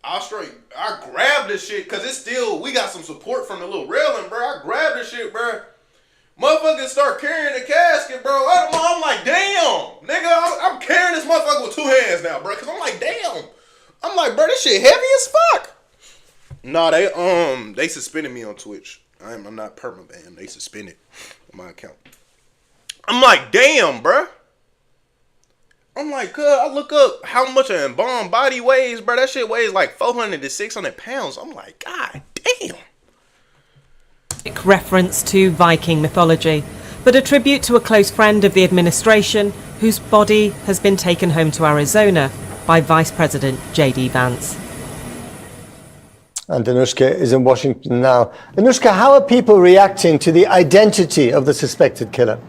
I grabbed this shit, cause it's still, we got some support from the little railing, bro. I grabbed this shit, bro. Motherfuckers start carrying the casket, bro. I'm like, damn, nigga, I'm carrying this motherfucker with two hands now, bro. Cause I'm like, damn. I'm like, bro, this shit heavy as fuck. Nah, they suspended me on Twitch. I'm not perma-banned. They suspended my account. I'm like, damn, bro. I'm like, I look up how much an embalmed body weighs, bro. That shit weighs like 400 to 600 pounds. I'm like, god damn. Reference to Viking mythology, but a tribute to a close friend of the administration whose body has been taken home to Arizona by Vice President J.D. Vance. And Anushka is in Washington now. Anushka, how are people reacting to the identity of the suspected killer?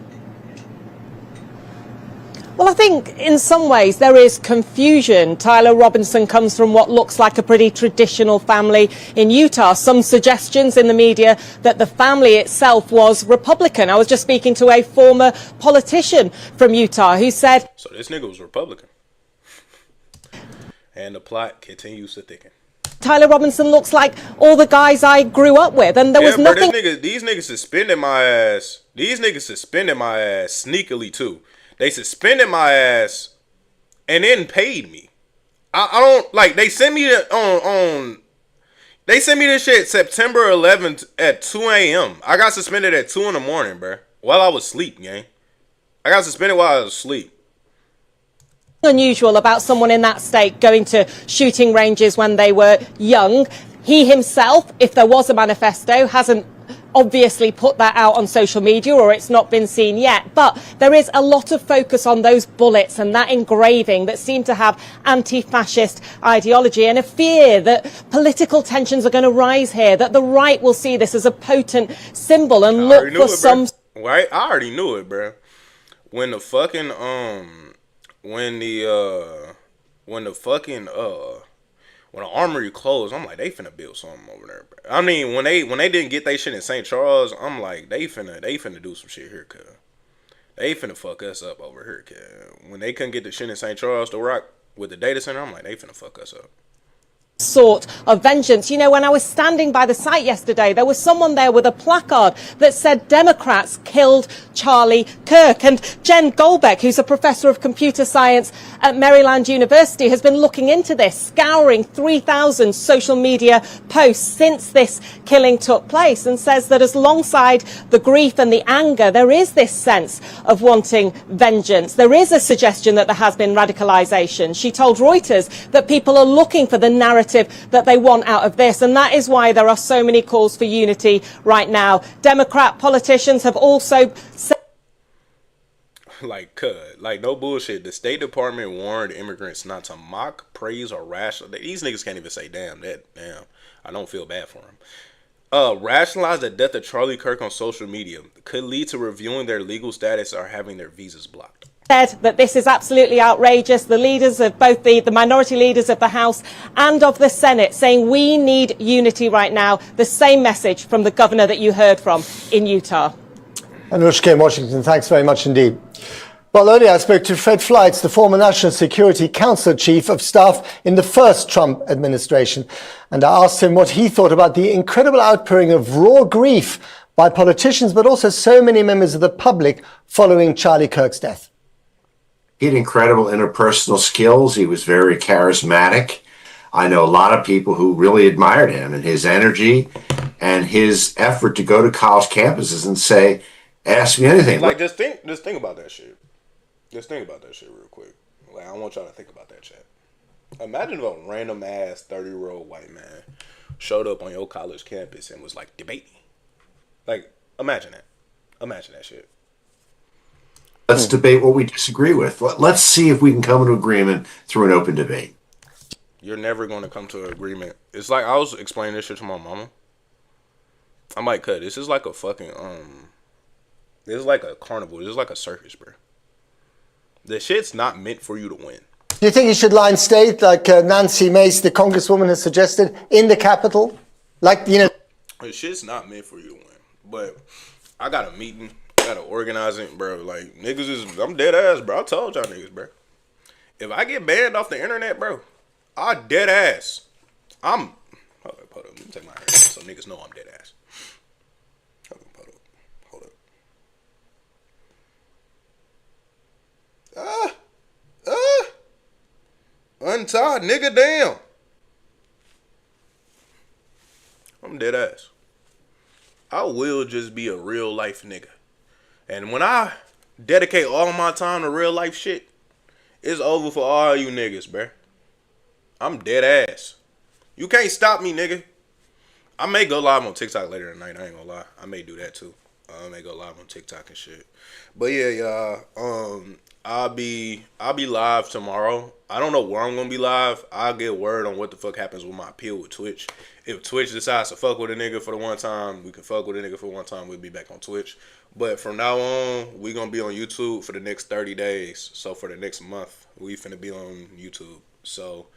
Well, I think in some ways there is confusion. Tyler Robinson comes from what looks like a pretty traditional family in Utah. Some suggestions in the media that the family itself was Republican. I was just speaking to a former politician from Utah who said... So this nigga was Republican. And the plot continues to thicken. Tyler Robinson looks like all the guys I grew up with, and there was nothing... These niggas suspended my ass. These niggas suspended my ass sneakily, too. They suspended my ass and then paid me. I don't like. They sent me They sent me this shit September 11th at 2 a.m. I got suspended at 2 in the morning, bro. While I was asleep, gang. I got suspended while I was asleep. Unusual about someone in that state going to shooting ranges when they were young. He himself, if there was a manifesto, hasn't obviously put that out on social media, or it's not been seen yet, but there is a lot of focus on those bullets and that engraving that seem to have anti-fascist ideology, and a fear that political tensions are going to rise here, that the right will see this as a potent symbol and look for some... Right? I already knew it, bro. When the fucking when the armory closed, I'm like, they finna build something over there, bro. I mean, when they didn't get they shit in St. Charles, I'm like, they finna do some shit here, cuz. They finna fuck us up over here, cuz. When they couldn't get the shit in St. Charles to rock with the data center, I'm like, they finna fuck us up. sort of vengeance. You know, when I was standing by the site yesterday, there was someone there with a placard that said Democrats killed Charlie Kirk. And Jen Goldbeck, who's a professor of computer science at Maryland University, has been looking into this, scouring 3,000 social media posts since this killing took place, and says that alongside the grief and the anger, there is this sense of wanting vengeance. There is a suggestion that there has been radicalisation. She told Reuters that people are looking for the narrative that they want out of this, and that is why there are so many calls for unity right now. Democrat politicians have also said, like no bullshit. The State Department warned immigrants not to mock, praise, or rationalize. These niggas can't even say damn. I don't feel bad for them. Rationalize the death of Charlie Kirk on social media could lead to reviewing their legal status or having their visas blocked. Said that this is absolutely outrageous. The leaders of both the minority leaders of the House and of the Senate saying we need unity right now. The same message from the governor that you heard from in Utah. Anushka in Washington, thanks very much indeed. Well, earlier I spoke to Fred Fleitz, the former National Security Council Chief of Staff in the first Trump administration, and I asked him what he thought about the incredible outpouring of raw grief by politicians, but also so many members of the public following Charlie Kirk's death. He had incredible interpersonal skills. He was very charismatic. I know a lot of people who really admired him and his energy and his effort to go to college campuses and say, ask me anything. Like, just think about that shit. Just think about that shit real quick. Like, I want y'all to think about that shit. Imagine if a random ass 30-year-old white man showed up on your college campus and was like, debate me. Like, imagine that. Imagine that shit. Let's debate what we disagree with. Let's see if we can come to agreement through an open debate. You're never going to come to an agreement. It's like, I was explaining this shit to my mama. I'm like, cut, this is like a fucking, this is like a carnival. This is like a circus, bro. The shit's not meant for you to win. Do you think he should line state like Nancy Mace, the congresswoman, has suggested, in the Capitol? Like, you know. The shit's not meant for you to win. But I got a meeting. Gotta organize it, bro. Like, niggas is, I'm dead ass, bro. I told y'all niggas, bro. If I get banned off the internet, bro, I dead ass. Hold up. Let me take my hair so niggas know I'm dead ass. Hold up. Untied, nigga, damn. I'm dead ass. I will just be a real life nigga. And when I dedicate all my time to real life shit, it's over for all you niggas, bruh. I'm dead ass. You can't stop me, nigga. I may go live on TikTok later tonight. I ain't gonna lie. I may do that too. I may go live on TikTok and shit. But yeah, y'all. I'll be live tomorrow. I don't know where I'm gonna be live. I'll get word on what the fuck happens with my appeal with Twitch. If Twitch decides to fuck with a nigga for the one time, we can fuck with a nigga for one time. We'll be back on Twitch. But from now on, we gonna be on YouTube for the next 30 days. So for the next month, we finna be on YouTube. So,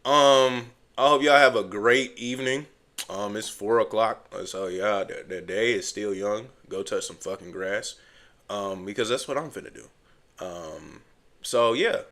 I hope y'all have a great evening. It's 4 o'clock. So yeah, the day is still young. Go touch some fucking grass. Because that's what I'm finna do. So yeah.